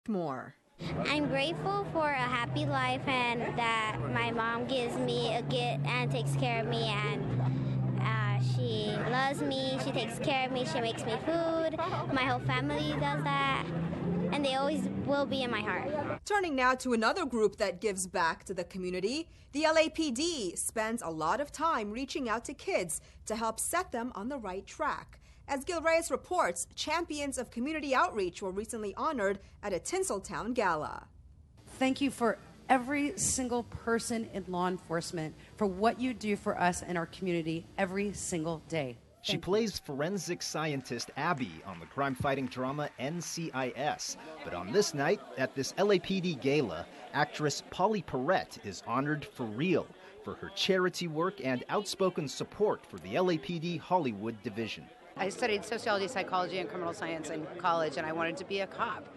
More. I'm grateful for a happy life and that my mom gives me a gift and takes care of me, and she loves me, she takes care of me, she makes me food. My whole family does that, and they always will be in my heart. Turning now to another group that gives back to the community, the LAPD spends a lot of time reaching out to kids to help set them on the right track. As Gil Reyes reports, champions of community outreach were recently honored at a Tinseltown gala. Thank you for every single person in law enforcement for what you do for us and our community every single day. She plays forensic scientist Abby on the crime-fighting drama NCIS. But on this night, at this LAPD gala, actress Polly Perrette is honored for real for her charity work and outspoken support for the LAPD Hollywood division. I studied sociology, psychology, and criminal science in college, and I wanted to be a cop.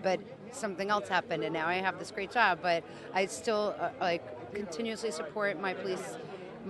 But something else happened, and now I have this great job. But I still continuously support my police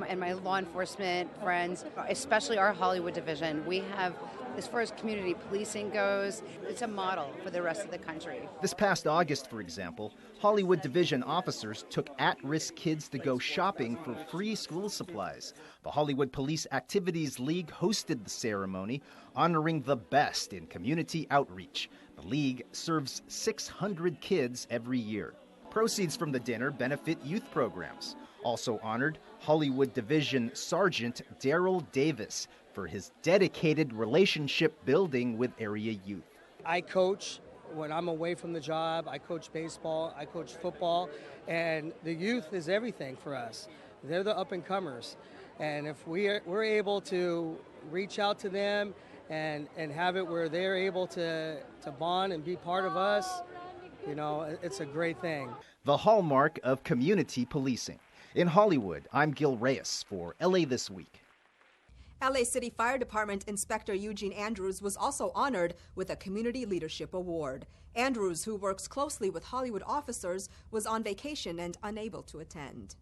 and my law enforcement friends, especially our Hollywood division. We have, as far as community policing goes, it's a model for the rest of the country. This past August, for example, Hollywood division officers took at-risk kids to go shopping for free school supplies. The Hollywood Police Activities League hosted the ceremony, honoring the best in community outreach. The league serves 600 kids every year. Proceeds from the dinner benefit youth programs. Also honored, Hollywood Division Sergeant Daryl Davis for his dedicated relationship building with area youth. I coach when I'm away from the job. I coach baseball, I coach football, and the youth is everything for us. They're the up-and-comers. And if we're able to reach out to them and have it where they're able to bond and be part of us, you know, it's a great thing. The hallmark of community policing. In Hollywood, I'm Gil Reyes for LA This Week. LA City Fire Department Inspector Eugene Andrews was also honored with a Community Leadership Award. Andrews, who works closely with Hollywood officers, was on vacation and unable to attend.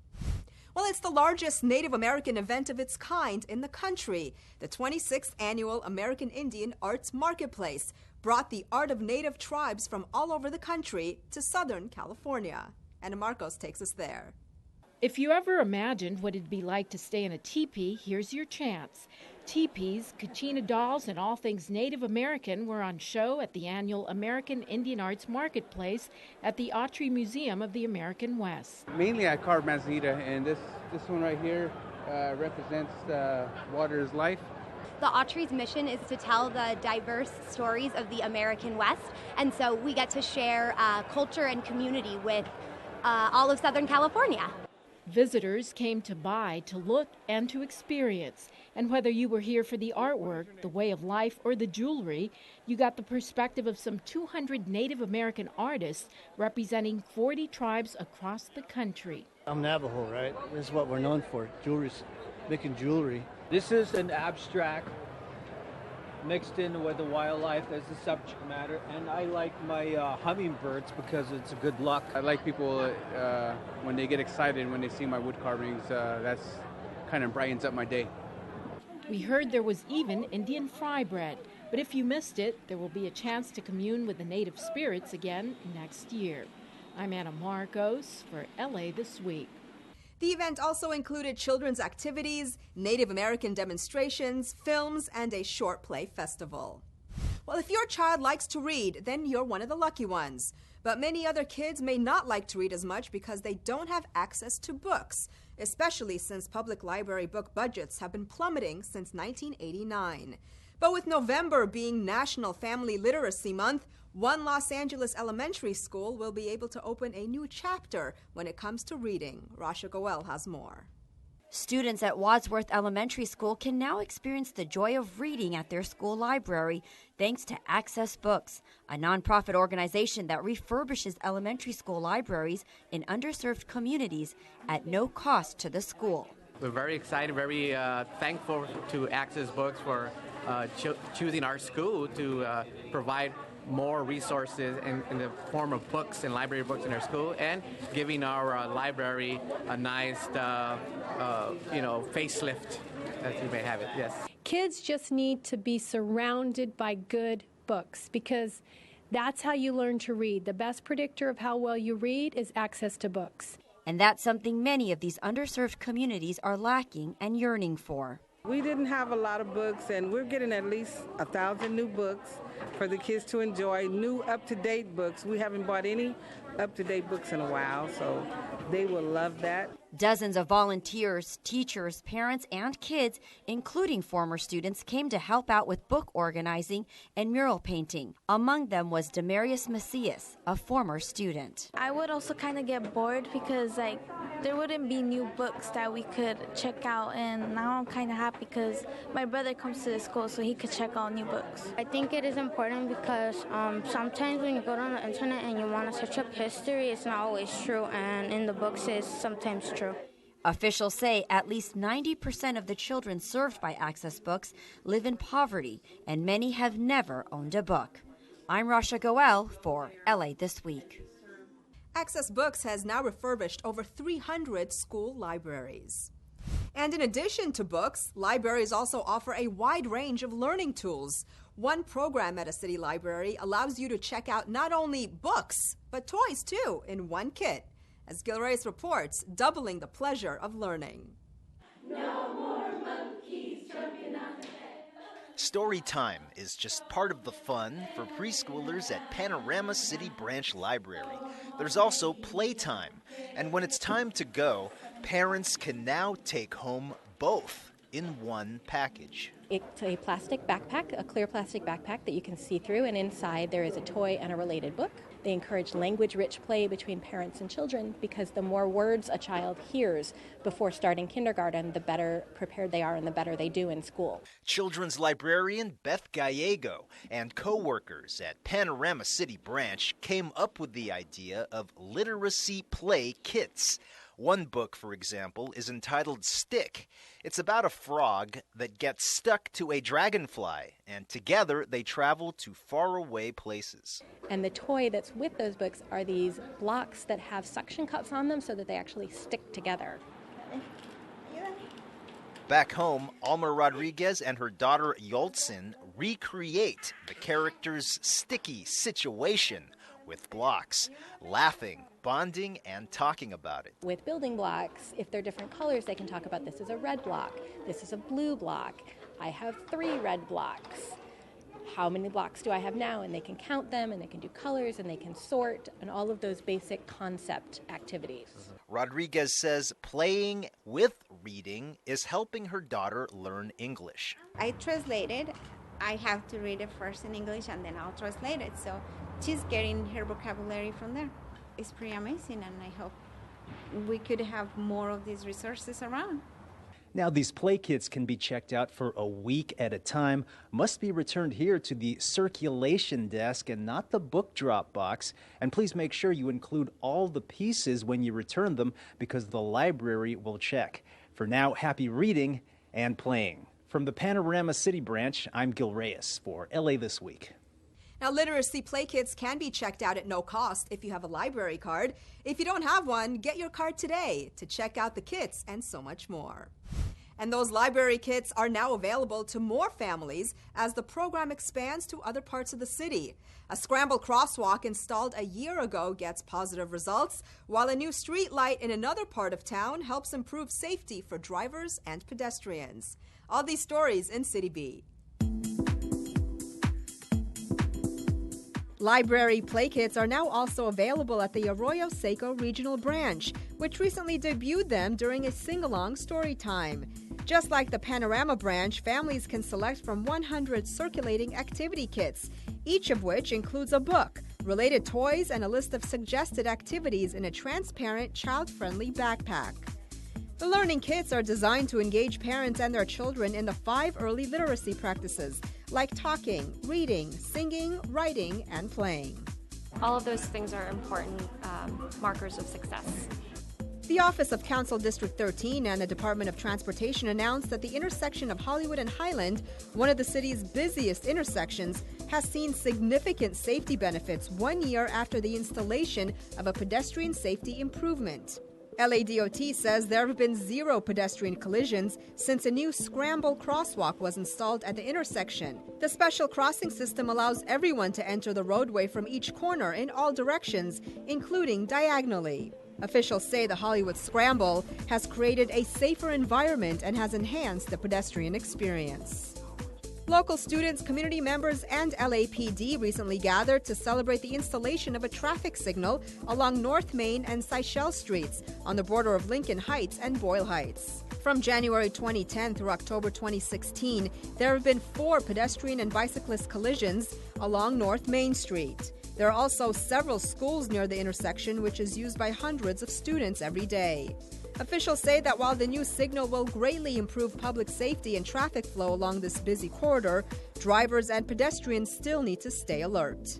Well, it's the largest Native American event of its kind in the country. The 26th Annual American Indian Arts Marketplace brought the art of Native tribes from all over the country to Southern California. Anna Marcos takes us there. If you ever imagined what it'd be like to stay in a teepee, here's your chance. Teepees, kachina dolls, and all things Native American were on show at the annual American Indian Arts Marketplace at the Autry Museum of the American West. Mainly I carve manzanita, and this one right here represents water is life. The Autry's mission is to tell the diverse stories of the American West, and so we get to share culture and community with all of Southern California. Visitors came to buy, to look, and to experience. And whether you were here for the artwork, the way of life, or the jewelry, you got the perspective of some 200 Native American artists representing 40 tribes across the country. I'm Navajo, right? This is what we're known for, jewelry, making jewelry. This is an abstract mixed in with the wildlife as the subject matter, and I like my hummingbirds because it's a good luck. I like people when they get excited when they see my wood carvings. That's kind of brightens up my day. We heard there was even Indian fry bread, but if you missed it, there will be a chance to commune with the native spirits again next year. I'm Anna Marcos for LA This Week. The event also included children's activities, Native American demonstrations, films, and a short play festival. Well, if your child likes to read, then you're one of the lucky ones. But many other kids may not like to read as much because they don't have access to books, especially since public library book budgets have been plummeting since 1989. But with November being National Family Literacy Month, one Los Angeles elementary school will be able to open a new chapter when it comes to reading. Rasha Goel has more. Students at Wadsworth Elementary School can now experience the joy of reading at their school library thanks to Access Books, a nonprofit organization that refurbishes elementary school libraries in underserved communities at no cost to the school. We're very excited, very thankful to Access Books for choosing our school to provide more resources in the form of books and library books in our school, and giving our library a nice, facelift, as you may have it. Yes. Kids just need to be surrounded by good books because That's how you learn to read. The best predictor of how well you read is access to books. And that's something many of these underserved communities are lacking and yearning for. We didn't have a lot of books, and we're getting at least 1,000 new books for the kids to enjoy, new up-to-date books. We haven't bought any up-to-date books in a while, so they will love that. Dozens of volunteers, teachers, parents, and kids, including former students, came to help out with book organizing and mural painting. Among them was Demarius Macias, a former student. I would also kind of get bored because there wouldn't be new books that we could check out, and now I'm kind of happy because my brother comes to the school so he could check out new books. I think it is important because sometimes when you go on the internet and you want to search up history, it's not always true, and in the books it's sometimes true. Officials say at least 90% of the children served by Access Books live in poverty, and many have never owned a book. I'm Rasha Goel for LA This Week. Access Books has now refurbished over 300 school libraries. And in addition to books, libraries also offer a wide range of learning tools. One program at a city library allows you to check out not only books, but toys too in one kit. As Gil Reyes reports, doubling the pleasure of learning. No more monkeys jumping on the bed. Story time is just part of the fun for preschoolers at Panorama City Branch Library. There's also playtime, and when it's time to go, parents can now take home both in one package. It's a plastic backpack, a clear plastic backpack that you can see through, and inside there is a toy and a related book. They encourage language-rich play between parents and children because the more words a child hears before starting kindergarten, the better prepared they are and the better they do in school. Children's librarian Beth Gallego and co-workers at Panorama City Branch came up with the idea of literacy play kits. One book, for example, is entitled Stick. It's about a frog that gets stuck to a dragonfly, and together they travel to faraway places. And the toy that's with those books are these blocks that have suction cups on them so that they actually stick together. Back home, Alma Rodriguez and her daughter Yoltsin recreate the character's sticky situation with blocks, laughing, bonding, and talking about it. With building blocks, if they're different colors, they can talk about this is a red block, this is a blue block, I have 3 red blocks. How many blocks do I have now? And they can count them, and they can do colors, and they can sort, and all of those basic concept activities. Rodriguez says playing with reading is helping her daughter learn English. I translated. I have to read it first in English, and then I'll translate it. So she's getting her vocabulary from there. It's pretty amazing, and I hope we could have more of these resources around. Now, these play kits can be checked out for a week at a time, must be returned here to the circulation desk and not the book drop box. And please make sure you include all the pieces when you return them because the library will check. For now, happy reading and playing. From the Panorama City Branch, I'm Gil Reyes for LA This Week. Now, literacy play kits can be checked out at no cost if you have a library card. If you don't have one, get your card today to check out the kits and so much more. And those library kits are now available to more families as the program expands to other parts of the city. A scramble crosswalk installed a year ago gets positive results, while a new street light in another part of town helps improve safety for drivers and pedestrians. All these stories in City Beat. Library play kits are now also available at the Arroyo Seco Regional Branch, which recently debuted them during a sing-along story time. Just like the Panorama Branch, families can select from 100 circulating activity kits, each of which includes a book, related toys, and a list of suggested activities in a transparent, child-friendly backpack. The learning kits are designed to engage parents and their children in the 5 early literacy practices, like talking, reading, singing, writing, and playing. All of those things are important markers of success. The Office of Council District 13 and the Department of Transportation announced that the intersection of Hollywood and Highland, one of the city's busiest intersections, has seen significant safety benefits 1 year after the installation of a pedestrian safety improvement. LADOT says there have been 0 pedestrian collisions since a new scramble crosswalk was installed at the intersection. The special crossing system allows everyone to enter the roadway from each corner in all directions, including diagonally. Officials say the Hollywood Scramble has created a safer environment and has enhanced the pedestrian experience. Local students, community members, and LAPD recently gathered to celebrate the installation of a traffic signal along North Main and Seychelles Streets on the border of Lincoln Heights and Boyle Heights. From January 2010 through October 2016, there have been 4 pedestrian and bicyclist collisions along North Main Street. There are also several schools near the intersection, which is used by hundreds of students every day. Officials say that while the new signal will greatly improve public safety and traffic flow along this busy corridor, drivers and pedestrians still need to stay alert.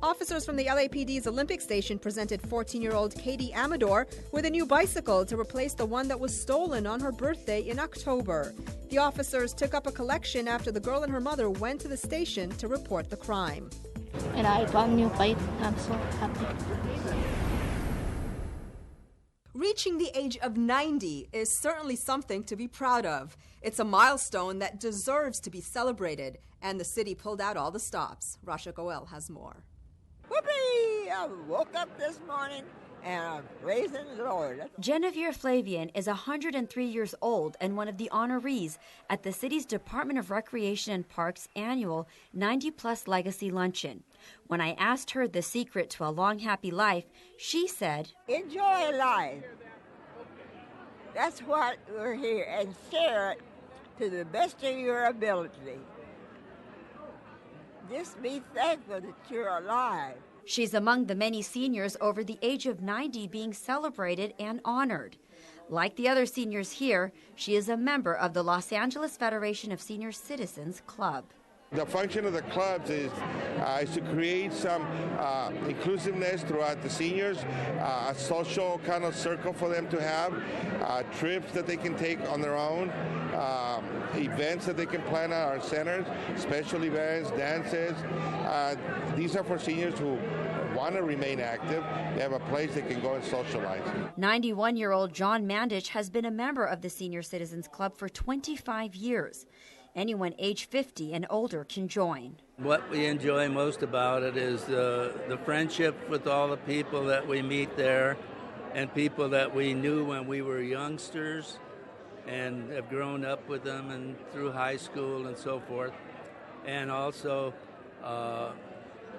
Officers from the LAPD's Olympic Station presented 14-year-old Katie Amador with a new bicycle to replace the one that was stolen on her birthday in October. The officers took up a collection after the girl and her mother went to the station to report the crime. And I got a new bike. I'm so happy. Reaching the age of 90 is certainly something to be proud of. It's a milestone that deserves to be celebrated, and the city pulled out all the stops. Rasha Goel has more. Whoopee! I woke up this morning and I'm praising the Lord. Genevieve Flavian is 103 years old and one of the honorees at the city's Department of Recreation and Parks annual 90-plus Legacy Luncheon. When I asked her the secret to a long, happy life, she said, Enjoy life. That's what we're here, and share it to the best of your ability. Just be thankful that you're alive. She's among the many seniors over the age of 90 being celebrated and honored. Like the other seniors here, she is a member of the Los Angeles Federation of Senior Citizens Club. The function of the clubs is to create some inclusiveness throughout the seniors, a social kind of circle for them to have, trips that they can take on their own, events that they can plan at our centers, special events, dances. These are for seniors who want to remain active. They have a place they can go and socialize. 91-year-old John Mandich has been a member of the Senior Citizens Club for 25 years. Anyone age 50 and older can join. What we enjoy most about it is the friendship with all the people that we meet there and people that we knew when we were youngsters and have grown up with them and through high school and so forth. And also,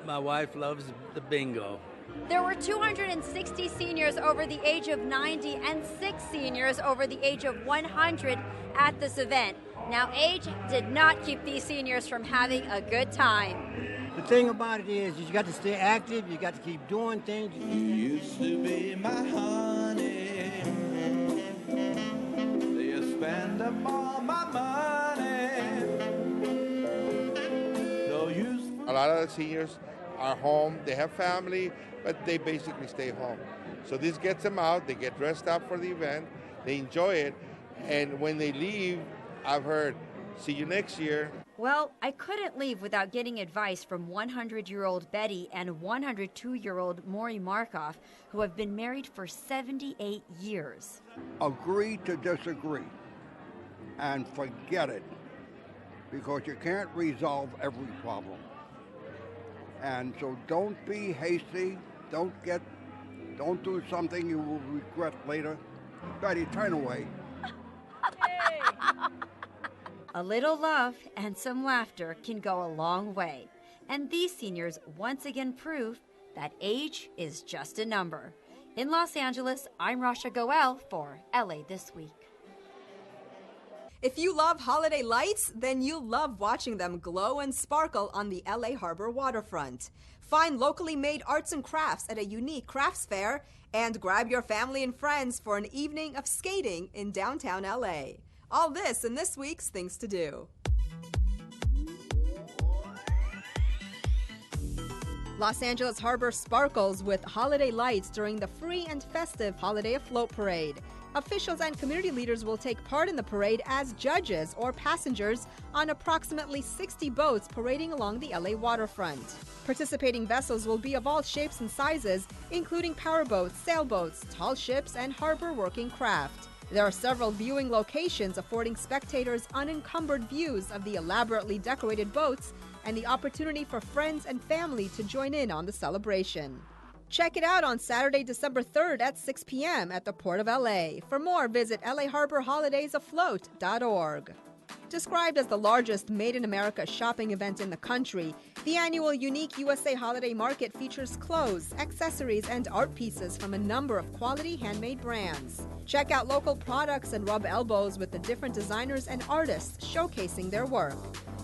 my wife loves the bingo. There were 260 seniors over the age of 90 and 6 seniors over the age of 100 at this event. Now, age did not keep these seniors from having a good time. The thing about it is you got to stay active, you got to keep doing things. You used to be my honey. You spend up all my money. No use. A lot of the seniors are home, they have family, but they basically stay home. So this gets them out, they get dressed up for the event, they enjoy it, and when they leave, I've heard, see you next year. Well, I couldn't leave without getting advice from 100-year-old Betty and 102-year-old Maury Markoff, who have been married for 78 years. Agree to disagree and forget it, because you can't resolve every problem. And so don't be hasty, don't do something you will regret later. Betty, turn away. A little love and some laughter can go a long way. And these seniors once again prove that age is just a number. In Los Angeles, I'm Rasha Goel for LA This Week. If you love holiday lights, then you'll love watching them glow and sparkle on the LA Harbor waterfront. Find locally made arts and crafts at a unique crafts fair and grab your family and friends for an evening of skating in downtown LA. All this in this week's Things to Do. Los Angeles Harbor sparkles with holiday lights during the free and festive Holiday Afloat Parade. Officials and community leaders will take part in the parade as judges or passengers on approximately 60 boats parading along the LA waterfront. Participating vessels will be of all shapes and sizes, including powerboats, sailboats, tall ships, and harbor working craft. There are several viewing locations affording spectators unencumbered views of the elaborately decorated boats and the opportunity for friends and family to join in on the celebration. Check it out on Saturday, December 3rd at 6 p.m. at the Port of LA. For more, visit laharborholidaysafloat.org. Described as the largest Made in America shopping event in the country, the annual Unique USA Holiday Market features clothes, accessories, and art pieces from a number of quality handmade brands. Check out local products and rub elbows with the different designers and artists showcasing their work.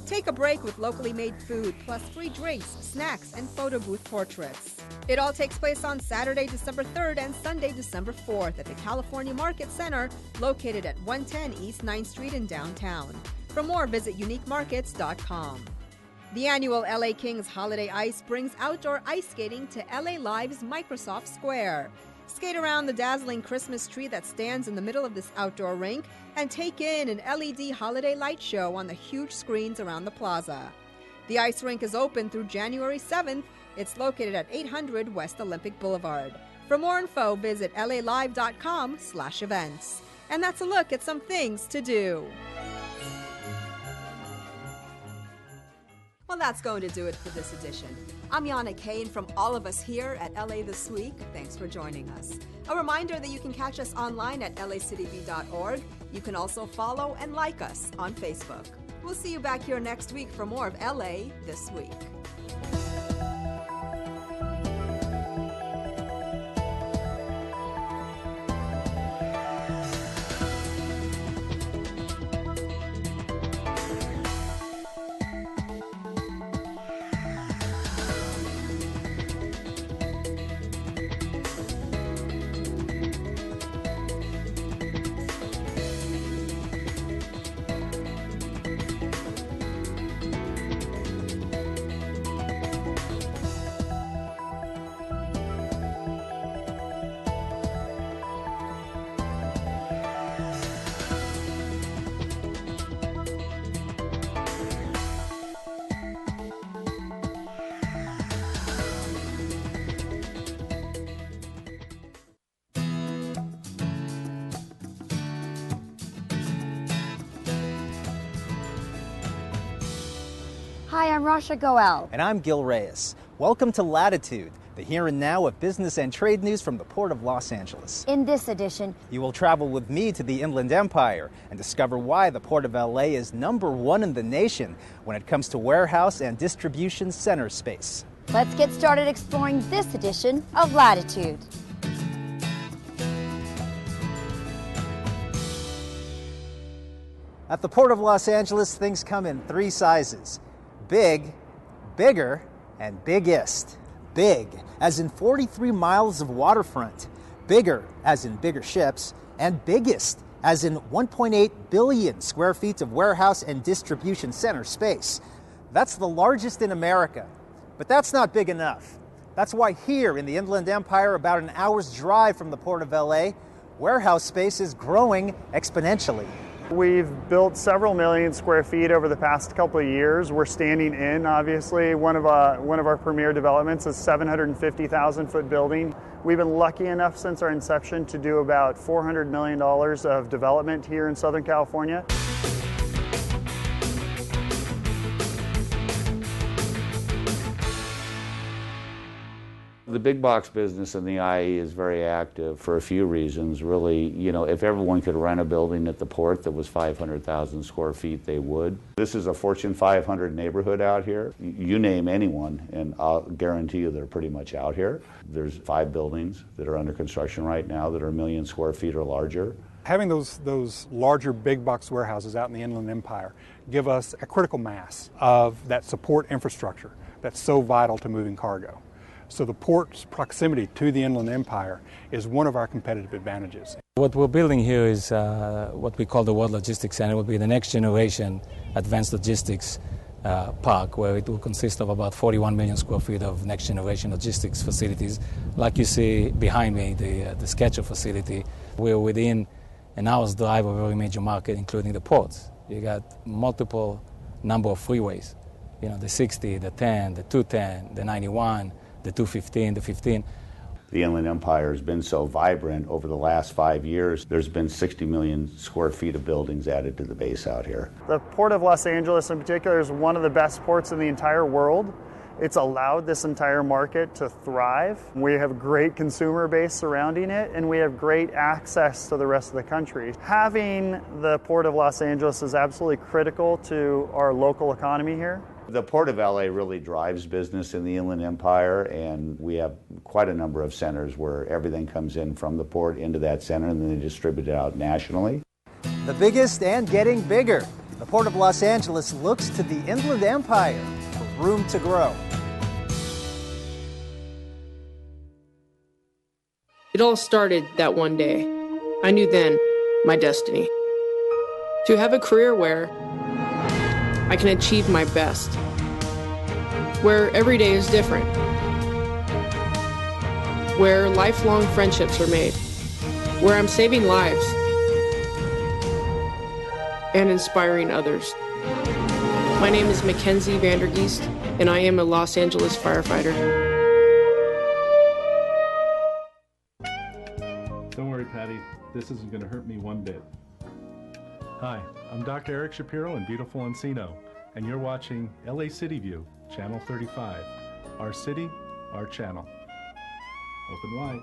Take a break with locally made food, plus free drinks, snacks, and photo booth portraits. It all takes place on Saturday, December 3rd and Sunday, December 4th at the California Market Center, located at 110 East 9th Street in downtown. For more, visit uniquemarkets.com. The annual LA Kings Holiday Ice brings outdoor ice skating to LA Live's Microsoft Square. Skate around the dazzling Christmas tree that stands in the middle of this outdoor rink and take in an LED holiday light show on the huge screens around the plaza. The ice rink is open through January 7th. It's located at 800 West Olympic Boulevard. For more info, visit lalive.com/events. And that's a look at some things to do. Well, that's going to do it for this edition. I'm Yana Kane from all of us here at LA This Week. Thanks for joining us. A reminder that you can catch us online at lacitv.org. You can also follow and like us on Facebook. We'll see you back here next week for more of LA This Week. Hi, I'm Rasha Goel. And I'm Gil Reyes. Welcome to Latitude, the here and now of business and trade news from the Port of Los Angeles. In this edition, you will travel with me to the Inland Empire and discover why the Port of LA is #1 in the nation when it comes to warehouse and distribution center space. Let's get started exploring this edition of Latitude. At the Port of Los Angeles, things come in 3 sizes: big, bigger, and biggest. Big, as in 43 miles of waterfront. Bigger, as in bigger ships. And biggest, as in 1.8 billion square feet of warehouse and distribution center space. That's the largest in America. But that's not big enough. That's why here in the Inland Empire, about an hour's drive from the Port of LA, warehouse space is growing exponentially. We've built several million square feet over the past couple of years. We're standing in, obviously. One of our premier developments is a 750,000-foot building. We've been lucky enough since our inception to do about $400 million of development here in Southern California. The big box business in the IE is very active for a few reasons. Really, if everyone could rent a building at the port that was 500,000 square feet, they would. This is a Fortune 500 neighborhood out here. You name anyone, and I'll guarantee you they're pretty much out here. There's 5 buildings that are under construction right now that are 1 million square feet or larger. Having those larger big box warehouses out in the Inland Empire give us a critical mass of that support infrastructure that's so vital to moving cargo. So the port's proximity to the Inland Empire is one of our competitive advantages. What we're building here is what we call the World Logistics Center. It will be the next generation advanced logistics park, where it will consist of about 41 million square feet of next generation logistics facilities. Like you see behind me, the Sketcher facility, we're within an hour's drive of every major market, including the ports. You got multiple number of freeways, you know, the 60, the 10, the 210, the 91, the 215, the 15. The Inland Empire has been so vibrant over the last 5 years. There's been 60 million square feet of buildings added to the base out here. The Port of Los Angeles in particular is one of the best ports in the entire world. It's allowed this entire market to thrive. We have a great consumer base surrounding it, and we have great access to the rest of the country. Having the Port of Los Angeles is absolutely critical to our local economy here. The Port of LA really drives business in the Inland Empire, and we have quite a number of centers where everything comes in from the port into that center, and then they distribute it out nationally. The biggest and getting bigger. The Port of Los Angeles looks to the Inland Empire for room to grow. It all started that one day. I knew then my destiny. To have a career where I can achieve my best, where every day is different, where lifelong friendships are made, where I'm saving lives and inspiring others. My name is Mackenzie Vandergeest, and I am a Los Angeles firefighter. Don't worry, Patty. This isn't going to hurt me one bit. Hi, I'm Dr. Eric Shapiro in beautiful Encino, and you're watching LA City View, Channel 35. Our city, our channel. Open wide.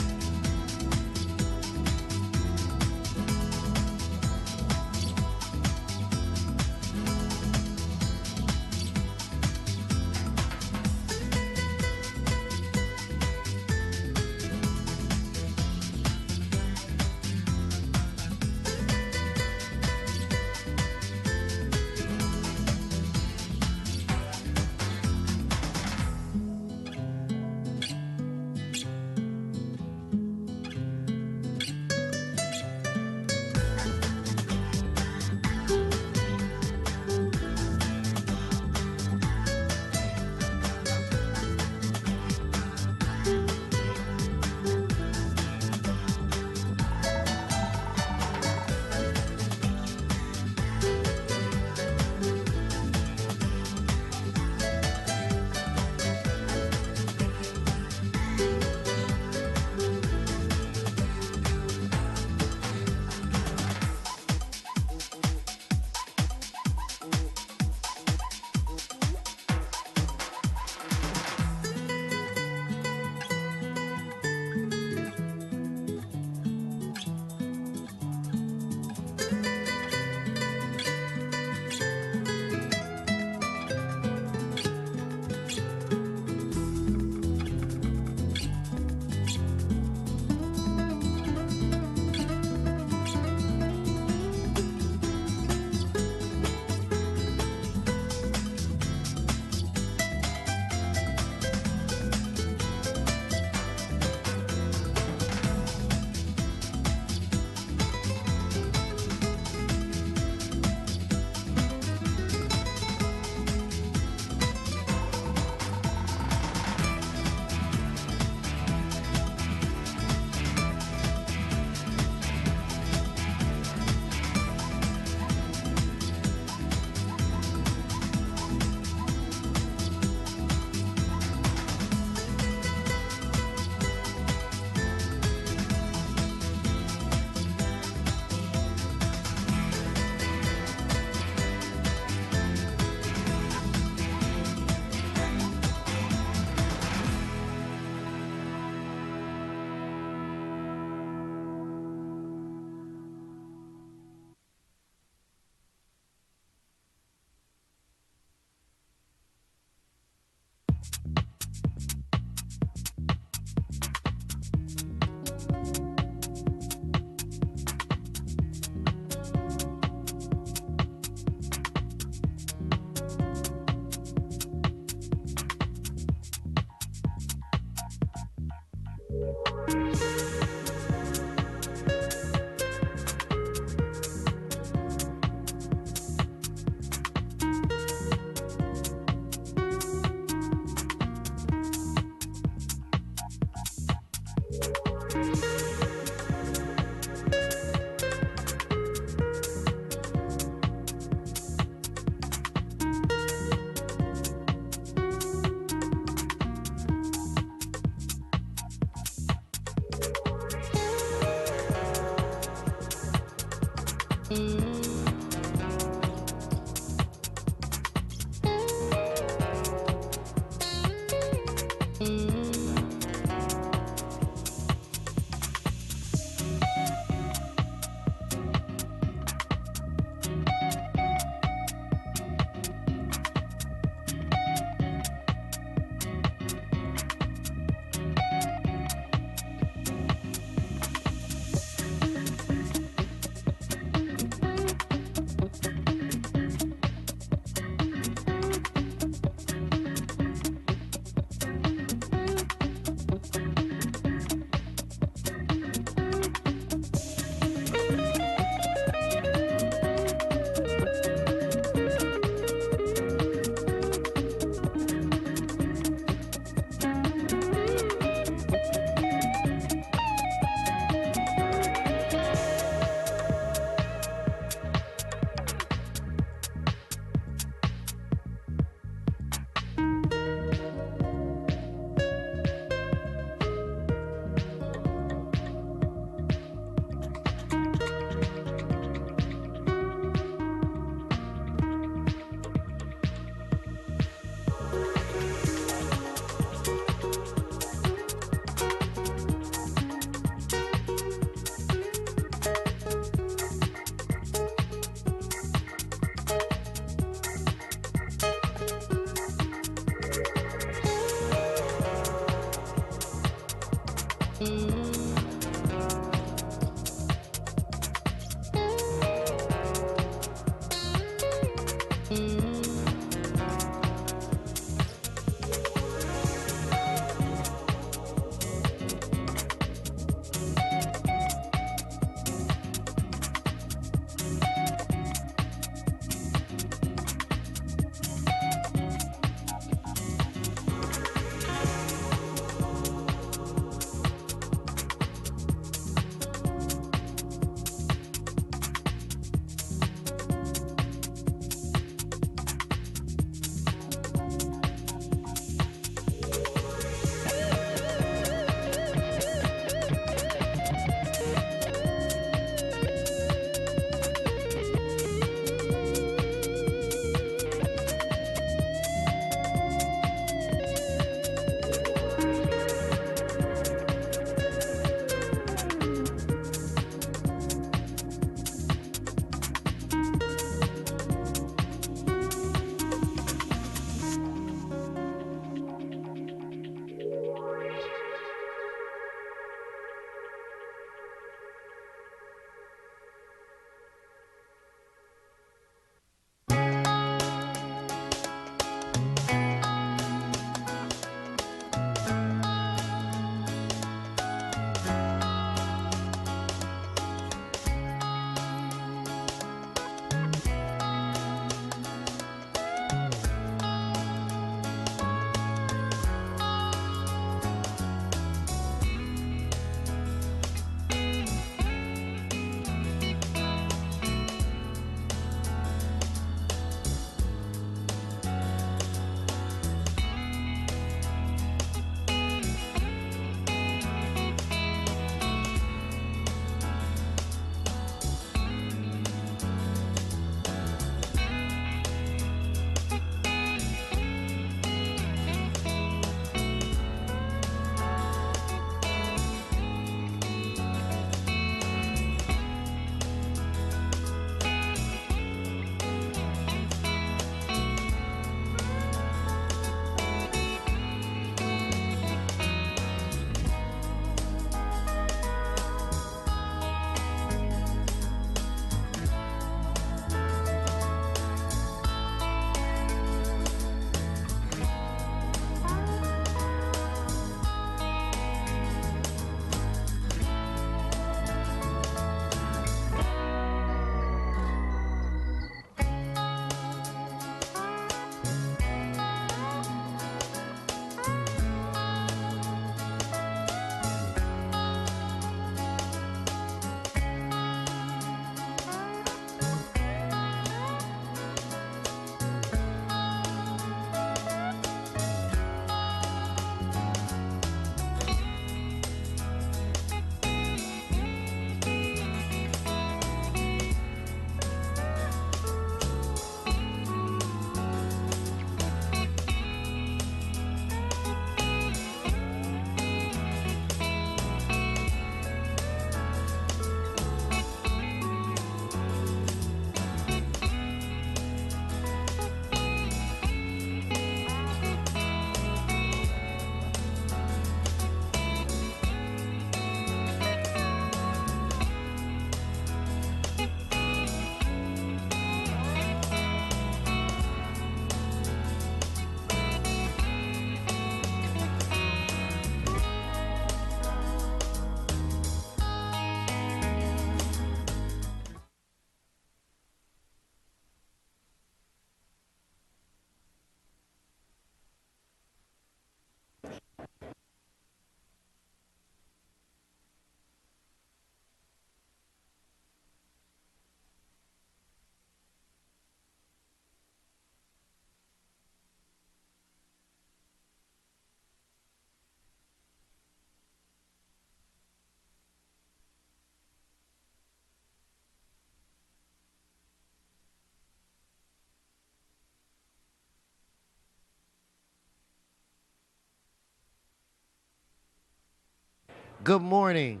Good morning.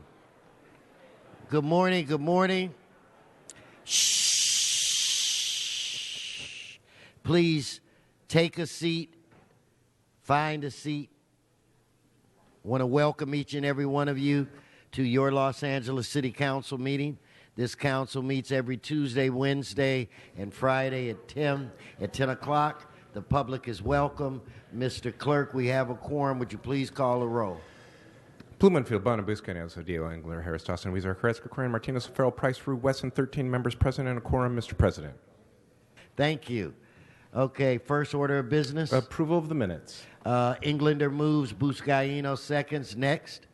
Good morning. Good morning. Shh. Please take a seat. Find a seat. I want to welcome each and every one of you to your Los Angeles City Council meeting. This council meets every Tuesday, Wednesday, and Friday at 10 o'clock. The public is welcome. Mr. Clerk, we have a quorum. Would you please call a roll? Blumenfield, Bonner-Busca, Dio, Engler, Harris, Dawson, Weezer, Carrasco, Corin, Martinez, Farrell, Price, Rue, Wesson, 13 members present and a quorum, Mr. President. Thank you. Okay, first order of business. Approval of the minutes. Englander moves, Buscaino seconds. Next.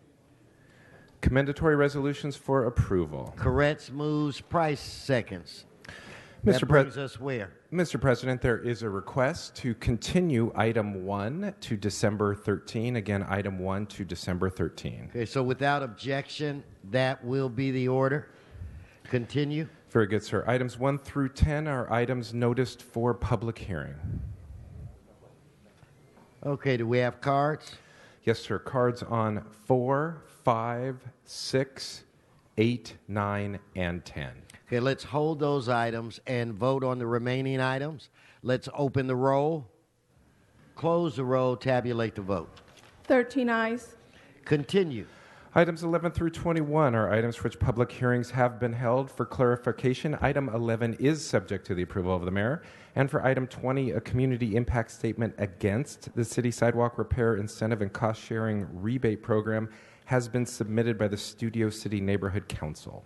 Commendatory resolutions for approval. Koretz moves, Price seconds. Mr. That brings us where? Mr. President, there is a request to continue item 1 to December 13. Again, item 1 to December 13. Okay, so without objection, that will be the order. Continue. Very good, sir. Items 1 through 10 are items noticed for public hearing. Okay, do we have cards? Yes, sir. Cards on 4, 5, 6, 8, 9, and 10. Okay, let's hold those items and vote on the remaining items. Let's open the roll, close the roll, tabulate the vote. 13 ayes. Continue. Items 11 through 21 are items for which public hearings have been held. For clarification, item 11 is subject to the approval of the mayor. And for item 20, a community impact statement against the city sidewalk repair incentive and cost sharing rebate program has been submitted by the Studio City Neighborhood Council.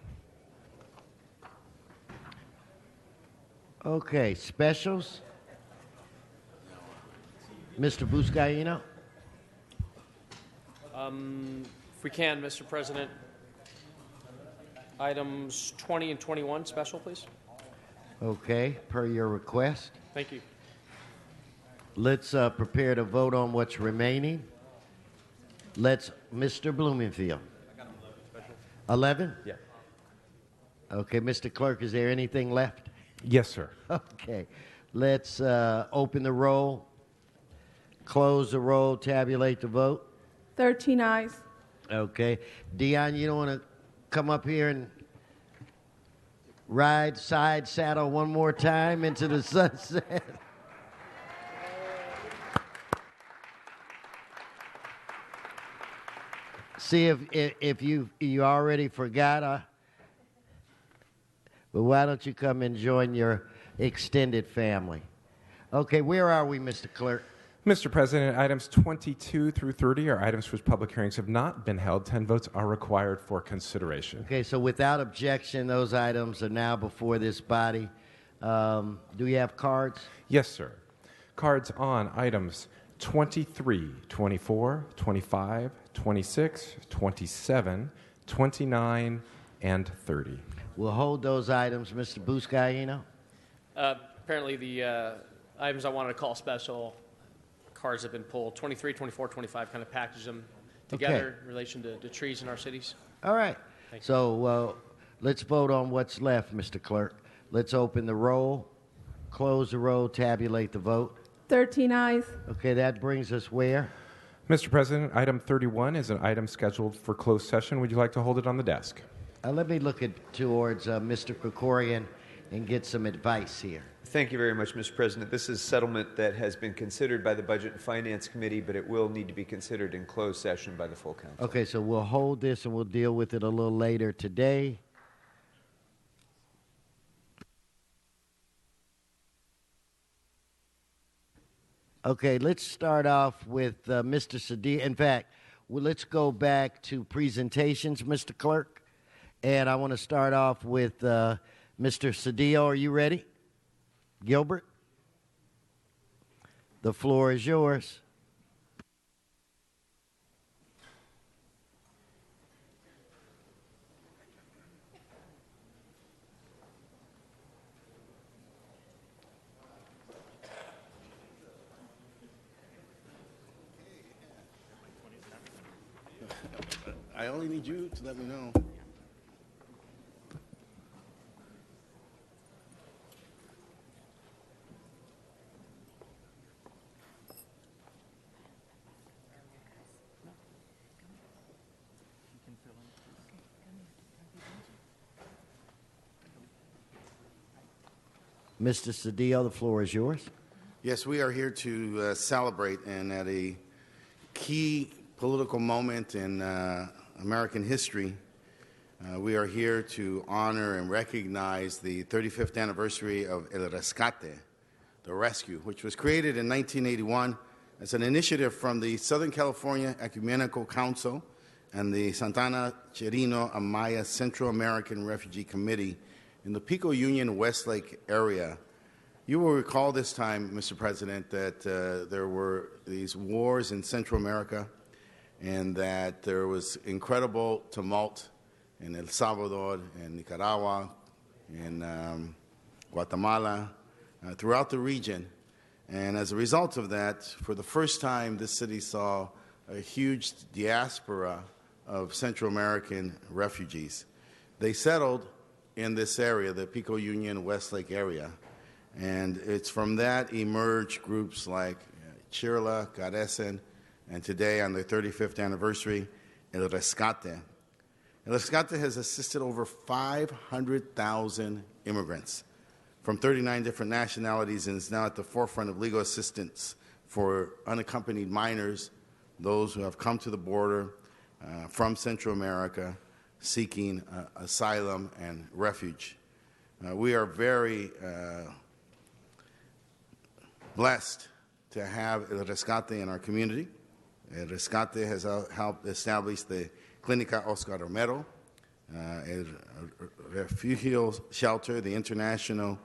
Okay, specials. Mr. Buscaino. If we can, Mr. President, items 20 and 21 special, please. Okay, per your request. Thank you. Let's prepare to vote on what's remaining. Let's, Mr. Blumenfield. 11? Yeah. Okay, Mr. Clerk, is there anything left? Yes, sir. Okay, let's open the roll, close the roll, tabulate the vote. 13 ayes. Okay, Dion, you don't want to come up here and ride side saddle one more time into the sunset? See if you already forgot, but why don't you come and join your extended family? Okay, where are we, Mr. Clerk? Mr. President, items 22 through 30 are items for which public hearings have not been held. 10 votes are required for consideration. Okay, so without objection, those items are now before this body. Do we have cards? Yes, sir. Cards on items 23, 24, 25, 26, 27, 29, and 30. We'll hold those items. Mr. Buscaino? Apparently the items I wanted to call special, cards have been pulled. 23, 24, 25, kind of package them together in relation to trees in our cities. All right. Thank you. So let's vote on what's left, Mr. Clerk. Let's open the roll, close the roll, tabulate the vote. 13 ayes. Okay, that brings us where? Mr. President, item 31 is an item scheduled for closed session. Would you like to hold it on the desk? Let me look towards Mr. Krikorian and get some advice here. Thank you very much, Mr. President. This is settlement that has been considered by the Budget and Finance Committee, but it will need to be considered in closed session by the full council. Okay, so we'll hold this and we'll deal with it a little later today. Okay, let's start off with Mr. Cedillo. In fact, let's go back to presentations, Mr. Clerk. And I want to start off with Mr. Cedillo. Are you ready? Gilbert? The floor is yours. I only need you to let me know. Mr. Cedillo, the floor is yours. Yes, we are here to celebrate, and at a key political moment in American history, we are here to honor and recognize the 35th anniversary of El Rescate, the rescue, which was created in 1981 as an initiative from the Southern California Ecumenical Council and the Santana Chirino Amaya Central American Refugee Committee in the Pico Union Westlake area. You will recall this time, Mr. President, that there were these wars in Central America and that there was incredible tumult in El Salvador, in Nicaragua, in Guatemala, throughout the region. And as a result of that, for the first time, this city saw a huge diaspora of Central American refugees. They settled in this area, the Pico Union Westlake area, and it's from that emerged groups like Chirla, Carecen, and today on their 35th anniversary, El Rescate. El Rescate has assisted over 500,000 immigrants from 39 different nationalities and is now at the forefront of legal assistance for unaccompanied minors, those who have come to the border from Central America seeking asylum and refuge. We are very blessed to have El Rescate in our community. El Rescate has helped establish the Clínica Oscar Romero, El Refugio Shelter, the International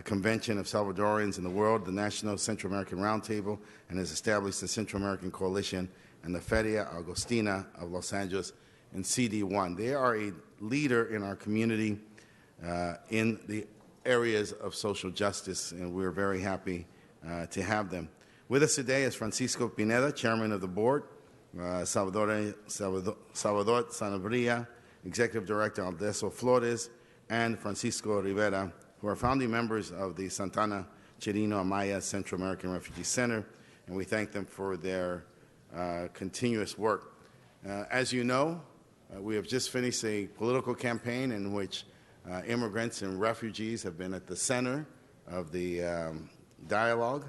Convention of Salvadorians in the World, the National Central American Roundtable, and has established the Central American Coalition and the Feria Agostina of Los Angeles and CD1. They are a leader in our community in the areas of social justice, and we're very happy to have them. With us today is Francisco Pineda, Chairman of the Board, Salvador Sanabria, Executive Director Aldeso Flores, and Francisco Rivera, who are founding members of the Santana Chirino Amaya Central American Refugee Center, and we thank them for their continuous work. As you know, we have just finished a political campaign in which immigrants and refugees have been at the center of the dialogue.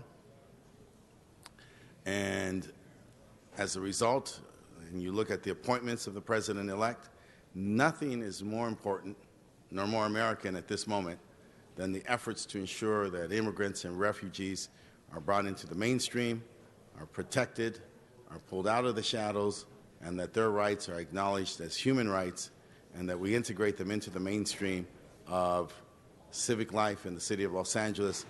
And as a result, when you look at the appointments of the president-elect, nothing is more important nor more American at this moment than the efforts to ensure that immigrants and refugees are brought into the mainstream, are protected, are pulled out of the shadows, and that their rights are acknowledged as human rights, and that we integrate them into the mainstream of civic life in the city of Los Angeles,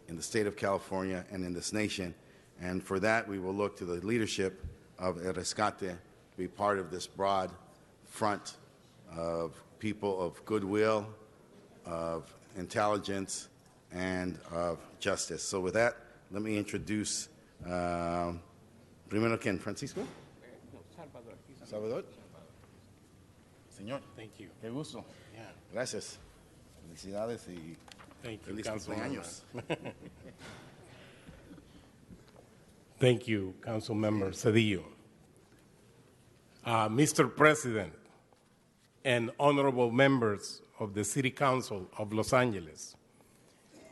in the state of California, and in this nation. And for that, we will look to the leadership of El Rescate to be part of this broad front of people of goodwill, of intelligence, and of justice. So with that, let me introduce primero, ¿quién? Francisco? Salvador. Señor. Thank you. Qué gusto. Yeah. Gracias. Felicidades y feliz cumpleaños. Thank you, Council Member Cedillo. Mr. President and honorable members of the City Council of Los Angeles,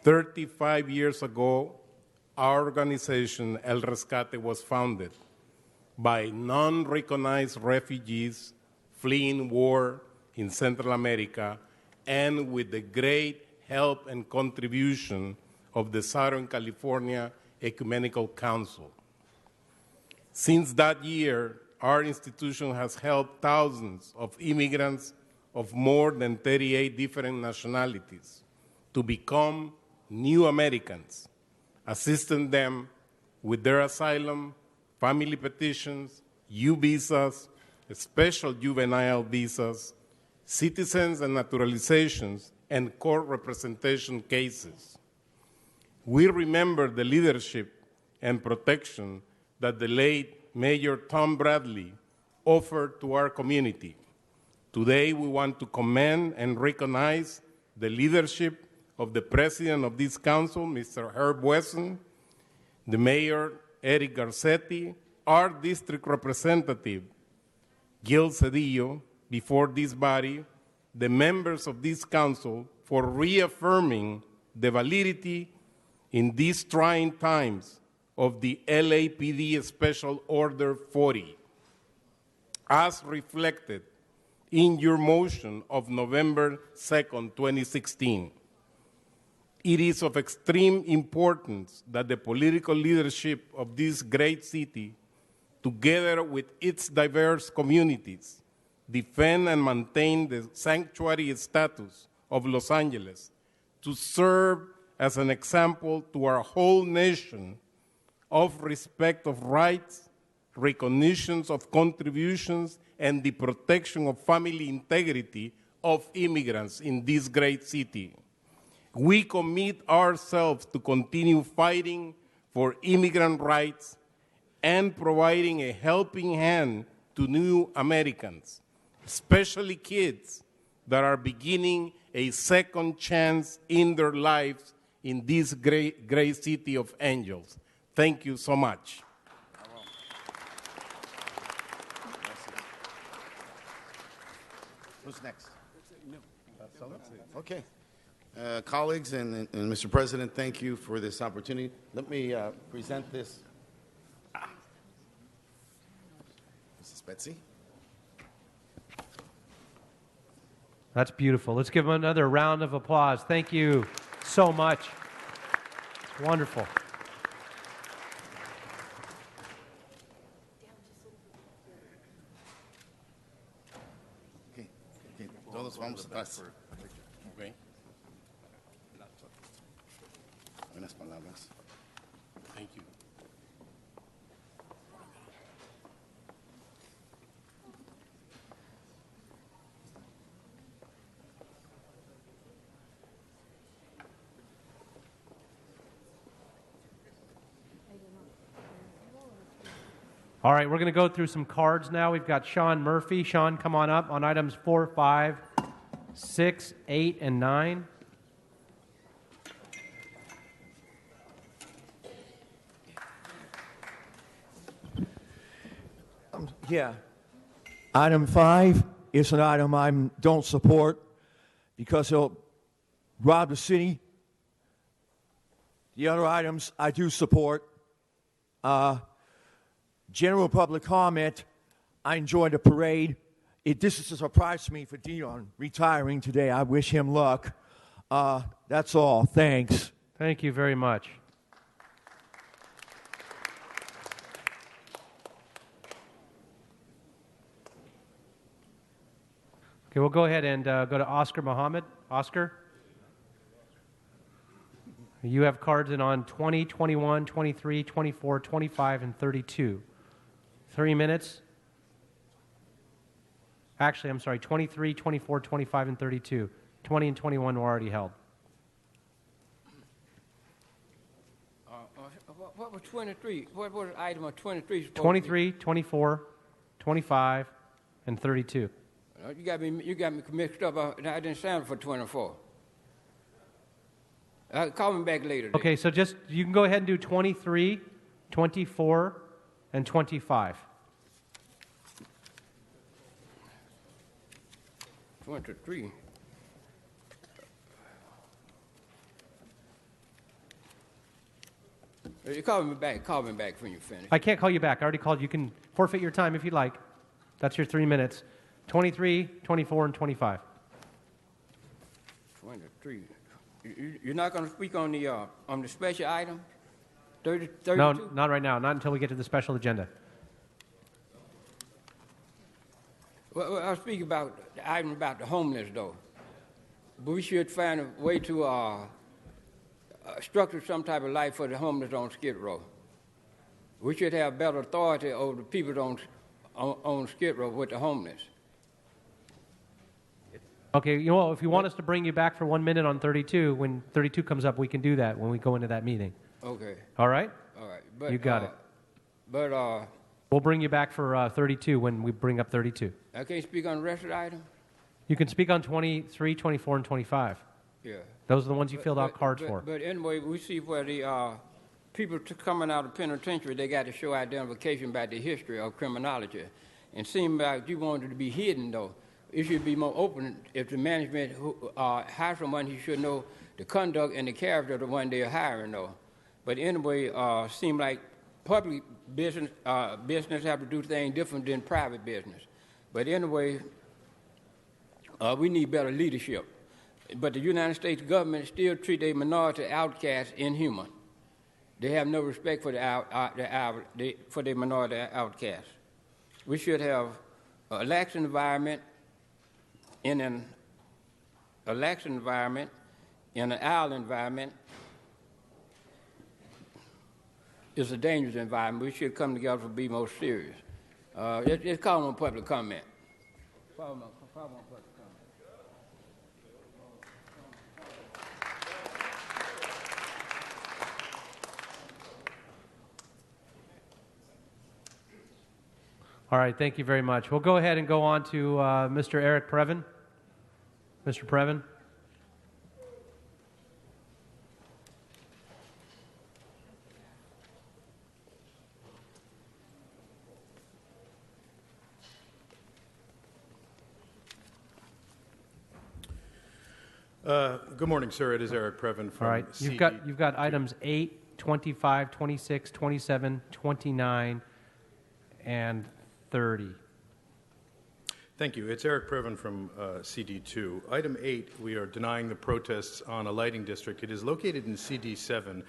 35 years ago, our organization, El Rescate, was founded by non-recognized refugees fleeing war in Central America and with the great help and contribution of the Southern California Ecumenical Council. Since that year, our institution has helped thousands of immigrants of more than 38 different nationalities to become new Americans, assisting them with their asylum, family petitions, U visas, special juvenile visas, citizens and naturalizations, and court representation cases. We remember the leadership and protection that the late Mayor Tom Bradley offered to our community. Today, we want to commend and recognize the leadership of the President of this Council, Mr. Herb Wesson, the Mayor, Eric Garcetti, our District Representative, Gil Cedillo, before this body, the members of this Council, for reaffirming the validity in these trying times of the LAPD Special Order 40, as reflected in your motion of November 2nd, 2016. It is of extreme importance that the political leadership of this great city, together with its diverse communities, defend and maintain the sanctuary status of Los Angeles to serve as an example to our whole nation of respect of rights, recognitions of contributions, and the protection of family integrity of immigrants in this great city. We commit ourselves to continue fighting for immigrant rights and providing a helping hand to new Americans, especially kids that are beginning a second chance in their lives in this great city of angels. Thank you so much. Who's next? Okay. Colleagues and Mr. President, thank you for this opportunity. Let me present this. Mrs. Betsy. That's beautiful. Let's give him another round of applause. Thank you so much. It's wonderful. Okay. Todos vamos atrás. Okay. Buenas palabras. Thank you. All right, we're going to go through some cards now. We've got Sean Murphy. Sean, come on up on items 4, 5, 6, 8, and 9. Yeah. Item 5 is an item I don't support because it'll rob the city. The other items I do support. General public comment, I enjoyed the parade. This is a surprise to me for Dion retiring today. I wish him luck. That's all. Thanks. Thank you very much. Okay, we'll go ahead and go to Oscar Muhammad. Oscar? You have cards in on 20, 21, 23, 24, 25, and 32. 3 minutes. Actually, I'm sorry, 23, 24, 25, and 32. 20 and 21 were already held. What was 23? What was item of 23? 23, 24, 25, and 32. You got me mixed up. I didn't stand for 24. Call me back later. Okay, so just, you can go ahead and do 23, 24, and 25. 23. You call me back when you finish. I can't call you back. I already called you. You can forfeit your time if you'd like. That's your 3 minutes. 23, 24, and 25. 23. You're not going to speak on the special item? 32? No, not right now. Not until we get to the special agenda. Well, I'll speak about the item about the homeless, though. But we should find a way to structure some type of life for the homeless on Skid Row. We should have better authority over the people on Skid Row with the homeless. Okay, if you want us to bring you back for 1 minute on 32, when 32 comes up, we can do that when we go into that meeting. Okay. All right? All right. But, you got it. But we'll bring you back for 32 when we bring up 32. I can't speak on the rest of the item? You can speak on 23, 24, and 25. Yeah. Those are the ones you filled out cards for. But anyway, we see where the people coming out of penitentiary, they got to show identification by the history of criminology. And seemed like you wanted to be hidden, though. it should be more open if the management hire someone, he should know the conduct and the character of the one they're hiring, though. But anyway, seem like public business have to do things different than private business. But anyway, we need better leadership. But the United States government still treat a minority outcasts inhuman. They have no respect for the minority outcasts. We should have an election environment in an aisle environment. It's a dangerous environment. We should come together to be more serious. Let's call on public comment. Call on public comment. All right, thank you very much. We'll go ahead and go on to Mr. Eric Previn. Mr. Previn. Good morning, sir. It is Eric Previn from All right, you've got items 8, 25, 26, 27, 29, and 30. Thank you. It's Eric Previn from CD2. Item 8, we are denying the protests on a lighting district. It is located in CD7.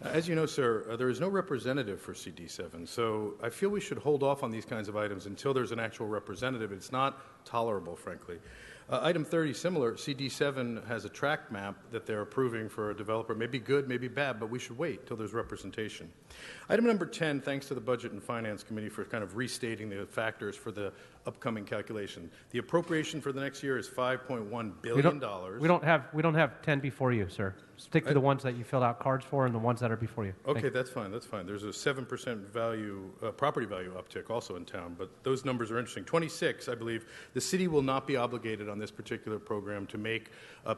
As you know, sir, there is no representative for CD7, so I feel we should hold off on these kinds of items until there's an actual representative. It's not tolerable, frankly. Item 30, similar. CD7 has a track map that they're approving for a developer. Maybe good, maybe bad, but we should wait until there's representation. Item number 10, thanks to the Budget and Finance Committee for kind of restating the factors for the upcoming calculation. The appropriation for the next year is $5.1 billion. We don't have 10 before you, sir. Stick to the ones that you filled out cards for and the ones that are before you. Okay, that's fine. That's fine. There's a 7% value, property value uptick also in town, but those numbers are interesting. 26, I believe, the city will not be obligated on this particular program to make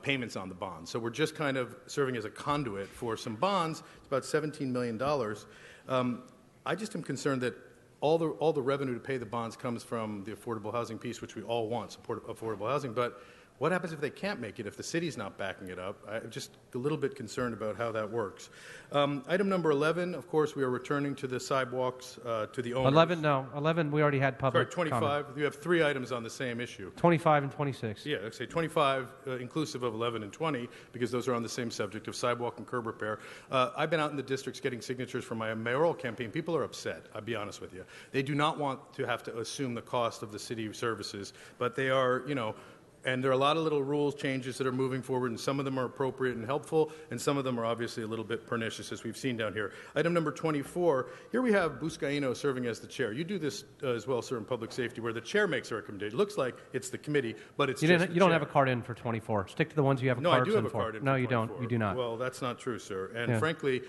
payments on the bonds. So we're just kind of serving as a conduit for some bonds. It's about $17 million. I just am concerned that all the revenue to pay the bonds comes from the affordable housing piece, which we all want, support affordable housing. But what happens if they can't make it, if the city's not backing it up? I'm just a little bit concerned about how that works. Item number 11, of course, we are returning to the sidewalks to the owners. 11, we already had public Sorry, 25. comment. You have 3 items on the same issue. 25 and 26. Yeah, let's say 25, inclusive of 11 and 20, because those are on the same subject of sidewalk and curb repair. I've been out in the districts getting signatures for my mayoral campaign. People are upset, I'll be honest with you. They do not want to have to assume the cost of the city services, but they are, and there are a lot of little rules changes that are moving forward, and some of them are appropriate and helpful, and some of them are obviously a little bit pernicious, as we've seen down here. Item number 24, here we have Buscaino serving as the chair. You do this as well, sir, in public safety, where the chair makes a recommendation. It looks like it's the committee, but it's you just don't have a card in for 24. Stick to the ones you have a No, card I do have in a for. card in No, for you 24. don't. You do not. Well, that's not true, sir. And Yeah. frankly,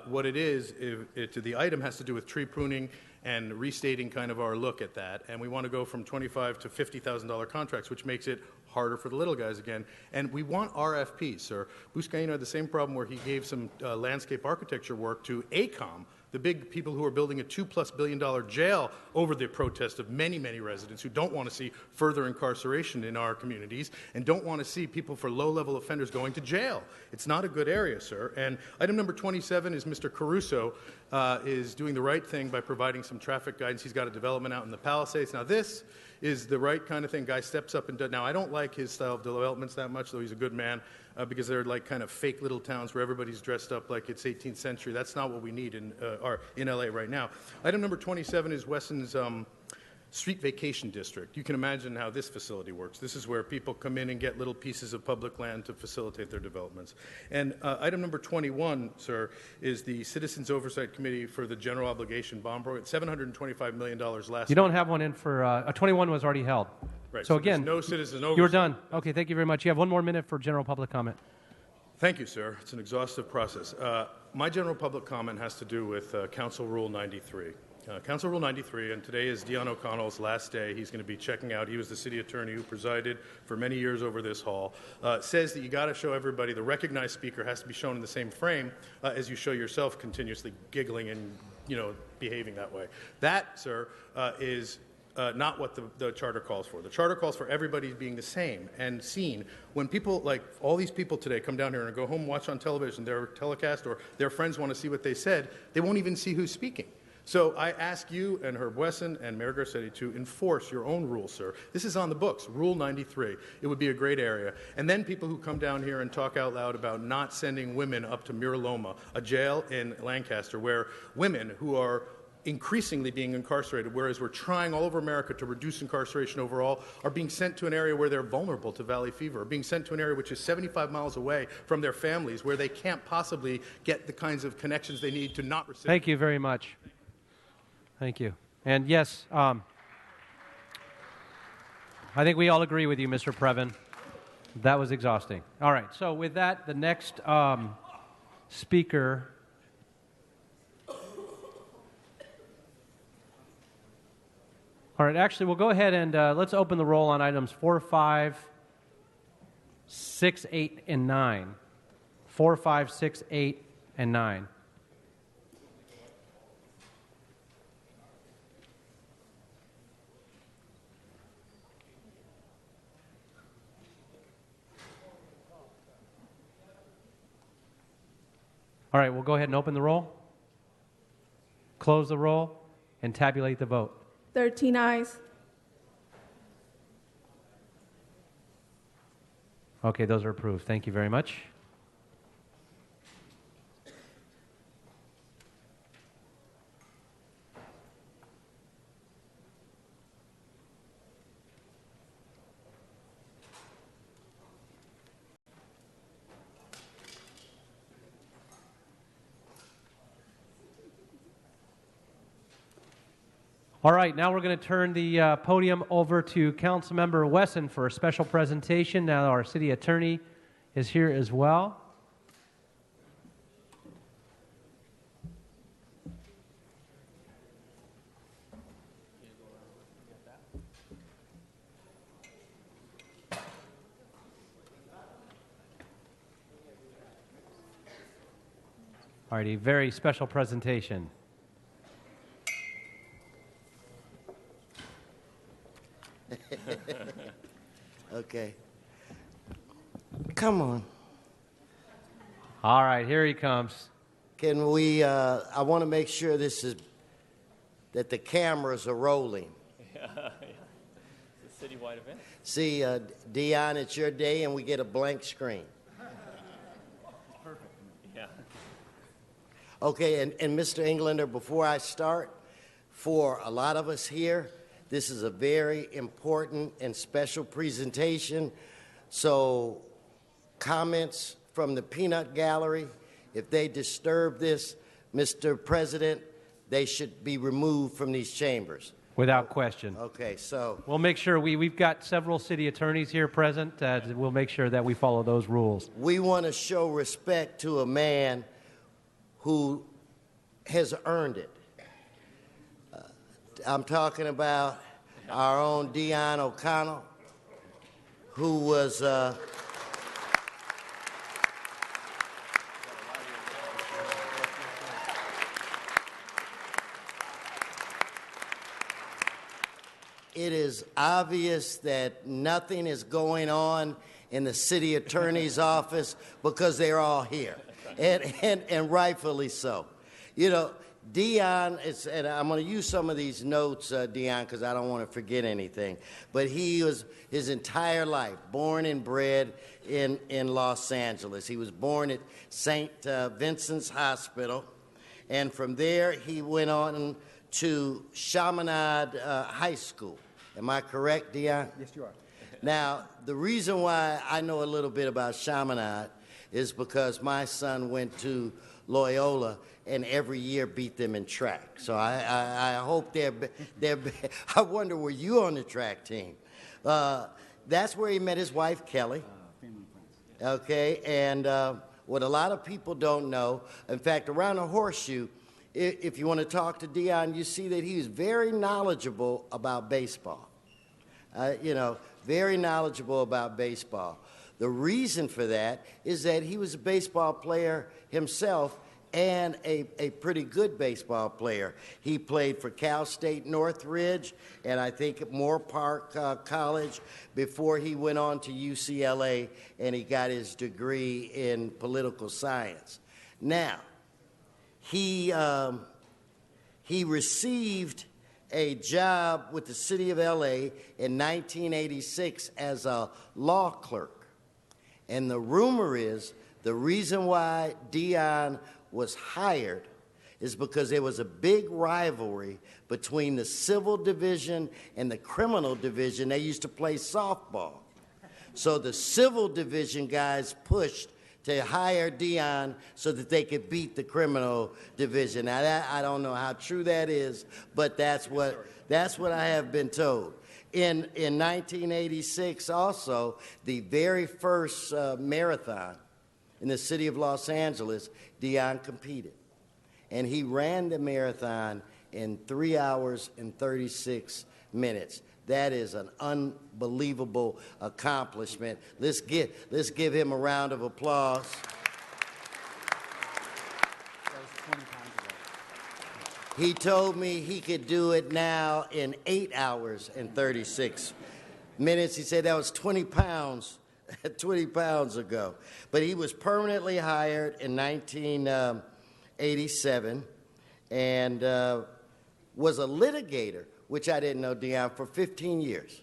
what it is, the item has to do with tree pruning and restating kind of our look at that. And we want to go from $25,000 to $50,000 contracts, which makes it harder for the little guys again. And we want RFPs, sir. Buscaino had the same problem where he gave some landscape architecture work to ACOM, the big people who are building a $2+ billion jail over the protest of many, many residents who don't want to see further incarceration in our communities and don't want to see people for low-level offenders going to jail. It's not a good area, sir. And item number 27 is Mr. Caruso is doing the right thing by providing some traffic guidance. He's got a development out in the Palisades. Now, this is the right kind of thing. Guy steps up and does. Now, I don't like his style of developments that much, though he's a good man, because they're like kind of fake little towns where everybody's dressed up like it's 18th century. That's not what we need in LA right now. Item number 27 is Wesson's street vacation district. You can imagine how this facility works. This is where people come in and get little pieces of public land to facilitate their developments. And item number 21, sir, is the Citizens Oversight Committee for the General Obligation Bond Program. $725 million last You don't have one in for 21 was already held. Right, So so again, there's no citizen you were oversight. done. Okay, thank you very much. You have one more minute for general public comment. Thank you, sir. It's an exhaustive process. My general public comment has to do with Council Rule 93. Council Rule 93, and today is Dion O'Connell's last day. He's going to be checking out. He was the city attorney who presided for many years over this hall. Says that you got to show everybody, the recognized speaker has to be shown in the same frame as you show yourself continuously giggling and, behaving that way. That, sir, is not what the charter calls for. The charter calls for everybody being the same and seen. When people, like all these people today, come down here and go home, watch on television their telecast, or their friends want to see what they said, they won't even see who's speaking. So I ask you and Herb Wesson and Mayor Garcetti to enforce your own rules, sir. This is on the books, Rule 93. It would be a great area. And then people who come down here and talk out loud about not sending women up to Mira Loma, a jail in Lancaster, where women who are increasingly being incarcerated, whereas we're trying all over America to reduce incarceration overall, are being sent to an area where they're vulnerable to valley fever, are being sent to an area which is 75 miles away from their families, where they can't possibly get the kinds of connections they need to not receive. Thank you very much. Thank you. And yes, I think we all agree with you, Mr. Previn. That was exhausting. All right, so with that, the next speaker. All right, actually, we'll go ahead and let's open the roll on items 4, 5, 6, 8, and 9. 4, 5, 6, 8, and 9. All right, we'll go ahead and open the roll, close the roll, and tabulate the vote. 13 ayes. Okay, those are approved. Thank you very much. All right, now we're going to turn the podium over to Councilmember Wesson for a special presentation. Now our city attorney is here as well. All right, a very special presentation. Okay. Come on. All right, here he comes. Can we, I want to make sure that the cameras are rolling. Yeah. It's a citywide event. See, Dion, it's your day and we get a blank screen. Perfect. Yeah. Okay, and Mr. Englander, before I start, for a lot of us here, this is a very important and special presentation. So comments from the peanut gallery, if they disturb this, Mr. President, they should be removed from these chambers. Without question. Okay, so we'll make sure we've got several city attorneys here present. We'll make sure that we follow those rules. We want to show respect to a man who has earned it. I'm talking about our own Dion O'Connell, who was it is obvious that nothing is going on in the city attorney's office because they're all here, and rightfully so. You know, Dion, and I'm going to use some of these notes, Dion, because I don't want to forget anything. But he was his entire life born and bred in Los Angeles. He was born at St. Vincent's Hospital, and from there he went on to Chaminade High School. Am I correct, Dion? Yes, you are. Now, the reason why I know a little bit about Chaminade is because my son went to Loyola and every year beat them in track. So I hope they're I wonder, were you on the track team? That's where he met his wife, Kelly. Family and friends. Okay, and what a lot of people don't know, in fact, around the horseshoe, if you want to talk to Dion, you see that he's very knowledgeable about baseball. Very knowledgeable about baseball. The reason for that is that he was a baseball player himself and a pretty good baseball player. He played for Cal State Northridge and I think Moore Park College before he went on to UCLA and he got his degree in political science. Now, he received a job with the city of LA in 1986 as a law clerk. And the rumor is the reason why Dion was hired is because there was a big rivalry between the civil division and the criminal division. They used to play softball. So the civil division guys pushed to hire Dion so that they could beat the criminal division. Now, I don't know how true that is, but that's what I have been told. In 1986 also, the very first marathon in the city of Los Angeles, Dion competed. And he ran the marathon in 3 hours and 36 minutes. That is an unbelievable accomplishment. Let's give him a round of applause. He told me he could do it now in 8 hours and 36 minutes. He said that was 20 pounds 20 pounds ago. But he was permanently hired in 1987 and was a litigator, which I didn't know, Dion, for 15 years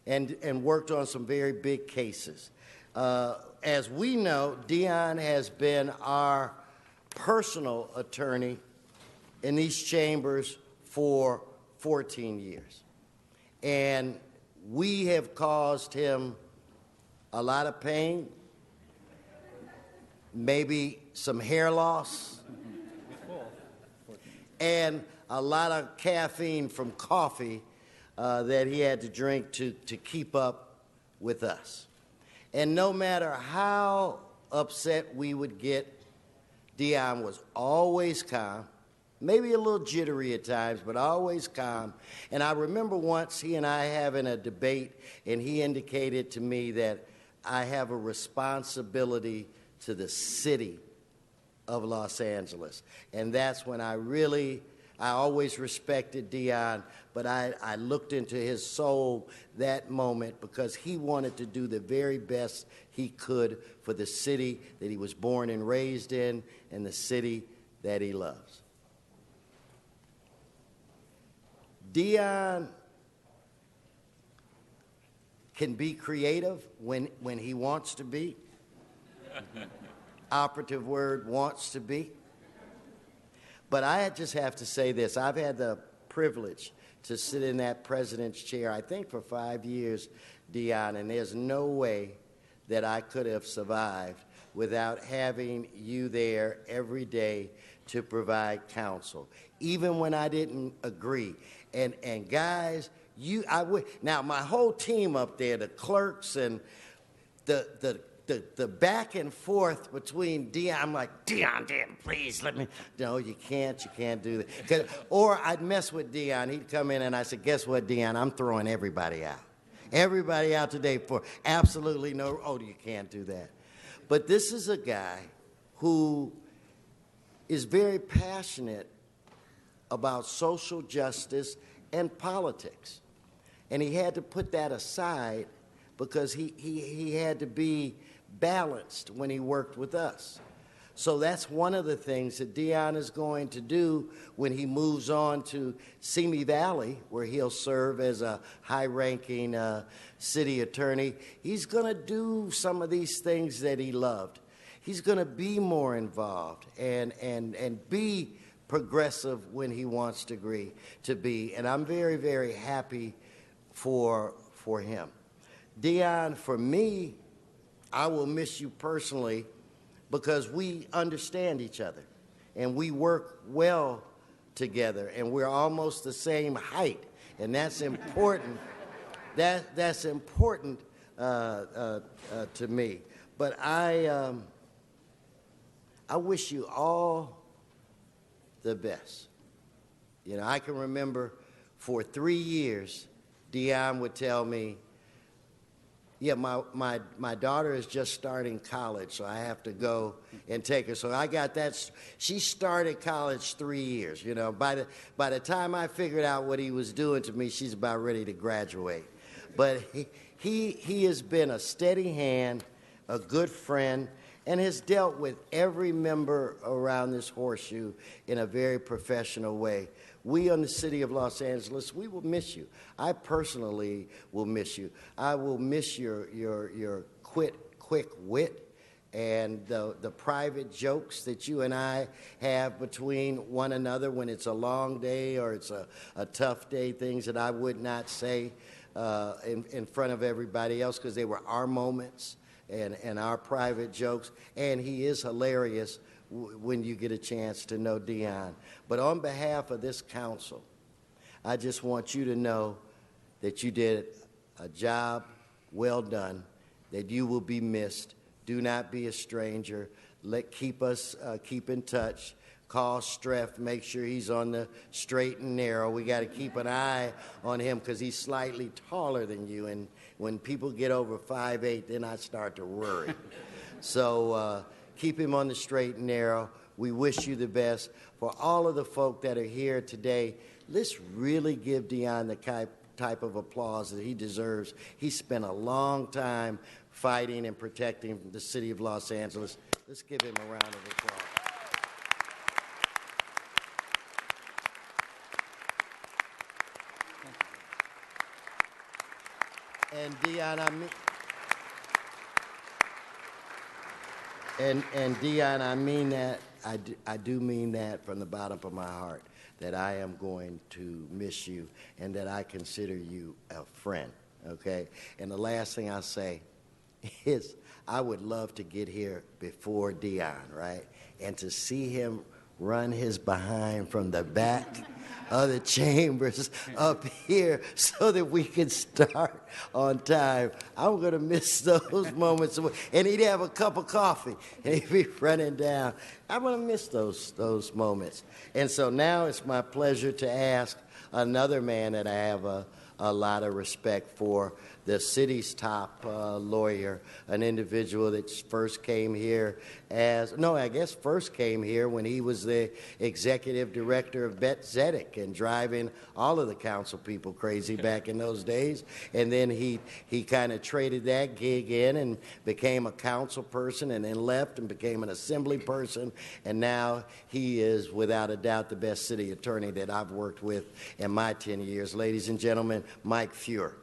and worked on some very big cases. As we know, Dion has been our personal attorney in these chambers for 14 years. And we have caused him a lot of pain, maybe some hair loss, and a lot of caffeine from coffee that he had to drink to keep up with us. And no matter how upset we would get, Dion was always calm, maybe a little jittery at times, but always calm. And I remember once he and I having a debate, and he indicated to me that I have a responsibility to the city of Los Angeles. And that's when I always respected Dion, but I looked into his soul that moment because he wanted to do the very best he could for the city that he was born and raised in and the city that he loves. Dion can be creative when he wants to be. Operative word, wants to be. But I just have to say this. I've had the privilege to sit in that president's chair, I think for 5 years, Dion, and there's no way that I could have survived without having you there every day to provide counsel, even when I didn't agree. And guys, now my whole team up there, the clerks and the back and forth between Dion, I'm like, Dion, please let me. No, you can't do that. Or I'd mess with Dion. He'd come in and I said, guess what, Dion? I'm throwing everybody out. Everybody out today for absolutely no, you can't do that. But this is a guy who is very passionate about social justice and politics. And he had to put that aside because he had to be balanced when he worked with us. So that's one of the things that Dion is going to do when he moves on to Simi Valley, where he'll serve as a high-ranking city attorney. He's going to do some of these things that he loved. He's going to be more involved and be progressive when he wants to be. And I'm very, very happy for him. Dion, for me, I will miss you personally because we understand each other and we work well together and we're almost the same height, and that's important. That's important to me. But I wish you all the best. You know, I can remember for 3 years, Dion would tell me, Yeah, my daughter is just starting college, so I have to go and take her. So I got that. She started college 3 years. You know, by the time I figured out what he was doing to me, she's about ready to graduate. But he has been a steady hand, a good friend, and has dealt with every member around this horseshoe in a very professional way. We in the city of Los Angeles, we will miss you. I personally will miss you. I will miss your quick wit and the private jokes that you and I have between one another when it's a long day or it's a tough day, things that I would not say in front of everybody else because they were our moments and our private jokes. And he is hilarious when you get a chance to know Dion. But on behalf of this council, I just want you to know that you did a job well done, that you will be missed. Do not be a stranger. Keep in touch. Call Streff, make sure he's on the straight and narrow. We got to keep an eye on him because he's slightly taller than you, and when people get over 5'8", then I start to worry. So keep him on the straight and narrow. We wish you the best. For all of the folk that are here today, let's really give Dion the type of applause that he deserves. He spent a long time fighting and protecting the city of Los Angeles. Let's give him a round of applause. And Dion, Dion, I mean that. I do mean that from the bottom of my heart, that I am going to miss you and that I consider you a friend, okay? And the last thing I'll say is I would love to get here before Dion, right? And to see him run his behind from the back of the chambers up here so that we can start on time. I'm going to miss those moments. And he'd have a cup of coffee, and he'd be running down. I'm going to miss those moments. And so now it's my pleasure to ask another man that I have a lot of respect for, the city's top lawyer, an individual that first came here first came here when he was the executive director of Bet Zedek and driving all of the council people crazy back in those days. And then he kind of traded that gig in and became a council person and then left and became an assembly person. And now he is, without a doubt, the best city attorney that I've worked with in my 10 years. Ladies and gentlemen, Mike Feuer.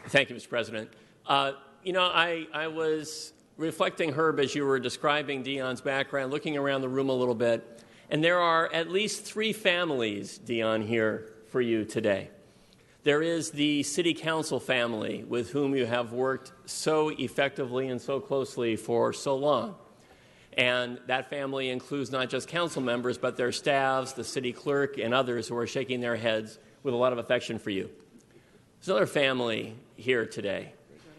Thank you, Mr. President. I was reflecting, Herb, as you were describing Dion's background, looking around the room a little bit, and there are at least 3 families, Dion, here for you today. There is the City Council family with whom you have worked so effectively and so closely for so long. And that family includes not just council members, but their staffs, the city clerk, and others who are shaking their heads with a lot of affection for you. There's another family here today,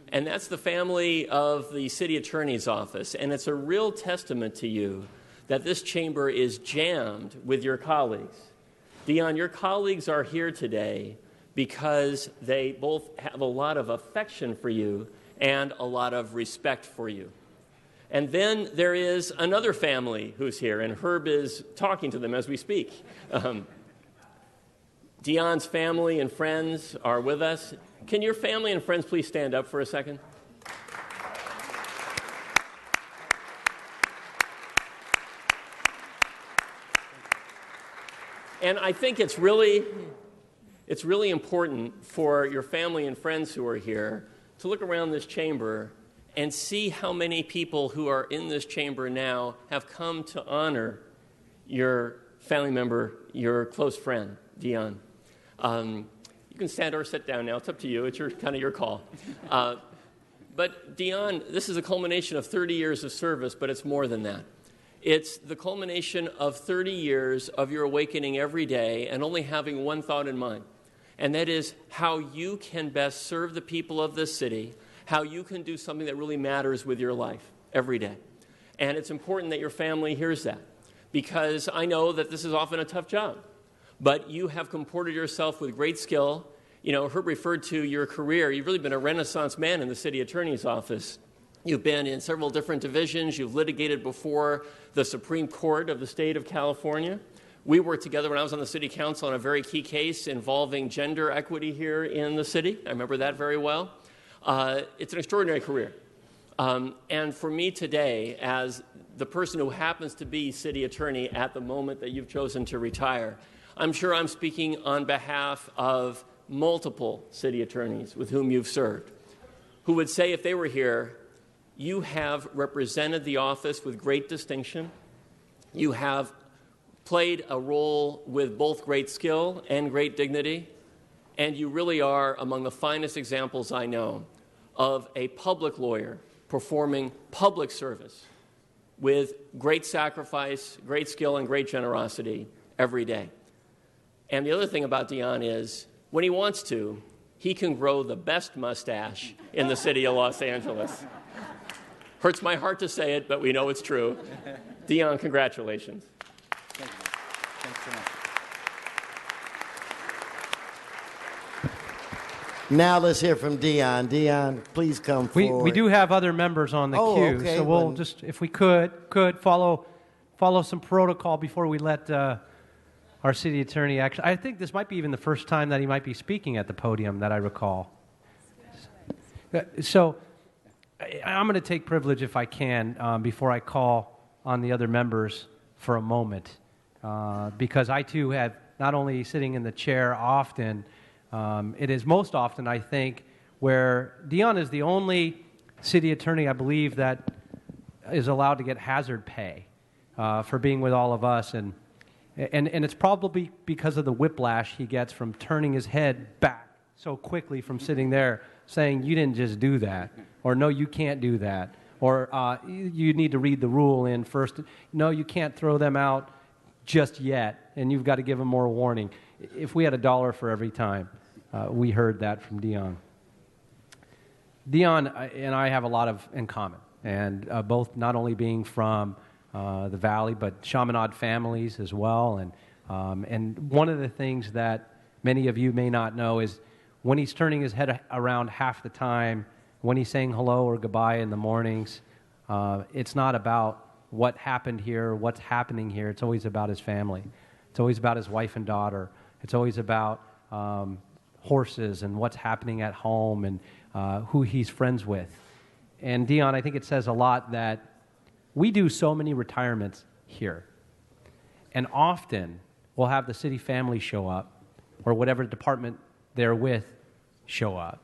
and that's the family of the city attorney's office. And it's a real testament to you that this chamber is jammed with your colleagues. Dion, your colleagues are here today because they both have a lot of affection for you and a lot of respect for you. And then there is another family who's here, and Herb is talking to them as we speak. Dion's family and friends are with us. Can your family and friends please stand up for a second? And I think it's really important for your family and friends who are here to look around this chamber and see how many people who are in this chamber now have come to honor your family member, your close friend, Dion. You can stand or sit down now. It's up to you. It's kind of your call. But Dion, this is a culmination of 30 years of service, but it's more than that. It's the culmination of 30 years of your awakening every day and only having one thought in mind, and that is how you can best serve the people of this city, how you can do something that really matters with your life every day. And it's important that your family hears that, because I know that this is often a tough job. but you have comported yourself with great skill. You know, Herb referred to your career. You've really been a Renaissance man in the city attorney's office. You've been in several different divisions. You've litigated before the Supreme Court of the state of California. We worked together when I was on the city council on a very key case involving gender equity here in the city. I remember that very well. It's an extraordinary career. And for me today, as the person who happens to be city attorney at the moment that you've chosen to retire, I'm sure I'm speaking on behalf of multiple city attorneys with whom you've served, who would say if they were here, you have represented the office with great distinction. You have played a role with both great skill and great dignity, and you really are among the finest examples I know of a public lawyer performing public service with great sacrifice, great skill, and great generosity every day. And the other thing about Dion is, when he wants to, he can grow the best mustache in the city of Los Angeles. Hurts my heart to say it, but we know it's true. Dion, congratulations. Thank you. Thanks so much. Now let's hear from Dion. Dion, please come forward. We do have other members on the queue, okay, so we'll just, if we could follow some protocol before we let our city attorney actually. I think this might be even the first time that he might be speaking at the podium that I recall. So I'm going to take privilege if I can before I call on the other members for a moment, because I too have not only sitting in the chair often, it is most often, I think, where Dion is the only city attorney, I believe, that is allowed to get hazard pay for being with all of us. And it's probably because of the whiplash he gets from turning his head back so quickly from sitting there saying, you didn't just do that, or no, you can't do that, or you need to read the rule in first. No, you can't throw them out just yet, and you've got to give them more warning. If we had $1 for every time we heard that from Dion. Dion and I have a lot in common, and both not only being from the Valley, but Chaminade families as well. And one of the things that many of you may not know is when he's turning his head around half the time, when he's saying hello or goodbye in the mornings, it's not about what happened here, what's happening here. It's always about his family. It's always about his wife and daughter. It's always about horses and what's happening at home and who he's friends with. And Dion, I think it says a lot that we do so many retirements here. And often we'll have the city family show up or whatever department they're with show up.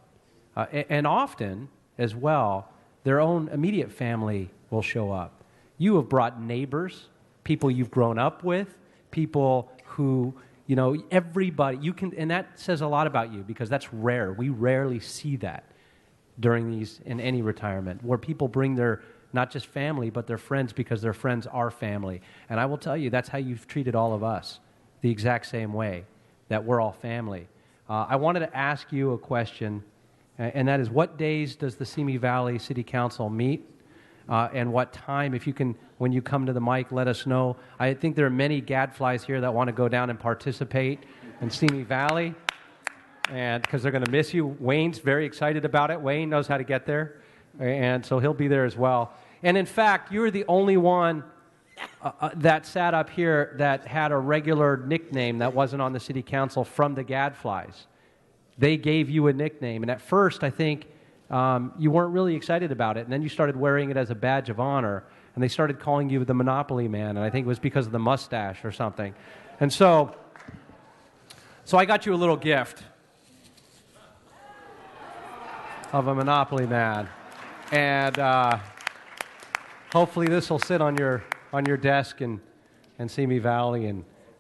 And often, as well, their own immediate family will show up. You have brought neighbors, people you've grown up with, people who, you know, everybody, you can, and that says a lot about you because that's rare. We rarely see that during these, in any retirement, where people bring their, not just family, but their friends because their friends are family. And I will tell you, that's how you've treated all of us, the exact same way, that we're all family. I wanted to ask you a question, and that is, what days does the Simi Valley City Council meet, and what time? If you can, when you come to the mic, let us know. I think there are many gadflies here that want to go down and participate in Simi Valley, and because they're going to miss you. Wayne's very excited about it. Wayne knows how to get there, and so he'll be there as well. And in fact, you're the only one that sat up here that had a regular nickname that wasn't on the city council from the gadflies. They gave you a nickname, and at first I think you weren't really excited about it, and then you started wearing it as a badge of honor, and they started calling you the Monopoly Man, and I think it was because of the mustache or something. And so I got you a little gift of a Monopoly Man, and hopefully this will sit on your desk and Simi Valley,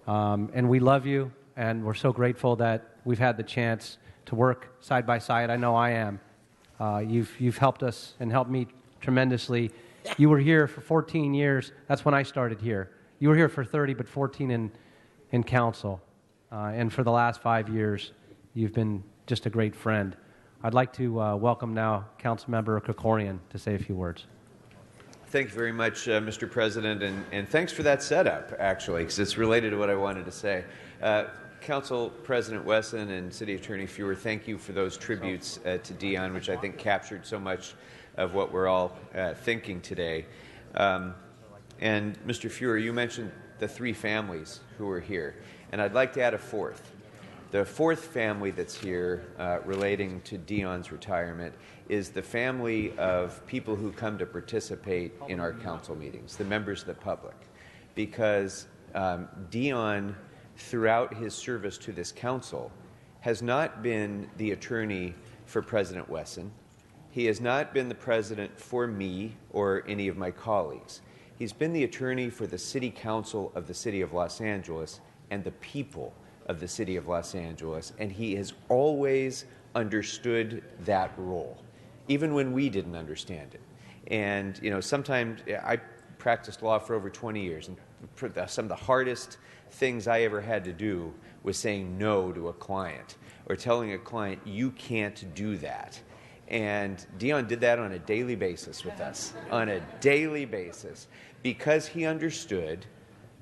and we love you, and we're so grateful that we've had the chance to work side by side. I know I am. You've helped us and helped me tremendously. You were here for 14 years. That's when I started here. You were here for 30, but 14 in council. And for the last 5 years, you've been just a great friend. I'd like to welcome now Councilmember Krikorian to say a few words. Thank you very much, Mr. President, and thanks for that setup, actually, because it's related to what I wanted to say. Council President Wesson and City Attorney Feuer, thank you for those tributes to Dion, which I think captured so much of what we're all thinking today. And Mr. Feuer, you mentioned the three families who are here, and I'd like to add a fourth. The fourth family that's here relating to Dion's retirement is the family of people who come to participate in our council meetings, the members of the public, because Dion, throughout his service to this council, has not been the attorney for President Wesson. He has not been the president for me or any of my colleagues. He's been the attorney for the City Council of the City of Los Angeles and the people of the City of Los Angeles, and he has always understood that role, even when we didn't understand it. And, you know, sometimes I practiced law for over 20 years, and some of the hardest things I ever had to do was saying no to a client or telling a client, you can't do that. And Dion did that on a daily basis with us, on a daily basis, because he understood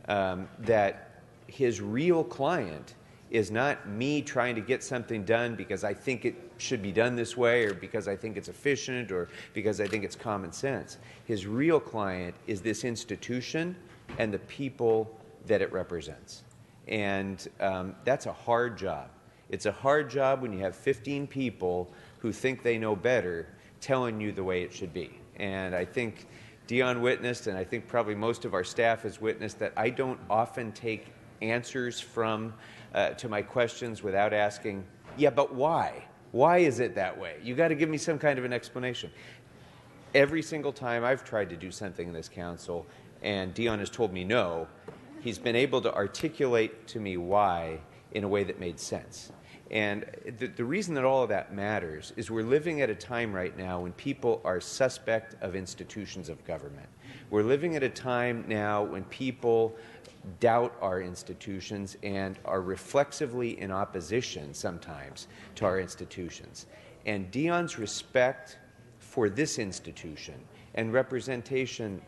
that his real client is not me trying to get something done because I think it should be done this way or because I think it's efficient or because I think it's common sense. His real client is this institution and the people that it represents. And that's a hard job. It's a hard job when you have 15 people who think they know better telling you the way it should be. And I think Dion witnessed, and I think probably most of our staff has witnessed, that I don't often take answers from to my questions without asking, yeah, but why? Why is it that way? You got to give me some kind of an explanation. Every single time I've tried to do something in this council and Dion has told me no, he's been able to articulate to me why in a way that made sense. And the reason that all of that matters is we're living at a time right now when people are suspect of institutions of government. We're living at a time now when people doubt our institutions and are reflexively in opposition sometimes to our institutions. And Dion's respect for this institution and representation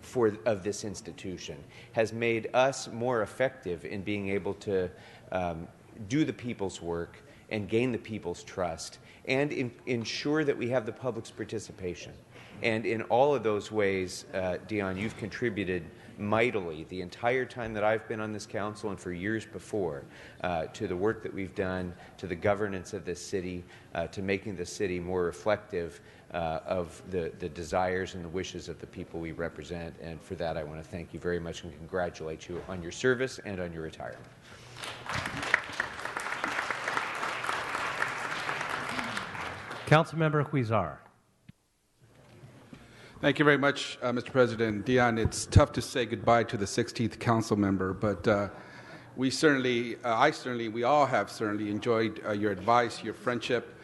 of this institution has made us more effective in being able to do the people's work and gain the people's trust and ensure that we have the public's participation. And in all of those ways, Dion, you've contributed mightily the entire time that I've been on this council and for years before to the work that we've done, to the governance of this city, to making the city more reflective of the desires and the wishes of the people we represent. And for that, I want to thank you very much and congratulate you on your service and on your retirement. Councilmember Huizar. Thank you very much, Mr. President. Dion, it's tough to say goodbye to the 16th council member, but we all have certainly enjoyed your advice, your friendship,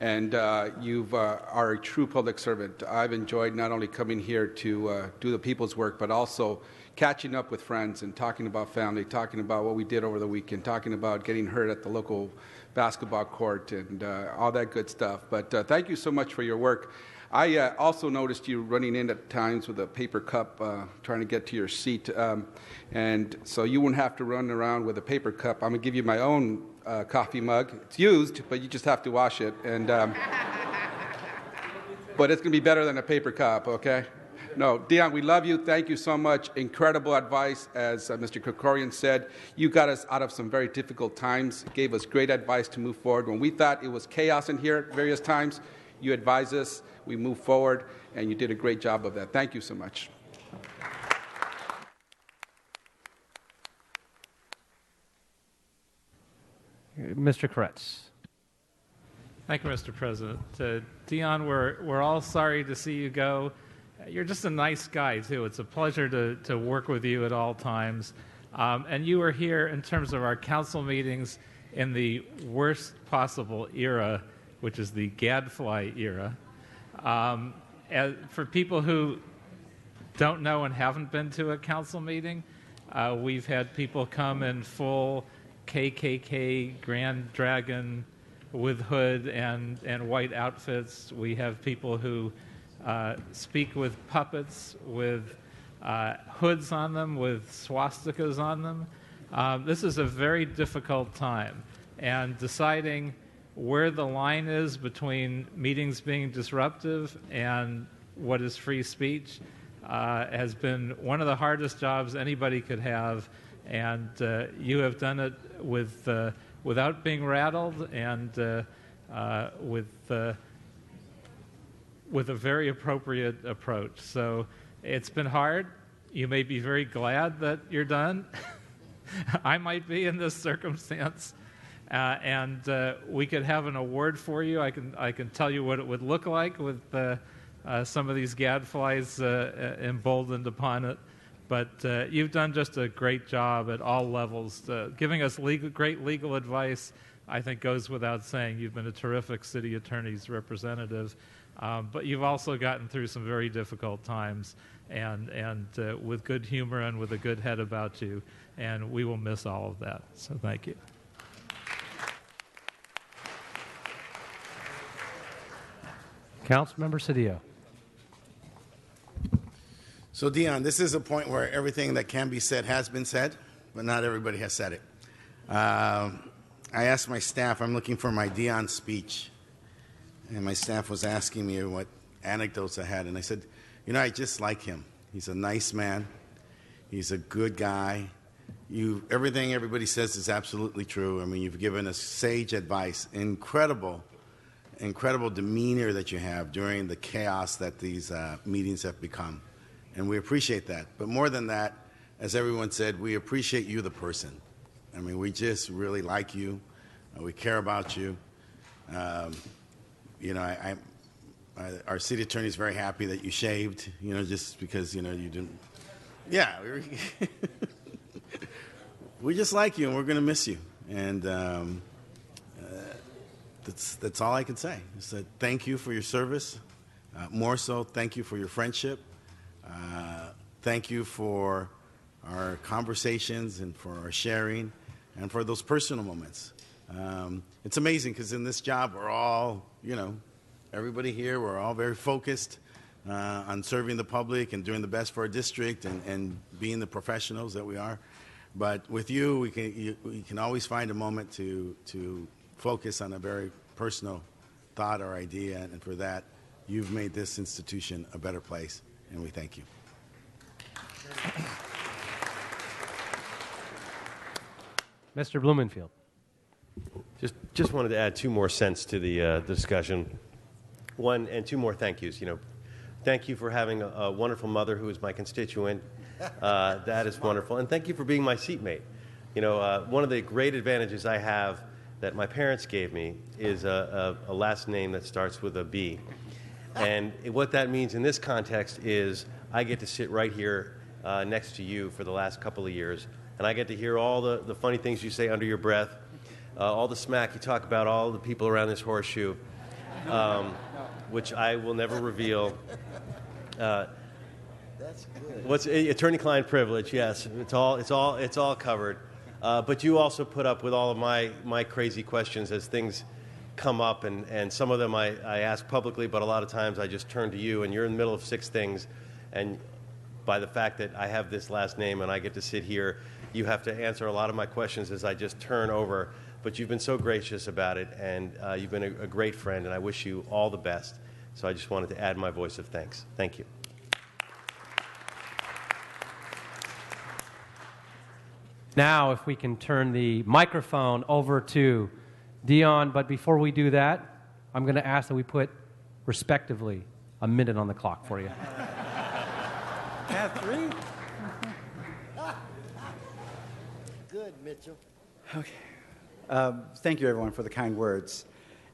and you are a true public servant. I've enjoyed not only coming here to do the people's work, but also catching up with friends and talking about family, talking about what we did over the weekend, talking about getting hurt at the local basketball court and all that good stuff. But thank you so much for your work. I also noticed you running in at times with a paper cup trying to get to your seat. And so you wouldn't have to run around with a paper cup. I'm going to give you my own coffee mug. It's used, but you just have to wash it. And but it's going to be better than a paper cup, okay? No, Dion, we love you. Thank you so much. Incredible advice. As Mr. Krikorian said, you got us out of some very difficult times, gave us great advice to move forward. When we thought it was chaos in here at various times, you advised us, we moved forward, and you did a great job of that. Thank you so much. Mr. Kretz. Thank you, Mr. President. Dion, we're all sorry to see you go. You're just a nice guy, too. It's a pleasure to work with you at all times. And you were here in terms of our council meetings in the worst possible era, which is the gadfly era. For people who don't know and haven't been to a council meeting, we've had people come in full KKK Grand Dragon with hood and white outfits. We have people who speak with puppets, with hoods on them, with swastikas on them. This is a very difficult time, and deciding where the line is between meetings being disruptive and what is free speech has been one of the hardest jobs anybody could have, and you have done it without being rattled and with a very appropriate approach. So it's been hard. You may be very glad that you're done. I might be in this circumstance. And we could have an award for you. I can tell you what it would look like with some of these gadflies emboldened upon it. But you've done just a great job at all levels. Giving us great legal advice, I think, goes without saying. You've been a terrific city attorney's representative. But you've also gotten through some very difficult times, and with good humor and with a good head about you. And we will miss all of that. So thank you. Councilmember Cedillo. So, Dion, this is a point where everything that can be said has been said, but not everybody has said it. I asked my staff, I'm looking for my Dion speech, and my staff was asking me what anecdotes I had, and I said, you know, I just like him. He's a nice man. He's a good guy. Everything everybody says is absolutely true. I mean, you've given us sage advice, incredible demeanor that you have during the chaos that these meetings have become. And we appreciate that. But more than that, as everyone said, we appreciate you, the person. I mean, we just really like you. We care about you. You know, our city attorney is very happy that you shaved, you know, just because, you know, you didn't. Yeah. We just like you, and we're going to miss you. And that's all I can say. Is that thank you for your service. More so, thank you for your friendship. Thank you for our conversations and for our sharing and for those personal moments. It's amazing because in this job, we're all, you know, everybody here, we're all very focused on serving the public and doing the best for our district and being the professionals that we are. But with you, we can always find a moment to focus on a very personal thought or idea, and for that, you've made this institution a better place, and we thank you. Mr. Blumenfield. Just wanted to add 2 more cents to the discussion. 1 and 2 more thank yous. You know, thank you for having a wonderful mother who is my constituent. That is wonderful, and thank you for being my seatmate. You know, one of the great advantages I have that my parents gave me is a last name that starts with a B. And what that means in this context is I get to sit right here next to you for the last couple of years, and I get to hear all the funny things you say under your breath, all the smack you talk about all the people around this horseshoe, which I will never reveal. That's good. What's attorney-client privilege? Yes, it's all covered. But you also put up with all of my crazy questions as things come up, and some of them I ask publicly, but a lot of times I just turn to you, and you're in the middle of 6 things, and by the fact that I have this last name and I get to sit here, you have to answer a lot of my questions as I just turn over. But you've been so gracious about it, and you've been a great friend, and I wish you all the best. So I just wanted to add my voice of thanks. Thank you. Now, if we can turn the microphone over to Dion, but before we do that, I'm going to ask that we put, respectively, a minute on the clock for you. Have 3? Good, Mitchell. Okay. Thank you, everyone, for the kind words.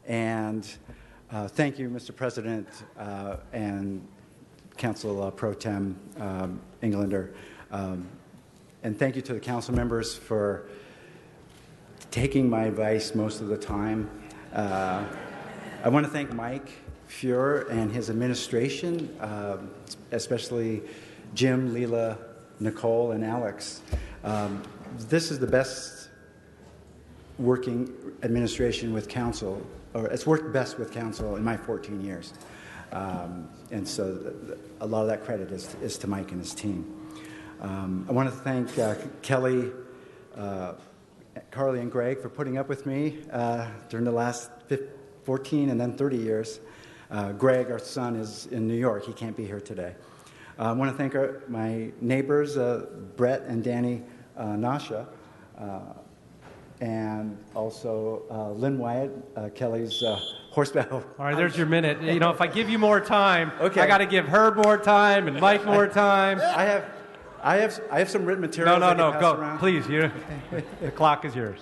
And thank you, Mr. President and Council Pro Tem Englander. And thank you to the council members for taking my advice most of the time. I want to thank Mike Feuer and his administration, especially Jim, Leela, Nicole, and Alex. This is the best working administration with council, or it's worked best with council in my 14 years. And so a lot of that credit is to Mike and his team. I want to thank Kelly Carly and Greg for putting up with me during the last 14 and then 30 years. Greg, our son, is in New York. He can't be here today. I want to thank my neighbors, Brett and Danny Nasha, and also Lynn Wyatt, Kelly's horseback. All right, there's your minute. You know, if I give you more time, Okay. I got to give Herb more time and Mike more time. I have some written materials. No, I can pass go. around. Please, the clock is yours.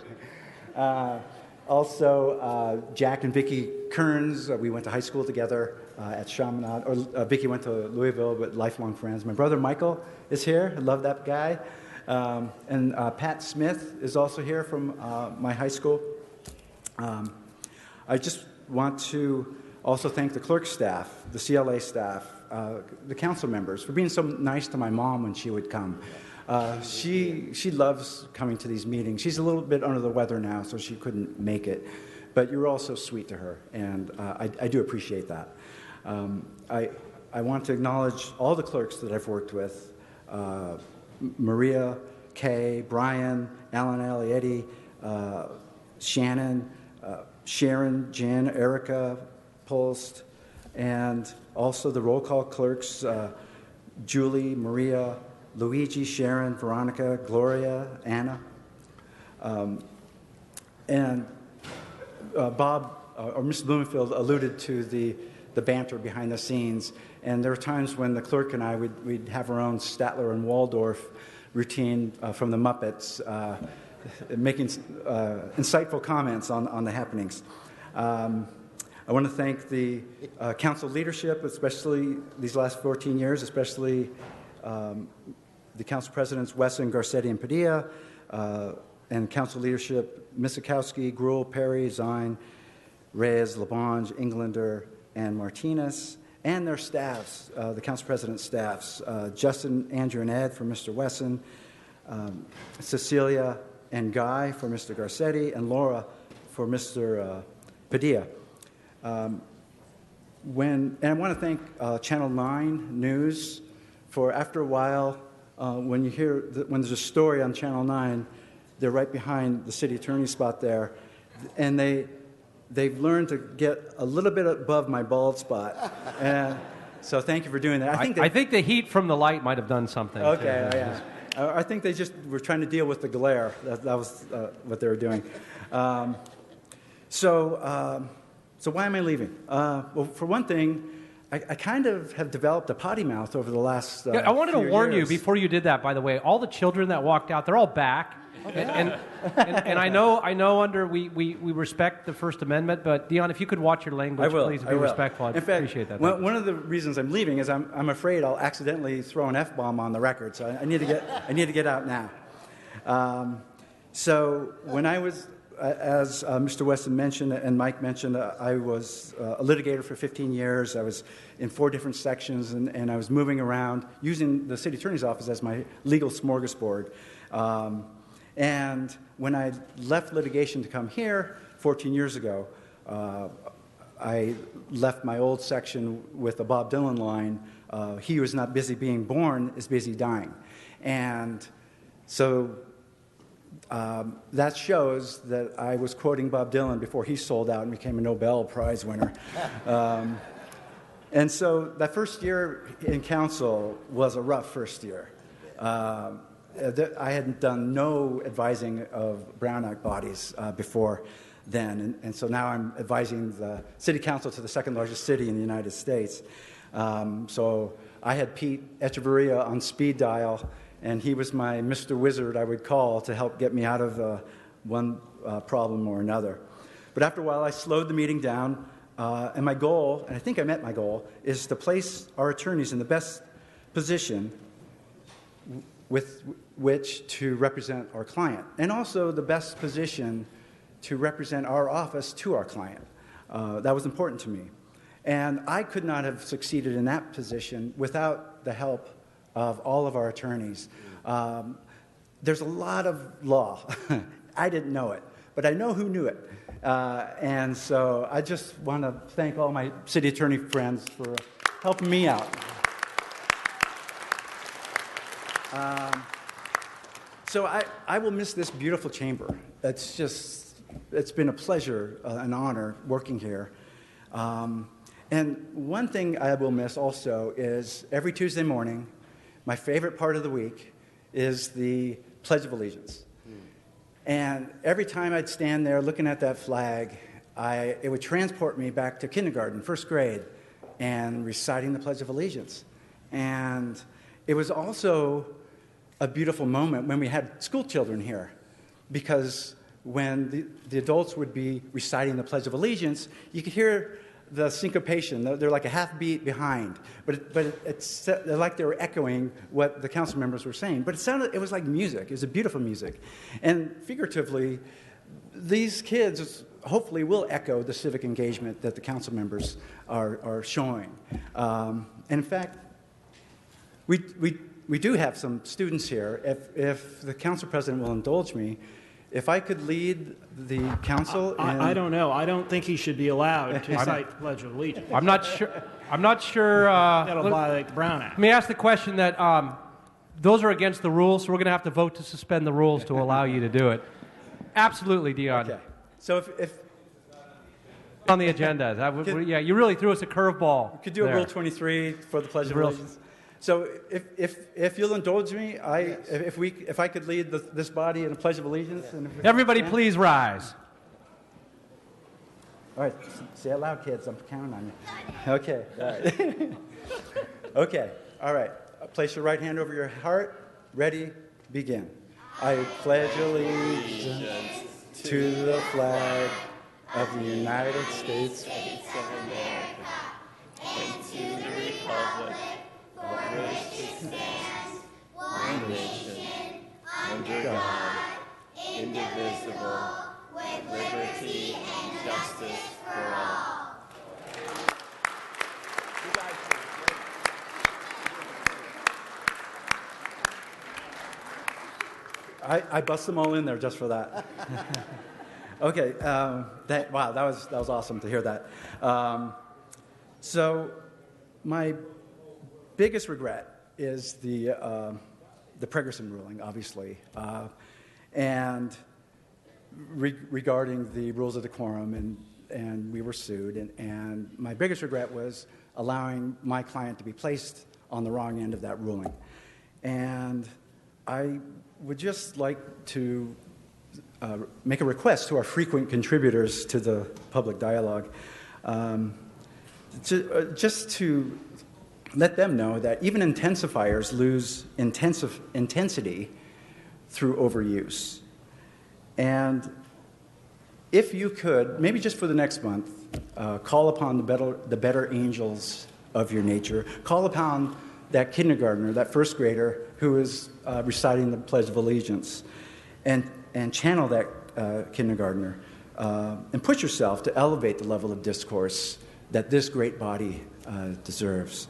Also, Jack and Vicki Kearns, we went to high school together at Chaminade. Or Vicki went to Louisville, but lifelong friends. My brother Michael is here. I love that guy. And Pat Smith is also here from my high school. I just want to also thank the clerk staff, the CLA staff, the council members for being so nice to my mom when she would come. She loves coming to these meetings. She's a little bit under the weather now, so she couldn't make it. But you're all so sweet to her, and I do appreciate that. I want to acknowledge all the clerks that I've worked with, Maria, Kay, Brian, Alan Alietti, Shannon, Sharon, Jan, Erica, Post, and also the roll call clerks, Julie, Maria, Luigi, Sharon, Veronica, Gloria, Anna. And Bob, or Mr. Blumenfield, alluded to the banter behind the scenes. And there were times when the clerk and I, we'd have our own Statler and Waldorf routine from the Muppets, making insightful comments on the happenings. I want to thank the council leadership, especially these last 14 years, especially the council presidents Wesson, Garcetti, and Padilla, and council leadership Misakowski, Gruhl, Perry, Zine, Reyes, Labange, Englander, and Martinez, and their staffs, the council president's staffs, Justin, Andrew, and Ed for Mr. Wesson, Cecilia and Guy for Mr. Garcetti, and Laura for Mr. Padilla. And I want to thank Channel 9 News for, after a while, when you hear when there's a story on Channel 9, they're right behind the city attorney's spot there, and they've learned to get a little bit above my bald spot, and so thank you for doing that. I think the heat from the light might have done something. Okay, yeah. I think they just were trying to deal with the glare. That was what they were doing. So why am I leaving? Well, for one thing, I kind of have developed a potty mouth over the last I wanted to few warn years. you before you did that, by the way. All the children that walked out, they're all back. And I know under we respect the First Amendment, but Dion, if you could watch your language, please be respectful. I'd appreciate that. One of the reasons I'm leaving is I'm afraid I'll accidentally throw an F-bomb on the record, so I need to get out now. So when I was, as Mr. Weston mentioned and Mike mentioned, I was a litigator for 15 years. I was in 4 different sections, and I was moving around using the city attorney's office as my legal smorgasbord. And when I left litigation to come here 14 years ago, I left my old section with a Bob Dylan line, he who is not busy being born is busy dying. And so that shows that I was quoting Bob Dylan before he sold out and became a Nobel Prize winner. And so that first year in council was a rough first year. I had done no advising of Brown Act bodies before then, and so now I'm advising the city council to the second largest city in the United States. So I had Pete Echeverria on speed dial, and he was my Mr. Wizard I would call to help get me out of one problem or another. But after a while, I slowed the meeting down, and my goal, and I think I met my goal, is to place our attorneys in the best position with which to represent our client, and also the best position to represent our office to our client. That was important to me. And I could not have succeeded in that position without the help of all of our attorneys. There's a lot of law. I didn't know it, but I know who knew it. And so I just want to thank all my city attorney friends for helping me out. So I will miss this beautiful chamber. It's been a pleasure, an honor working here. And one thing I will miss also is every Tuesday morning, my favorite part of the week is the Pledge of Allegiance. And every time I'd stand there looking at that flag, it would transport me back to kindergarten, first grade, and reciting the Pledge of Allegiance. And it was also a beautiful moment when we had school children here, because when the adults would be reciting the Pledge of Allegiance, you could hear the syncopation. They're like a half beat behind, but it's like they were echoing what the council members were saying. But it was like music. It was a beautiful music. And figuratively, these kids hopefully will echo the civic engagement that the council members are showing. And in fact, we do have some students here. If the council president will indulge me, if I could lead the council, I don't know. I don't think he should be allowed to cite the Pledge of Allegiance. I'm not sure. That'll violate the Brown Act. Let me ask the question that those are against the rules, so we're going to have to vote to suspend the rules to allow you to do it. Absolutely, Dion. Okay. So if on the agenda, yeah, you really threw us a curveball. You could do a Rule 23 for the Pledge of Allegiance. So if you'll indulge me, if I could lead this body in a Pledge of Allegiance. And Everybody please rise. All right, say it loud, kids. I'm counting on you. Okay, all right. Okay, all right. Place your right hand over your heart. Ready, begin. I pledge allegiance to the flag of the United States of America and to the republic for which it stands, one nation, under God, indivisible, with liberty and justice for all. I bust them all in there just for that. Okay, that was awesome to hear that. So my biggest regret is the Pregerson ruling, obviously, and regarding the rules of decorum, and we were sued, and my biggest regret was allowing my client to be placed on the wrong end of that ruling. And I would just like to make a request to our frequent contributors to the public dialogue, just to let them know that even intensifiers lose intensity through overuse. And if you could, maybe just for the next month, call upon the better angels of your nature, call upon that kindergartner, that first grader who is reciting the Pledge of Allegiance, and channel that kindergartner, and push yourself to elevate the level of discourse that this great body deserves.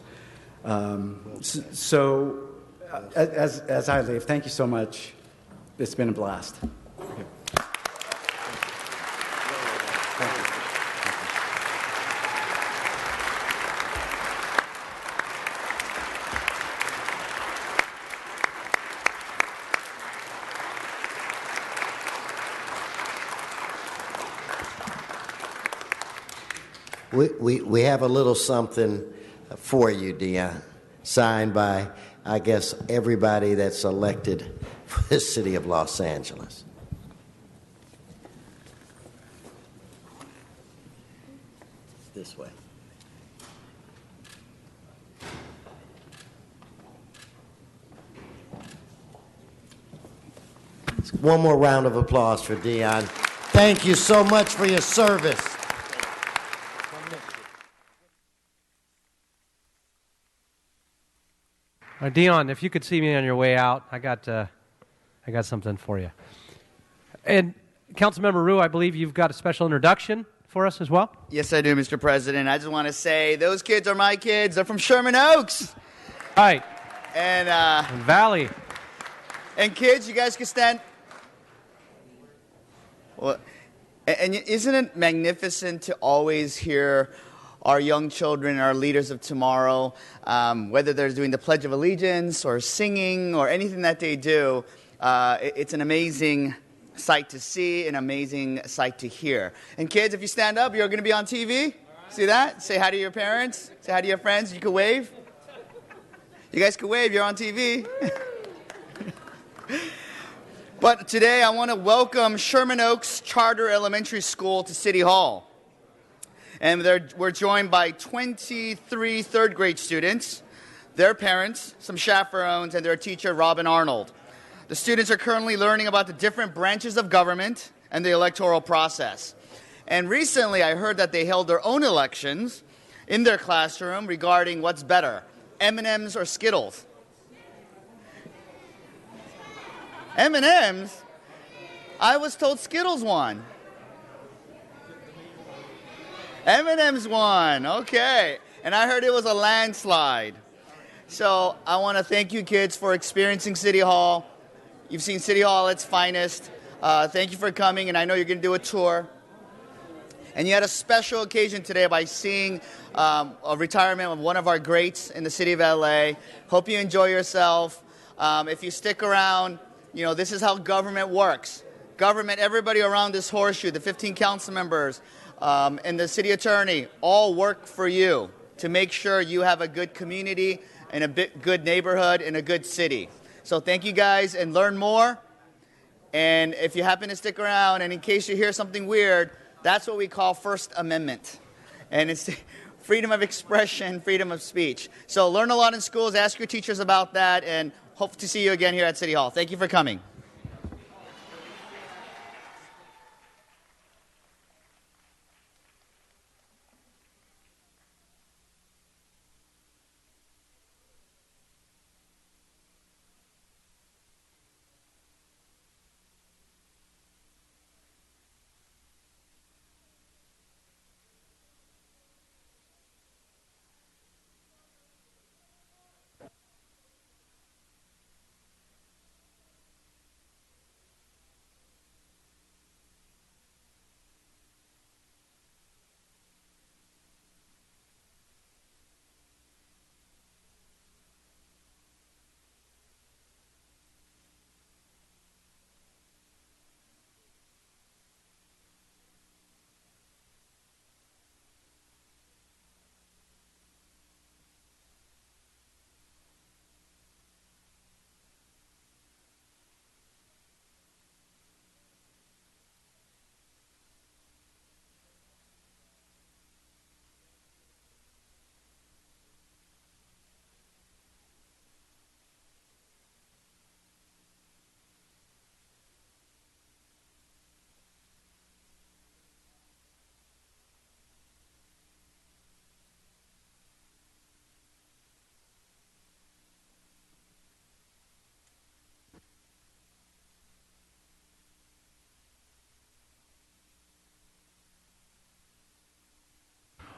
So, as I leave, thank you so much. It's been a blast. We have a little something for you, Dion, signed by, I guess, everybody that's elected for the city of Los Angeles. This way. One more round of applause for Dion. Thank you so much for your service. Dion, if you could see me on your way out, I got something for you. And Councilmember Ryu, I believe you've got a special introduction for us as well? Yes, I do, Mr. President. I just want to say those kids are my kids. They're from Sherman Oaks. Right. And Valley. And kids, you guys can stand. Well, and isn't it magnificent to always hear our young children, our leaders of tomorrow, whether they're doing the Pledge of Allegiance or singing or anything that they do, It's an amazing sight to see, an amazing sight to hear. And kids, if you stand up, you're going to be on TV. See that? Say hi to your parents. Say hi to your friends. You can wave. You guys can wave. You're on TV. But today I want to welcome Sherman Oaks Charter Elementary School to City Hall. And we're joined by 23 third grade students, their parents, some chaperones, and their teacher, Robin Arnold. The students are currently learning about the different branches of government and the electoral process. And recently I heard that they held their own elections in their classroom regarding what's better, M&Ms or Skittles. M&Ms? I was told Skittles won. M&M's won, okay. And I heard it was a landslide. So I want to thank you kids for experiencing City Hall. You've seen City Hall at its finest. Thank you for coming, and I know you're going to do a tour. And you had a special occasion today by seeing a retirement of one of our greats in the city of LA. Hope you enjoy yourself. If you stick around, you know, this is how government works. Government, everybody around this horseshoe, the 15 council members, and the city attorney, all work for you to make sure you have a good community and a good neighborhood and a good city. So thank you guys, and learn more. And if you happen to stick around, and in case you hear something weird, that's what we call First Amendment. And it's freedom of expression, freedom of speech. So learn a lot in schools, ask your teachers about that, and hope to see you again here at City Hall. Thank you for coming.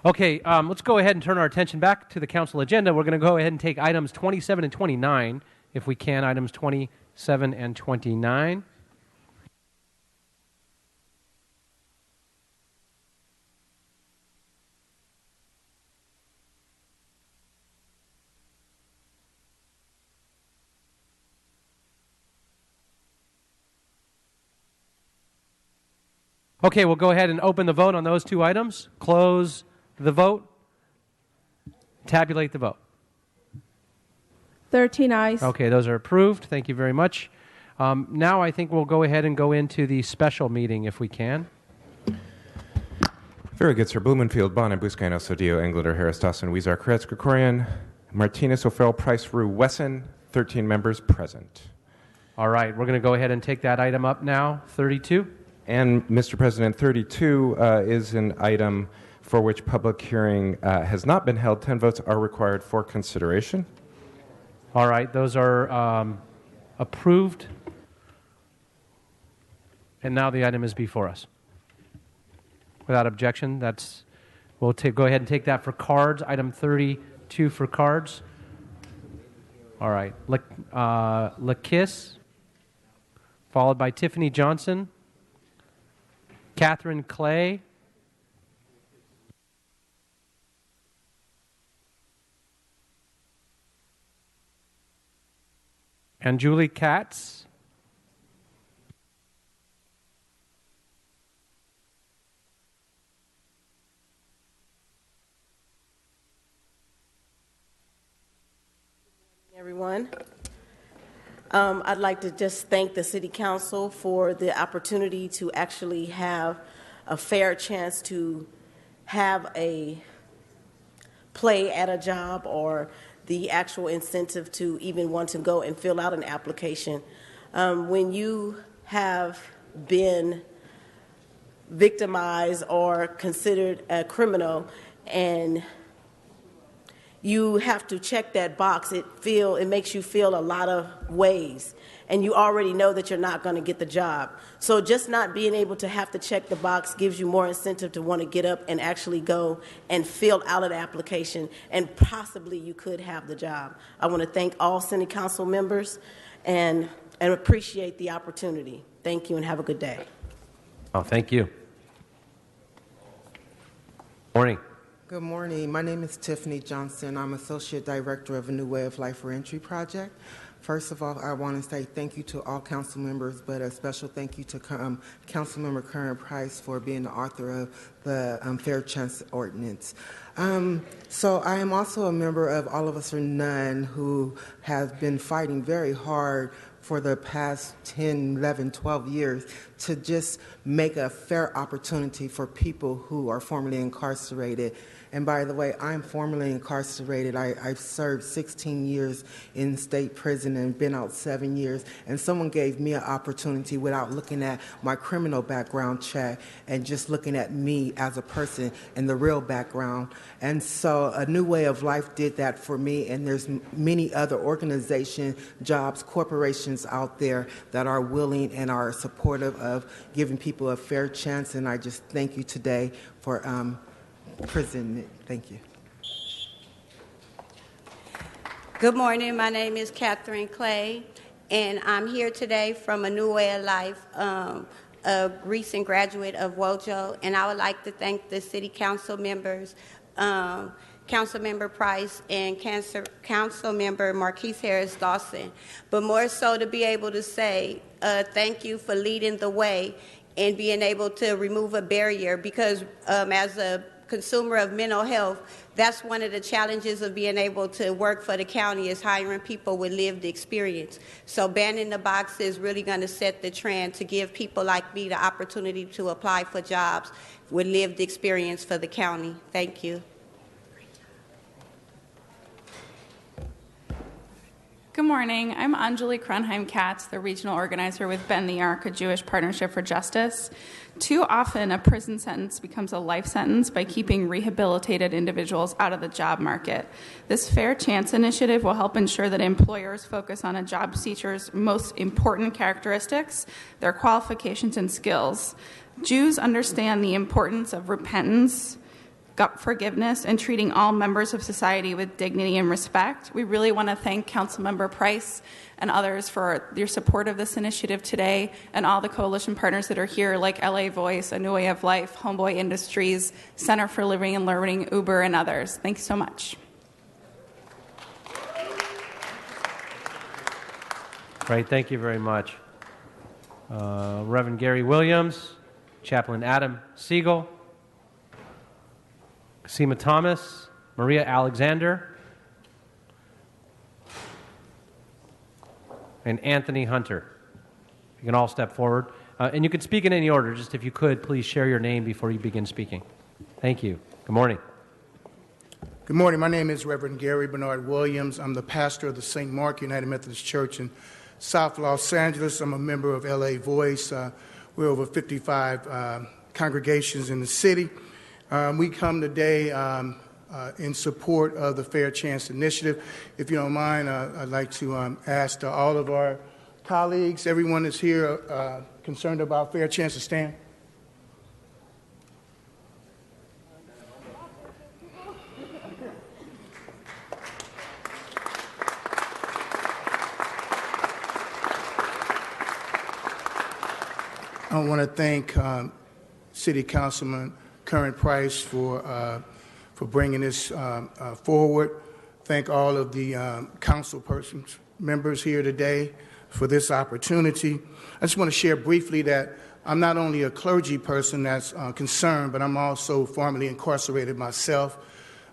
Okay, let's go ahead and turn our attention back to the council agenda. We're going to go ahead and take items 27 and 29, if we can, items 27 and 29. Okay, we'll go ahead and open the vote on those two items. Close the vote. Tabulate the vote. 13 ayes. Okay, those are approved. Thank you very much. Now I think we'll go ahead and go into the special meeting if we can. Very good, sir. Blumenfield, Bonner, Buscaino, Sodillo, Englander, Harris, Dawson, Weezer, Kretz, Krikorian, Martinez, O'Farrell, Price, Rue, Wesson, 13 members present. All right, we're going to go ahead and take that item up now, 32. And, Mr. President, 32 is an item for which public hearing has not been held. 10 votes are required for consideration. All right, those are approved. And now the item is before us. Without objection, we'll go ahead and take that for cards. Item 32 for cards. All right, LaKiss, followed by Tiffany Johnson, Catherine Clay, and Julie Katz. everyone. I'd like to just thank the City Council for the opportunity to actually have a fair chance to have a play at a job or the actual incentive to even want to go and fill out an application. When you have been victimized or considered a criminal and you have to check that box, it makes you feel a lot of ways, and you already know that you're not going to get the job. So just not being able to have to check the box gives you more incentive to want to get up and actually go and fill out an application, and possibly you could have the job. I want to thank all City Council members and appreciate the opportunity. Thank you and have a good day. Oh, thank you. Morning. Good morning. My name is Tiffany Johnson. I'm Associate Director of a New Way of Life Reentry Project. First of all, I want to say thank you to all council members, but a special thank you to Councilmember Karen Price for being the author of the Fair Chance Ordinance. So I am also a member of All of Us or None, who has been fighting very hard for the past 10, 11, 12 years to just make a fair opportunity for people who are formerly incarcerated. And by the way, I'm formerly incarcerated. I've served 16 years in state prison and been out 7 years. And someone gave me an opportunity without looking at my criminal background check and just looking at me as a person and the real background. And so A New Way of Life did that for me. And there's many other organizations, jobs, corporations out there that are willing and are supportive of giving people a fair chance. And I just thank you today for prison. Thank you. Good morning. My name is Catherine Clay, and I'm here today from A New Way of Life, a recent graduate of WOJO, and I would like to thank the City Council members, Councilmember Price and Councilmember Marquise Harris Dawson, but more so to be able to say thank you for leading the way and being able to remove a barrier, because as a consumer of mental health, that's one of the challenges of being able to work for the county, is hiring people with lived experience. So banning the box is really going to set the trend to give people like me the opportunity to apply for jobs with lived experience for the county. Thank you. Good morning. I'm Anjali Kronheim-Katz, the regional organizer with Bend the Arc, a Jewish Partnership for Justice. Too often, a prison sentence becomes a life sentence by keeping rehabilitated individuals out of the job market. This Fair Chance initiative will help ensure that employers focus on a job seeker's most important characteristics, their qualifications and skills. Jews understand the importance of repentance, forgiveness, and treating all members of society with dignity and respect. We really want to thank Councilmember Price and others for your support of this initiative today, and all the coalition partners that are here, like LA Voice, A New Way of Life, Homeboy Industries, Center for Living and Learning, Uber, and others. Thanks so much. Great, thank you very much. Reverend Gary Williams, Chaplain Adam Siegel, Seema Thomas, Maria Alexander, and Anthony Hunter. You can all step forward. And you can speak in any order. Just if you could, please share your name before you begin speaking. Thank you. Good morning. Good morning. My name is Reverend Gary Bernard Williams. I'm the pastor of the St. Mark United Methodist Church in South Los Angeles. I'm a member of LA Voice. We're over 55 congregations in the city. We come today in support of the Fair Chance Initiative. If you don't mind, I'd like to ask all of our colleagues, everyone that's here concerned about Fair Chance, to stand. I want to thank City Councilman Karen Price for bringing this forward. Thank all of the council members here today for this opportunity. I just want to share briefly that I'm not only a clergy person that's concerned, but I'm also formerly incarcerated myself.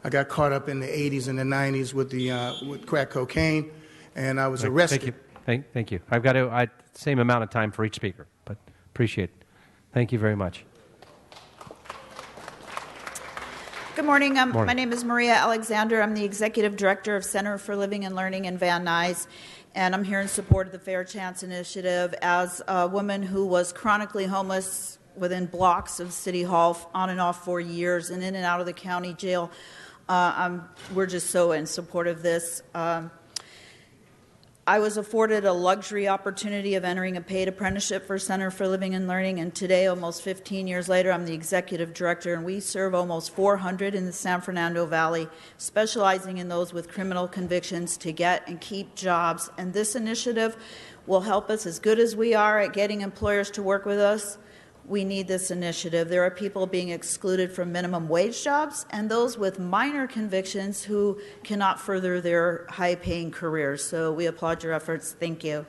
I got caught up in the 80s and the 90s with crack cocaine, and I was Thank arrested. you. Thank you. I've got same amount of time for each speaker, but appreciate it. Thank you very much. Good morning. Morning. My name is Maria Alexander. I'm the Executive Director of Center for Living and Learning in Van Nuys, and I'm here in support of the Fair Chance Initiative as a woman who was chronically homeless within blocks of City Hall on and off for years and in and out of the county jail. We're just so in support of this. I was afforded a luxury opportunity of entering a paid apprenticeship for Center for Living and Learning, and today, almost 15 years later, I'm the executive director, and we serve almost 400 in the San Fernando Valley, specializing in those with criminal convictions to get and keep jobs. And this initiative will help us, as good as we are at getting employers to work with us. We need this initiative. There are people being excluded from minimum wage jobs and those with minor convictions who cannot further their high-paying careers. So we applaud your efforts. Thank you.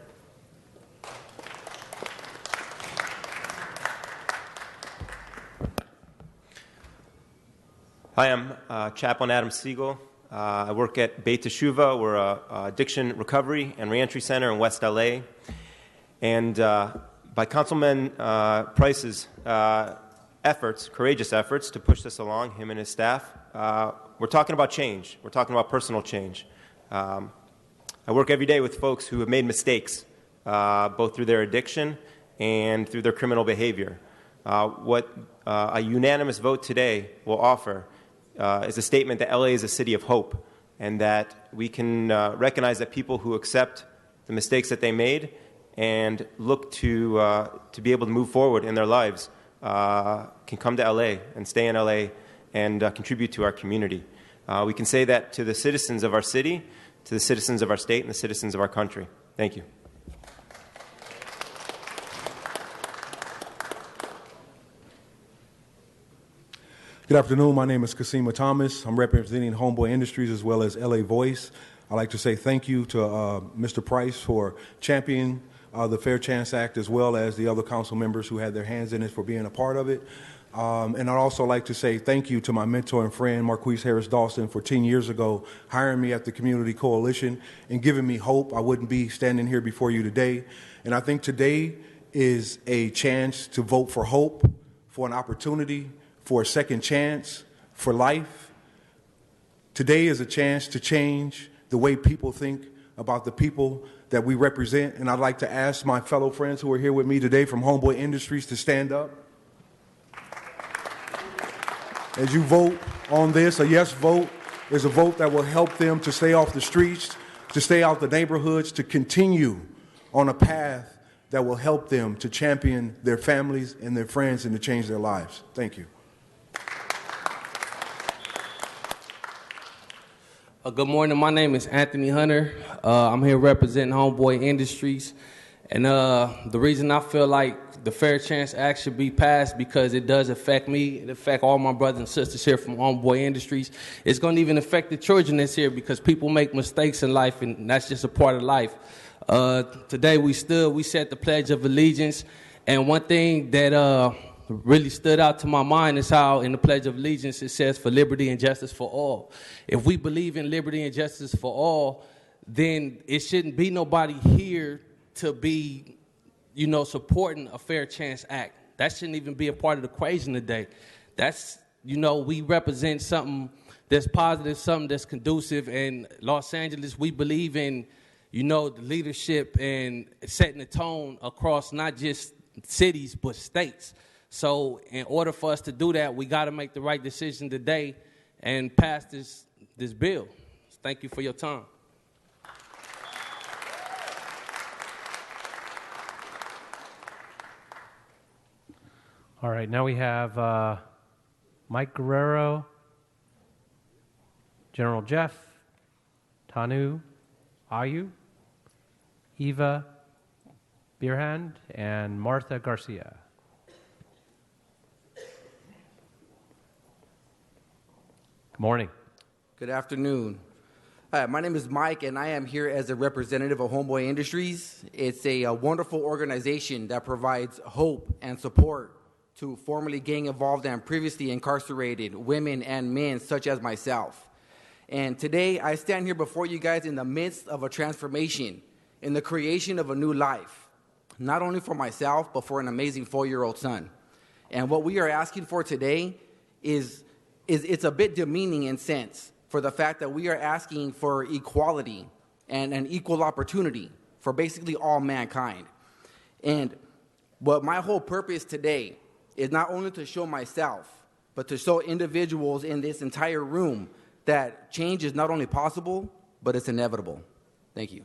Hi, I'm Chaplain Adam Siegel. I work at Beit Teshuva. We're a addiction recovery and reentry center in West LA. And by Councilman Price's courageous efforts to push this along, him and his staff, we're talking about change. We're talking about personal change. I work every day with folks who have made mistakes, both through their addiction and through their criminal behavior. What a unanimous vote today will offer is a statement that LA is a city of hope, and that we can recognize that people who accept the mistakes that they made and look to be able to move forward in their lives can come to LA and stay in LA and contribute to our community. We can say that to the citizens of our city, to the citizens of our state, and the citizens of our country. Thank you. Good afternoon. My name is Kasima Thomas. I'm representing Homeboy Industries as well as LA Voice. I'd like to say thank you to Mr. Price for championing the Fair Chance Act, as well as the other council members who had their hands in it for being a part of it. And I'd also like to say thank you to my mentor and friend, Marquise Harris Dawson, for 10 years ago hiring me at the Community Coalition and giving me hope. I wouldn't be standing here before you today. And I think today is a chance to vote for hope, for an opportunity, for a second chance, for life. Today is a chance to change the way people think about the people that we represent. And I'd like to ask my fellow friends who are here with me today from Homeboy Industries to stand up. As you vote on this, a yes vote is a vote that will help them to stay off the streets, to stay out the neighborhoods, to continue on a path that will help them to champion their families and their friends and to change their lives. Thank you. Good morning. My name is Anthony Hunter. I'm here representing Homeboy Industries. And the reason I feel like the Fair Chance Act should be passed because it does affect me. It affects all my brothers and sisters here from Homeboy Industries. It's going to even affect the children that's here because people make mistakes in life, and that's just a part of life. Today we said the Pledge of Allegiance. And one thing that really stood out to my mind is how in the Pledge of Allegiance it says for liberty and justice for all. If we believe in liberty and justice for all, then it shouldn't be nobody here to be, supporting a Fair Chance Act. That shouldn't even be a part of the equation today. That's, we represent something that's positive, something that's conducive. In Los Angeles, we believe in, the leadership and setting the tone across not just cities, but states. So in order for us to do that, we got to make the right decision today and pass this bill. Thank you for your time. All right, now we have Mike Guerrero, General Jeff, Tanu, Ayu, Eva Beerhand, and Martha Garcia. Good morning. Good afternoon. Hi, my name is Mike, and I am here as a representative of Homeboy Industries. It's a wonderful organization that provides hope and support to formerly gang-involved and previously incarcerated women and men such as myself. And today I stand here before you guys in the midst of a transformation, in the creation of a new life, not only for myself, but for an amazing 4-year-old son. And what we are asking for today is it's a bit demeaning in sense for the fact that we are asking for equality and an equal opportunity for basically all mankind. And what my whole purpose today is not only to show myself, but to show individuals in this entire room that change is not only possible, but it's inevitable. Thank you.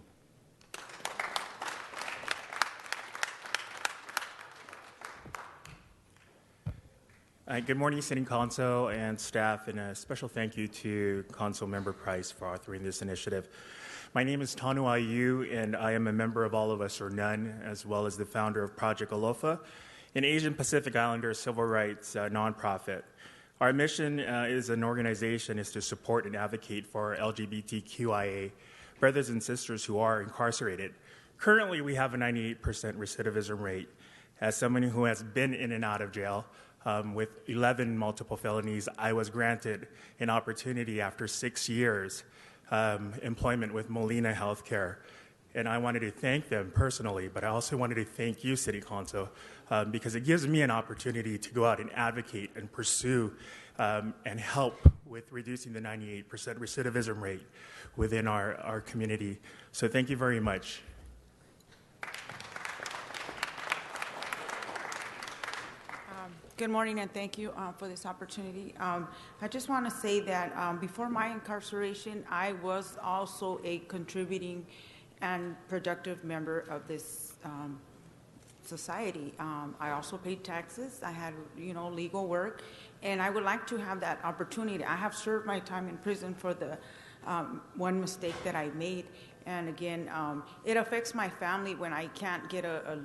Good morning, City Council and staff, and a special thank you to Council Member Price for authoring this initiative. My name is Tanu Ayu, and I am a member of All of Us or None, as well as the founder of Project Alofa, an Asian Pacific Islander civil rights nonprofit. Our mission as an organization is to support and advocate for LGBTQIA brothers and sisters who are incarcerated. Currently, we have a 98% recidivism rate. As someone who has been in and out of jail with 11 multiple felonies, I was granted an opportunity after 6 years employment with Molina Healthcare. And I wanted to thank them personally, but I also wanted to thank you, City Council, because it gives me an opportunity to go out and advocate and pursue and help with reducing the 98% recidivism rate within our community. So thank you very much. Good morning, and thank you for this opportunity. I just want to say that before my incarceration, I was also a contributing and productive member of this society. I also paid taxes. I had, legal work, and I would like to have that opportunity. I have served my time in prison for the one mistake that I made, and again, it affects my family when I can't get a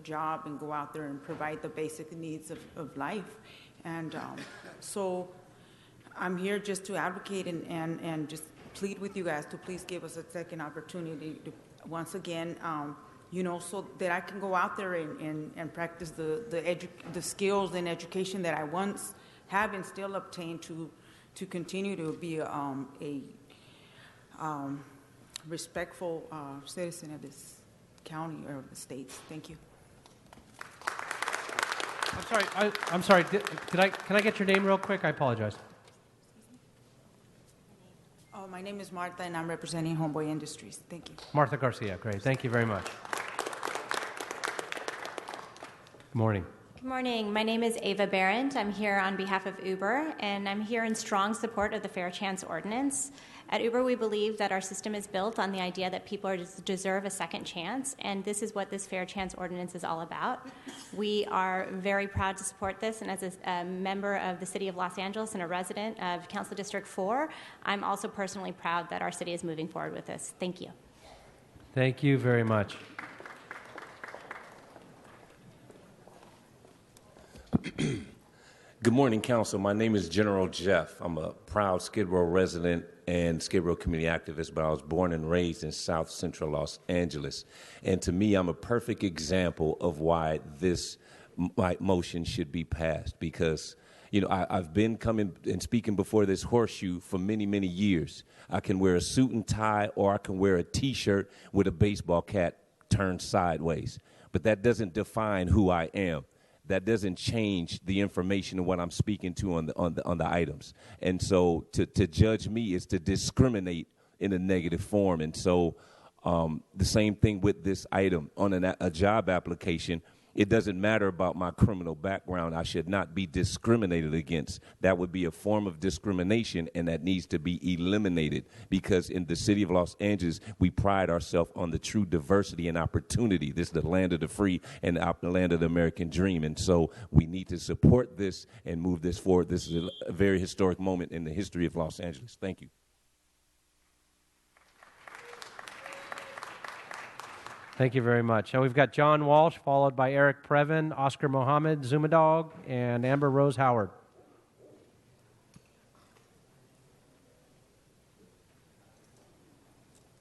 job and go out there and provide the basic needs of life. And so I'm here just to advocate and just plead with you guys to please give us a second opportunity to, once again, so that I can go out there and practice the skills and education that I once have and still obtained to continue to be a respectful citizen of this county or of the states. Thank you. I'm sorry. Can I get your name real quick? I apologize. Oh, my name is Martha, and I'm representing Homeboy Industries. Thank you. Martha Garcia. Great. Thank you very much. Good morning. Good morning. My name is Ava Barrett. I'm here on behalf of Uber, and I'm here in strong support of the Fair Chance Ordinance. At Uber, we believe that our system is built on the idea that people deserve a second chance, and this is what this Fair Chance Ordinance is all about. We are very proud to support this, and as a member of the City of Los Angeles and a resident of Council District 4, I'm also personally proud that our city is moving forward with this. Thank you. Thank you very much. Good morning, Council. My name is General Jeff. I'm a proud Skid Row resident and Skid Row community activist, but I was born and raised in South Central Los Angeles. And to me, I'm a perfect example of why this motion should be passed because, I've been coming and speaking before this horseshoe for many, many years. I can wear a suit and tie or I can wear a T-shirt with a baseball cap turned sideways. But that doesn't define who I am. That doesn't change the information of what I'm speaking to on the items. And so to judge me is to discriminate in a negative form. And so the same thing with this item on a job application. It doesn't matter about my criminal background. I should not be discriminated against. That would be a form of discrimination, and that needs to be eliminated because in the city of Los Angeles, we pride ourselves on the true diversity and opportunity. This is the land of the free and the land of the American dream. And so we need to support this and move this forward. This is a very historic moment in the history of Los Angeles. Thank you. Thank you very much. Now we've got John Walsh, followed by Eric Previn, Oscar Mohammed, Zumadog, and Amber Rose Howard.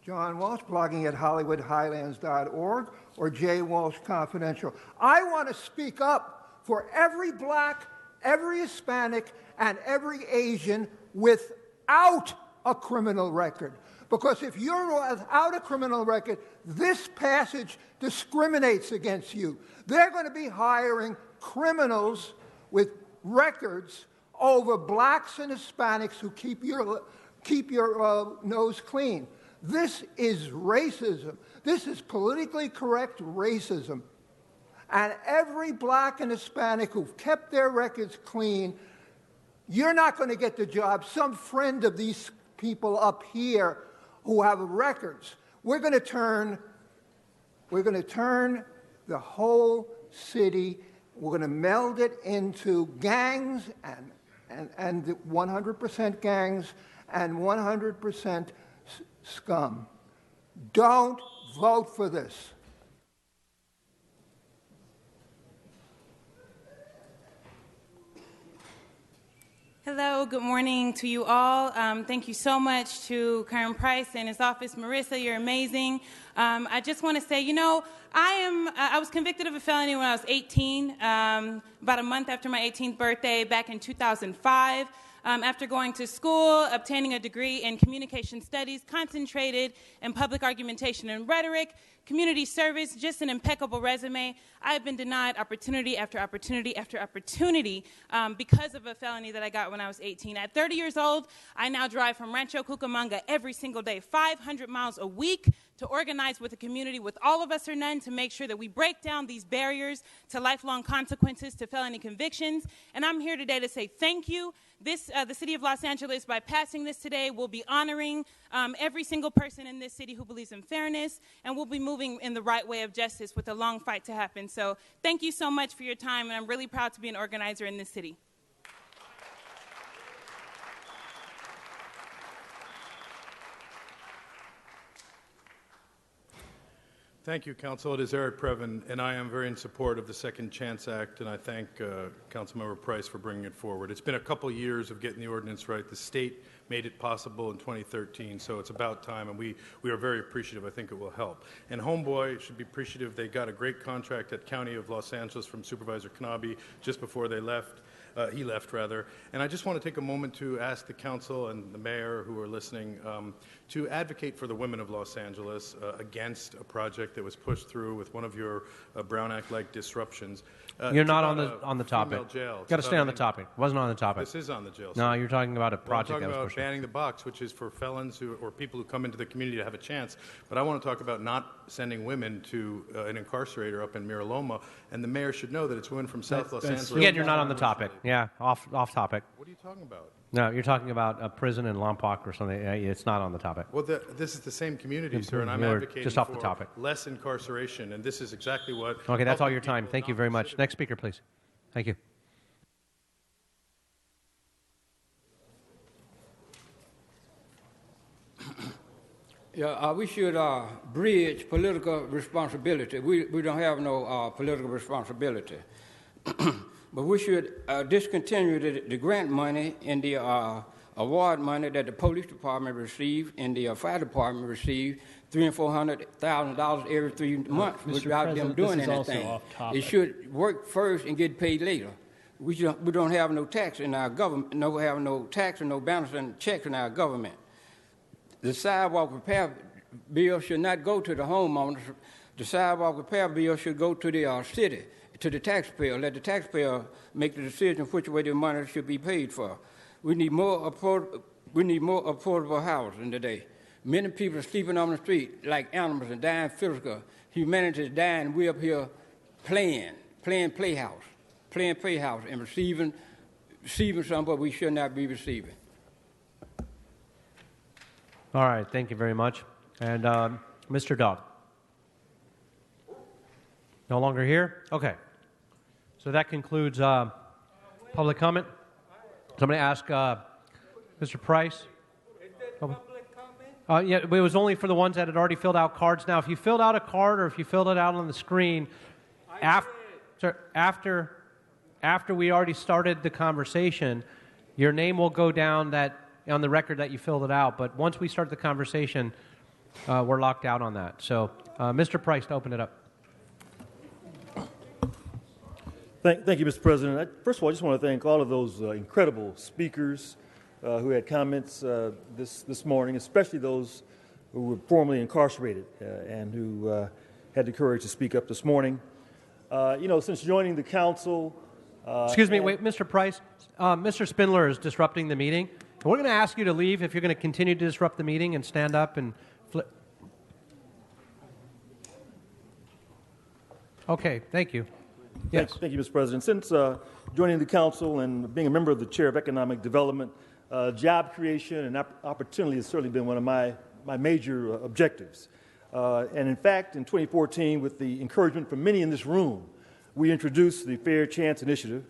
John Walsh, blogging at HollywoodHighlands.org or J. Walsh Confidential. I want to speak up for every black, every Hispanic, and every Asian with without a criminal record. Because if you're without a criminal record, this passage discriminates against you. They're going to be hiring criminals with records over blacks and Hispanics who keep your nose clean. This is racism. This is politically correct racism. And every black and Hispanic who've kept their records clean, you're not going to get the job. Some friend of these people up here who have records. We're going to turn the whole city, we're going to meld it into gangs and 100% gangs and 100% scum. Don't vote for this. Hello, good morning to you all. Thank you so much to Karen Price and his office. Marissa, you're amazing. I just want to say, I was convicted of a felony when I was 18, about a month after my 18th birthday back in 2005. After going to school, obtaining a degree in communication studies, concentrated in public argumentation and rhetoric, community service, just an impeccable resume. I have been denied opportunity after opportunity after opportunity because of a felony that I got when I was 18. At 30 years old, I now drive from Rancho Cucamonga every single day, 500 miles a week, to organize with the community, with all of us or none, to make sure that we break down these barriers to lifelong consequences to felony convictions. And I'm here today to say thank you. The City of Los Angeles, by passing this today, will be honoring every single person in this city who believes in fairness, and we'll be moving in the right way of justice with a long fight to happen. So thank you so much for your time, and I'm really proud to be an organizer in this city. Thank you, Council. It is Eric Previn, and I am very in support of the Second Chance Act, and I thank Councilmember Price for bringing it forward. It's been a couple years of getting the ordinance right. The state made it possible in 2013, so it's about time, and we are very appreciative. I think it will help. And Homeboy should be appreciative. They got a great contract at County of Los Angeles from Supervisor Knabe just before they left. He left, rather. And I just want to take a moment to ask the council and the mayor who are listening to advocate for the women of Los Angeles against a project that was pushed through with one of your Brown Act-like disruptions. You're not on the topic. Got to stay on the topic. Wasn't on the topic. This is on the jail. No, you're talking about a project I'm that was talking pushed. about banning the box, which is for felons or people who come into the community to have a chance. But I want to talk about not sending women to an incarcerator up in Miraloma. And the mayor should know that it's women from South Los Angeles. Again, you're not on the topic. Yeah, off topic. What are you talking about? No, you're talking about a prison in Lompoc or something. It's not on the topic. Well, this is the same community, sir, and I'm You're advocating just off the for topic. less incarceration, and this is exactly what... Okay, that's all your time. Thank you very much. Next speaker, please. Thank you. Yeah, we should bridge political responsibility. We don't have no political responsibility. But we should discontinue the grant money and the award money that the police department receive and the fire department receive, $300,000 and $400,000 every 3 months without them doing anything. It should work first and get paid later. We don't have no tax in our government. We have no tax and no balance and checks in our government. The sidewalk repair bill should not go to the homeowners. The sidewalk repair bill should go to the city, to the taxpayer. Let the taxpayer make the decision which way the money should be paid for. We need more affordable housing today. Many people are sleeping on the street like animals and dying physical. Humanity is dying. We up here playing playhouse and receiving something but we should not be receiving. All right, thank you very much. And Mr. Dog. No longer here? Okay. So that concludes public comment. So I'm going to ask Mr. Price. Yeah, it was only for the ones that had already filled out cards. Now, if you filled out a card or if you filled it out on the screen, after we already started the conversation, your name will go down on the record that you filled it out. But once we start the conversation, we're locked out on that. So, Mr. Price, to open it up. Thank you, Mr. President. First of all, I just want to thank all of those incredible speakers who had comments this morning, especially those who were formerly incarcerated and who had the courage to speak up this morning. Since joining the council... Excuse me, wait, Mr. Price. Mr. Spindler is disrupting the meeting. We're going to ask you to leave if you're going to continue to disrupt the meeting and stand up and flip. Okay, thank you. Yes. Thank you, Mr. President. Since joining the council and being a member of the Chair of Economic Development, job creation and opportunity has certainly been one of my major objectives. And in fact, in 2014, with the encouragement from many in this room, we introduced the Fair Chance Initiative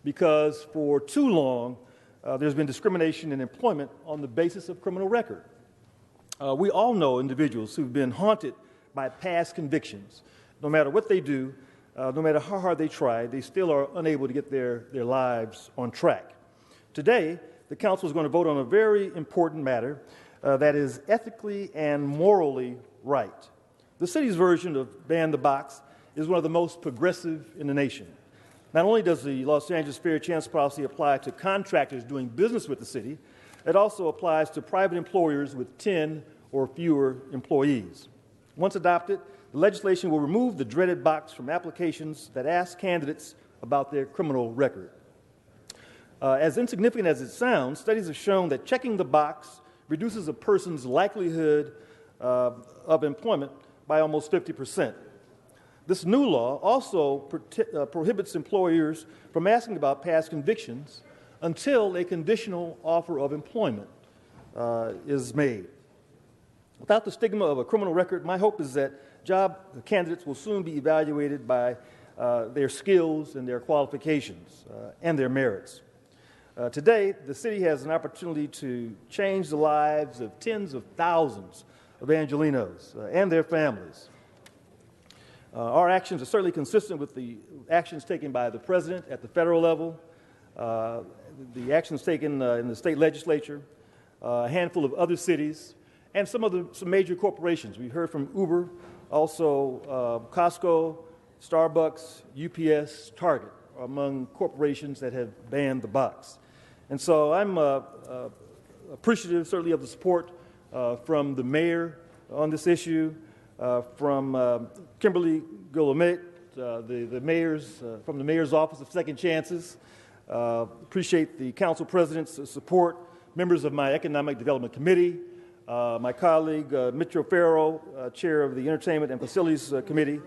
because for too long, there's been discrimination in employment on the basis of criminal record. We all know individuals who've been haunted by past convictions. No matter what they do, no matter how hard they try, they still are unable to get their lives on track. Today, the council is going to vote on a very important matter that is ethically and morally right. The city's version of Ban the Box is one of the most progressive in the nation. Not only does the Los Angeles Fair Chance policy apply to contractors doing business with the city, it also applies to private employers with 10 or fewer employees. Once adopted, the legislation will remove the dreaded box from applications that ask candidates about their criminal record. As insignificant as it sounds, studies have shown that checking the box reduces a person's likelihood of employment by almost 50%. This new law also prohibits employers from asking about past convictions until a conditional offer of employment is made. Without the stigma of a criminal record, my hope is that job candidates will soon be evaluated by their skills and their qualifications and their merits. Today, the city has an opportunity to change the lives of tens of thousands of Angelenos and their families. Our actions are certainly consistent with the actions taken by the President at the federal level, the actions taken in the state legislature, a handful of other cities, and some major corporations. We heard from Uber, also Costco, Starbucks, UPS, Target, among corporations that have banned the box. And so I'm appreciative, certainly, of the support from the mayor on this issue, from Kimberly Guillemette, the mayor's from the mayor's office of Second Chances. Appreciate the council president's support, members of my economic development committee, my colleague Mitch O'Farrell, chair of the entertainment and facilities committee,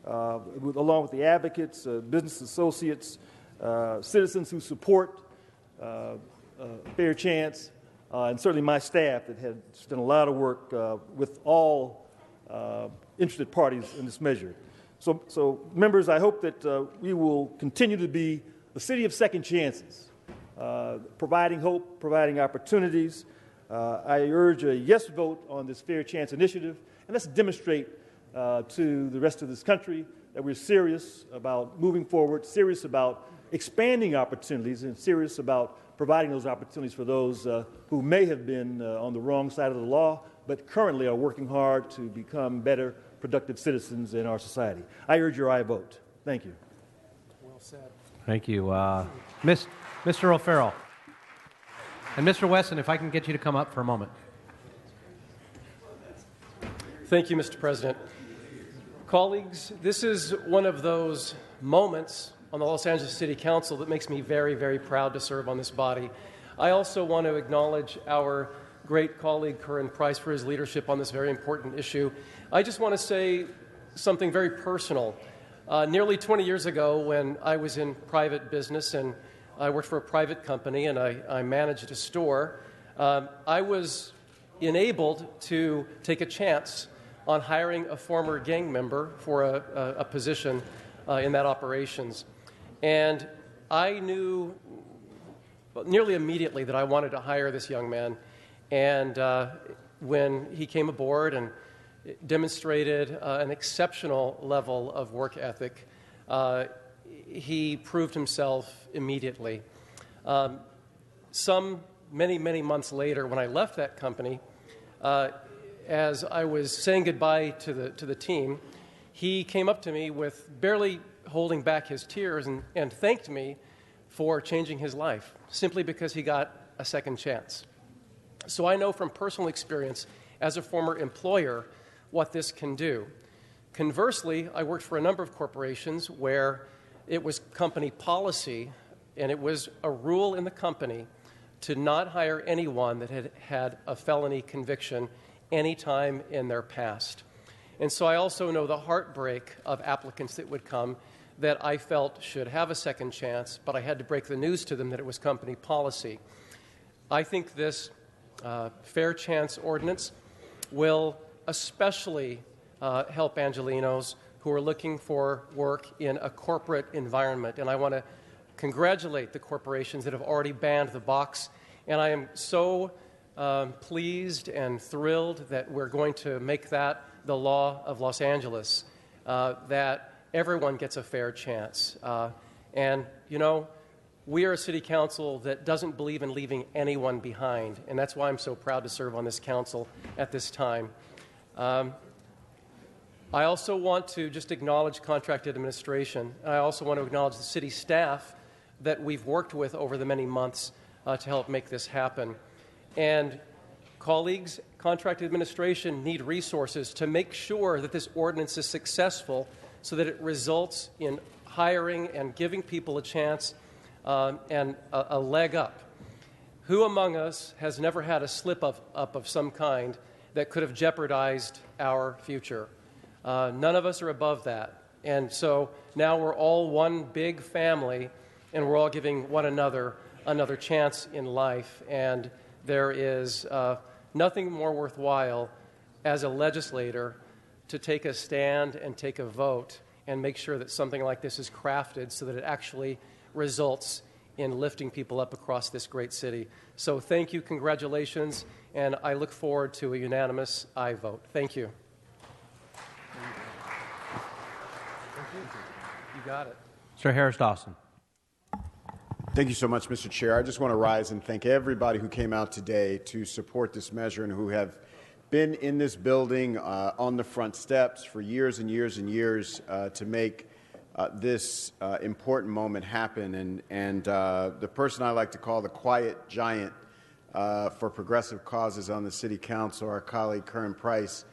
along with the advocates, business associates, citizens who support Fair Chance, and certainly my staff that had done a lot of work with all interested parties in this measure. So members, I hope that we will continue to be a city of second chances, providing hope, providing opportunities. I urge a yes vote on this Fair Chance initiative, and let's demonstrate to the rest of this country that we're serious about moving forward, serious about expanding opportunities, and serious about providing those opportunities for those who may have been on the wrong side of the law, but currently are working hard to become better, productive citizens in our society. I urge your aye vote. Thank you. Well said. Thank you. Mr. O'Farrell. And Mr. Wesson, if I can get you to come up for a moment. Thank you, Mr. President. Colleagues, this is one of those moments on the Los Angeles City Council that makes me very, very proud to serve on this body. I also want to acknowledge our great colleague, Curran Price, for his leadership on this very important issue. I just want to say something very personal. Nearly 20 years ago, when I was in private business and I worked for a private company and I managed a store, I was enabled to take a chance on hiring a former gang member for a position in that operations. And I knew nearly immediately that I wanted to hire this young man. And when he came aboard and demonstrated an exceptional level of work ethic, he proved himself immediately. Many, many months later, when I left that company, as I was saying goodbye to the team, he came up to me with barely holding back his tears and thanked me for changing his life, simply because he got a second chance. So I know from personal experience as a former employer what this can do. Conversely, I worked for a number of corporations where it was company policy and it was a rule in the company to not hire anyone that had had a felony conviction any time in their past. And so I also know the heartbreak of applicants that would come that I felt should have a second chance, but I had to break the news to them that it was company policy. I think this fair chance ordinance will especially help Angelenos who are looking for work in a corporate environment. And I want to congratulate the corporations that have already banned the box. And I am so pleased and thrilled that we're going to make that the law of Los Angeles, that everyone gets a fair chance. And, you know, we are a city council that doesn't believe in leaving anyone behind, and that's why I'm so proud to serve on this council at this time. I also want to just acknowledge contract administration. I also want to acknowledge the city staff that we've worked with over the many months to help make this happen. And colleagues, contract administration need resources to make sure that this ordinance is successful so that it results in hiring and giving people a chance and a leg up. Who among us has never had a slip-up of some kind that could have jeopardized our future? None of us are above that. And so now we're all one big family, and we're all giving one another another chance in life. And there is nothing more worthwhile as a legislator to take a stand and take a vote and make sure that something like this is crafted so that it actually results in lifting people up across this great city. So thank you, congratulations, and I look forward to a unanimous aye vote. Thank you. You got it. Sir Harris Dawson. Thank you so much, Mr. Chair. I just want to rise and thank everybody who came out today to support this measure and who have been in this building on the front steps for years and years and years to make this important moment happen. And the person I like to call the quiet giant for progressive causes on the City Council, our colleague Curran Price,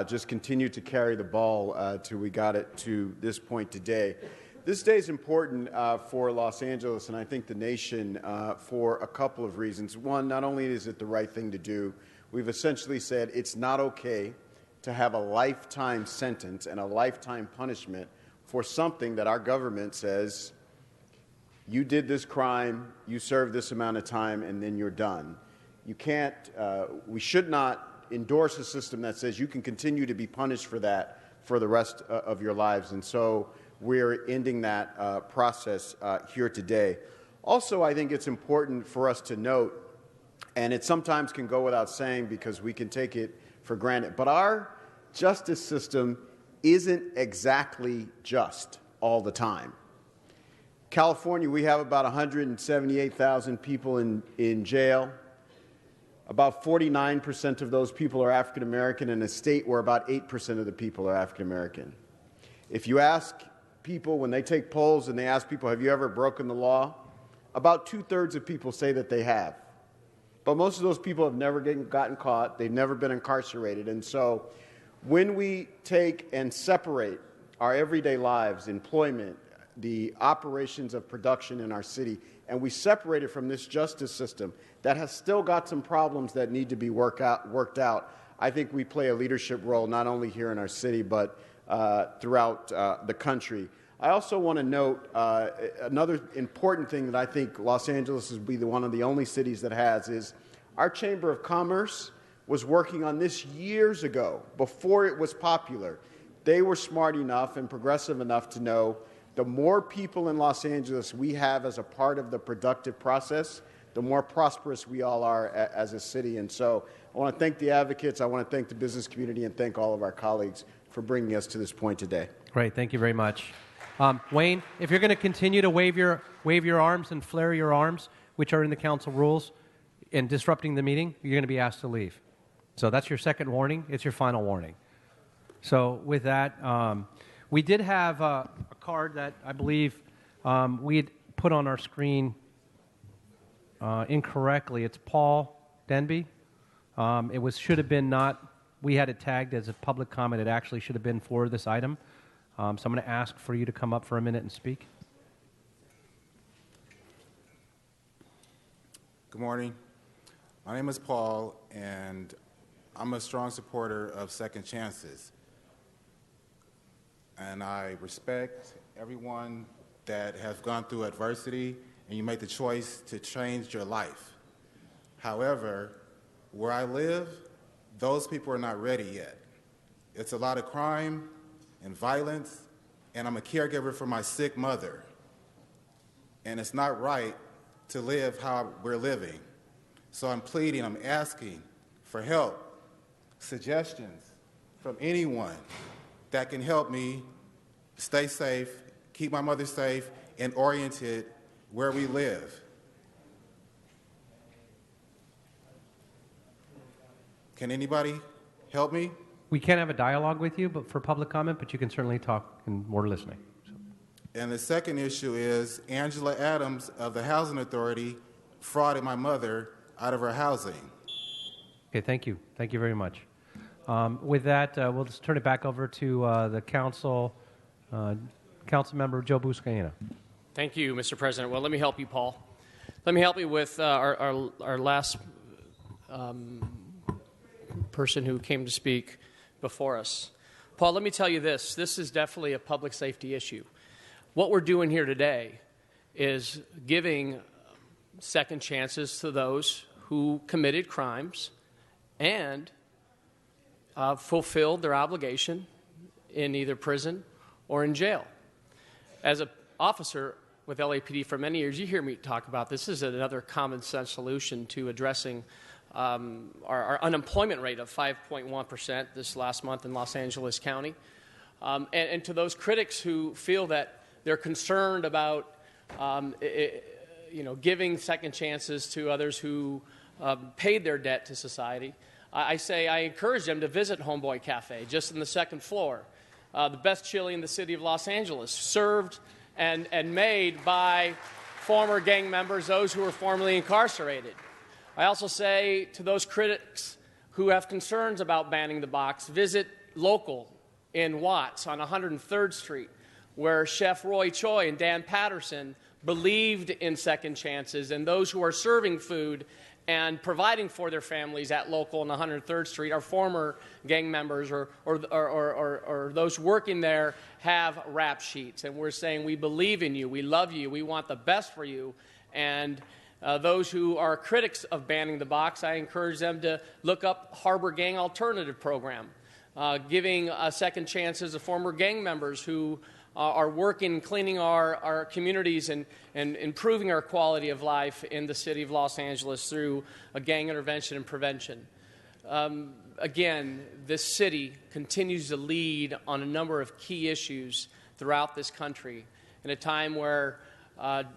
just continued to carry the ball till we got it to this point today. This day is important for Los Angeles and I think the nation for a couple of reasons. One, not only is it the right thing to do, we've essentially said it's not okay to have a lifetime sentence and a lifetime punishment for something that our government says, you did this crime, you served this amount of time, and then you're done. You can't, we should not endorse a system that says you can continue to be punished for that for the rest of your lives. And so we're ending that process here today. Also, I think it's important for us to note, and it sometimes can go without saying because we can take it for granted, but our justice system isn't exactly just all the time. California, we have about 178,000 people in jail. About 49% of those people are African American in a state where about 8% of the people are African American. If you ask people, when they take polls and they ask people, have you ever broken the law? About 2/3 of people say that they have. But most of those people have never gotten caught. They've never been incarcerated. And so when we take and separate our everyday lives, employment, the operations of production in our city, and we separate it from this justice system that has still got some problems that need to be worked out, I think we play a leadership role not only here in our city but throughout the country. I also want to note another important thing that I think Los Angeles will be one of the only cities that has is our Chamber of Commerce was working on this years ago, before it was popular. They were smart enough and progressive enough to know the more people in Los Angeles we have as a part of the productive process, the more prosperous we all are as a city. And so I want to thank the advocates, I want to thank the business community, and thank all of our colleagues for bringing us to this point today. Great, thank you very much. Wayne, if you're going to continue to wave your arms and flare your arms, which are in the council rules, and disrupting the meeting, you're going to be asked to leave. So that's your second warning. It's your final warning. So with that, we did have a card that I believe we had put on our screen incorrectly. It's Paul Denby. Should have been not. We had it tagged as a public comment. It actually should have been for this item. So I'm going to ask for you to come up for a minute and speak. Good morning. My name is Paul, and I'm a strong supporter of second chances. And I respect everyone that has gone through adversity and you make the choice to change your life. However, where I live, those people are not ready yet. It's a lot of crime and violence, and I'm a caregiver for my sick mother. And it's not right to live how we're living. So I'm pleading, I'm asking for help, suggestions from anyone that can help me stay safe, keep my mother safe, and oriented where we live. Can anybody help me? We can't have a dialogue with you, but for public comment, but you can certainly talk and we're listening. So. And the second issue is Angela Adams of the Housing Authority frauded my mother out of her housing. Okay, thank you. Thank you very much. With that, we'll just turn it back over to the council, Council Member Joe Buscaino. Thank you, Mr. President. Well, let me help you, Paul. Let me help you with our last person who came to speak before us. Paul, let me tell you this. This is definitely a public safety issue. What we're doing here today is giving second chances to those who committed crimes and fulfilled their obligation in either prison or in jail. As an officer with LAPD for many years, you hear me talk about this. This is another common sense solution to addressing our unemployment rate of 5.1% this last month in Los Angeles County. And to those critics who feel that they're concerned about giving second chances to others who paid their debt to society, I encourage them to visit Homeboy Cafe, just in the second floor. The best chili in the city of Los Angeles, served and made by former gang members, those who were formerly incarcerated. I also say to those critics who have concerns about banning the box, visit Local in Watts on 103rd Street, where Chef Roy Choi and Dan Patterson believed in second chances, and those who are serving food and providing for their families at Local on 103rd Street are former gang members or those working there have rap sheets. And we're saying we believe in you, we love you, we want the best for you. And those who are critics of banning the box, I encourage them to look up Harbor Gang Alternative Program, giving second chances to former gang members who are working, cleaning our communities and improving our quality of life in the city of Los Angeles through a gang intervention and prevention. Again, this city continues to lead on a number of key issues throughout this country in a time where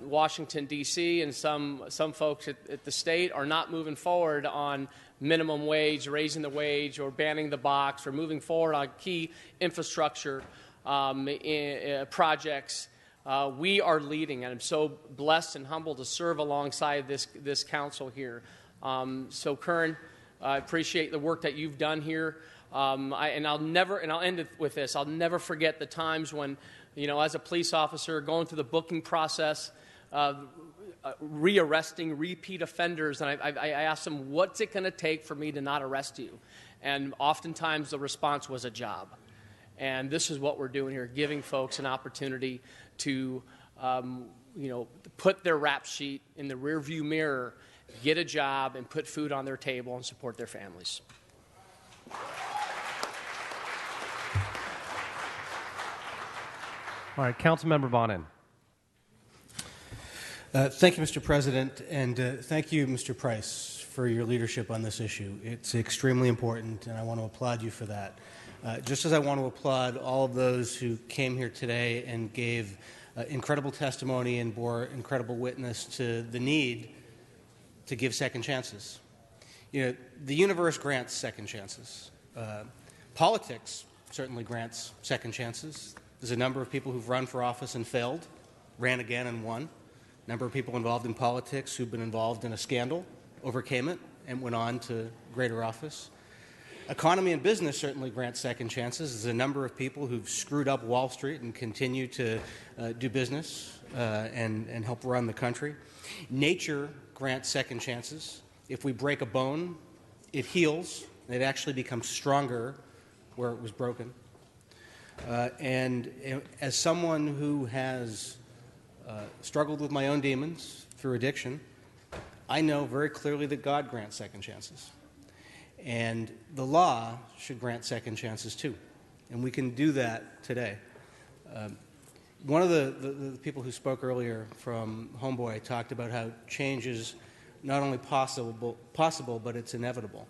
Washington, D.C. and some folks at the state are not moving forward on minimum wage, raising the wage, or banning the box, or moving forward on key infrastructure projects. We are leading, and I'm so blessed and humbled to serve alongside this council here. So, Kern, I appreciate the work that you've done here. I'll end it with this. I'll never forget the times when, as a police officer, going through the booking process, rearresting repeat offenders, and I asked them, what's it going to take for me to not arrest you? And oftentimes the response was a job. And this is what we're doing here, giving folks an opportunity to, put their rap sheet in the rearview mirror, get a job, and put food on their table and support their families. All right, Councilmember Bonin. Thank you, Mr. President, and thank you, Mr. Price, for your leadership on this issue. It's extremely important, and I want to applaud you for that. Just as I want to applaud all of those who came here today and gave incredible testimony and bore incredible witness to the need to give second chances. The universe grants second chances. Politics certainly grants second chances. There's a number of people who've run for office and failed, ran again and won. A number of people involved in politics who've been involved in a scandal, overcame it, and went on to greater office. Economy and business certainly grant second chances. There's a number of people who've screwed up Wall Street and continue to do business and help run the country. Nature grants second chances. If we break a bone, it heals. It actually becomes stronger where it was broken. And as someone who has struggled with my own demons through addiction, I know very clearly that God grants second chances. And the law should grant second chances too. And we can do that today. One of the people who spoke earlier from Homeboy talked about how change is not only possible, but it's inevitable.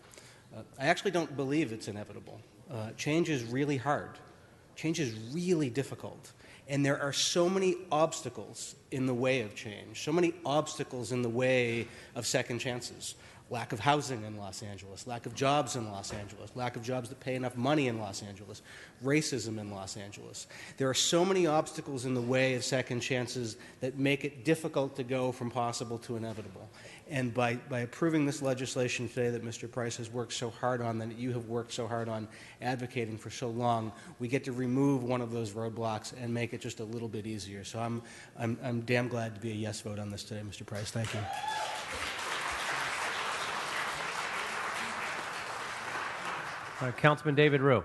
I actually don't believe it's inevitable. Change is really hard. Change is really difficult. And there are so many obstacles in the way of change, so many obstacles in the way of second chances. Lack of housing in Los Angeles, lack of jobs in Los Angeles, lack of jobs that pay enough money in Los Angeles, racism in Los Angeles. There are so many obstacles in the way of second chances that make it difficult to go from possible to inevitable. And by approving this legislation today that Mr. Price has worked so hard on, that you have worked so hard on advocating for so long, we get to remove one of those roadblocks and make it just a little bit easier. So I'm damn glad to be a yes vote on this today, Mr. Price. Thank you. Councilman David Rue.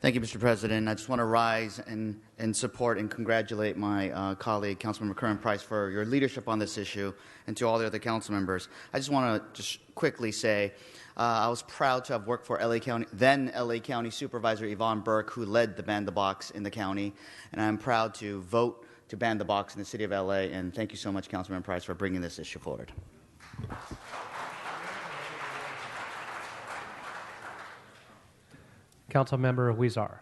Thank you, Mr. President. I just want to rise and support and congratulate my colleague, Councilmember Curran-Price, for your leadership on this issue, and to all the other council members. I just want to just quickly say I was proud to have worked for then LA County Supervisor Yvonne Burke, who led the Ban the Box in the county, and I'm proud to vote to ban the box in the city of LA. And thank you so much, Councilman Price, for bringing this issue forward. Councilmember Huizar.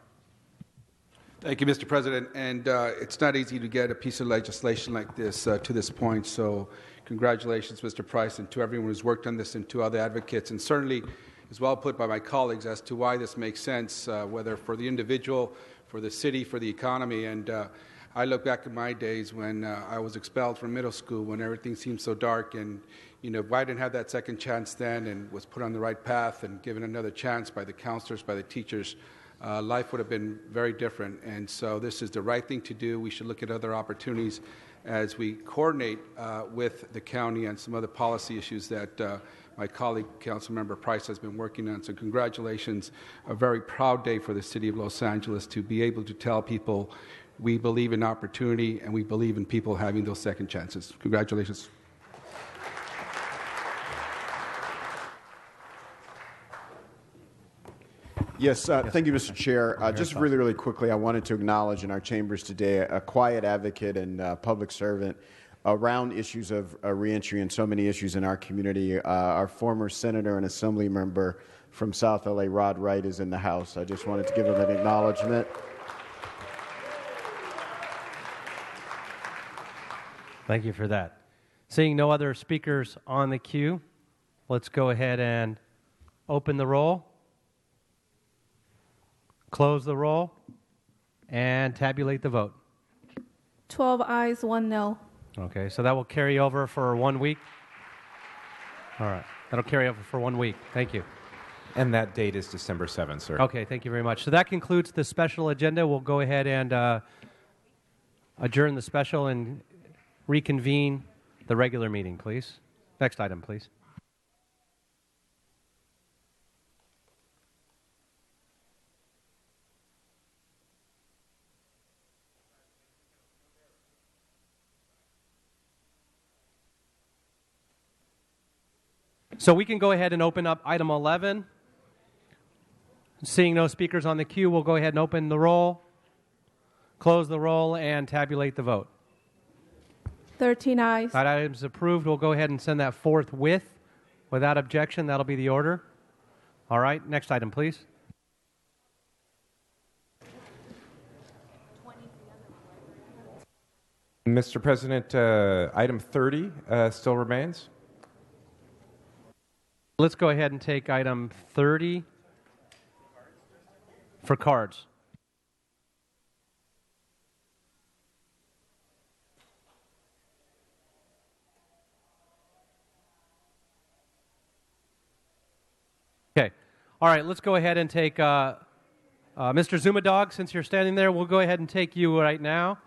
Thank you, Mr. President. And it's not easy to get a piece of legislation like this to this point. So congratulations, Mr. Price, and to everyone who's worked on this, and to other advocates. And certainly is well put by my colleagues as to why this makes sense, whether for the individual, for the city, for the economy. And I look back at my days when I was expelled from middle school, when everything seemed so dark, and if I didn't have that second chance then and was put on the right path and given another chance by the counselors, by the teachers, life would have been very different. And so this is the right thing to do. We should look at other opportunities as we coordinate with the county and some other policy issues that my colleague, Councilmember Price, has been working on. So congratulations. A very proud day for the city of Los Angeles to be able to tell people we believe in opportunity and we believe in people having those second chances. Congratulations. Yes, thank you, Mr. Chair. Just really, really quickly, I wanted to acknowledge in our chambers today a quiet advocate and public servant around issues of reentry and so many issues in our community. Our former senator and assembly member from South LA, Rod Wright, is in the house. I just wanted to give him an acknowledgement. Thank you for that. Seeing no other speakers on the queue, let's go ahead and open the roll, close the roll, and tabulate the vote. 12 ayes, 1 no. Okay, so that will carry over for 1 week. All right, that'll carry over for 1 week. Thank you. And that date is December 7th, sir. Okay, thank you very much. So that concludes the special agenda. We'll go ahead and adjourn the special and reconvene the regular meeting, please. Next item, please. So we can go ahead and open up item 11. Seeing no speakers on the queue, we'll go ahead and open the roll, close the roll, and tabulate the vote. 13 ayes. That item is approved. We'll go ahead and send that forthwith. Without objection, that'll be the order. All right, next item, please. Mr. President, item 30 still remains. Let's go ahead and take item 30 for cards. All right, let's go ahead and take Mr. Zumadog, since you're standing there, we'll go ahead and take you right now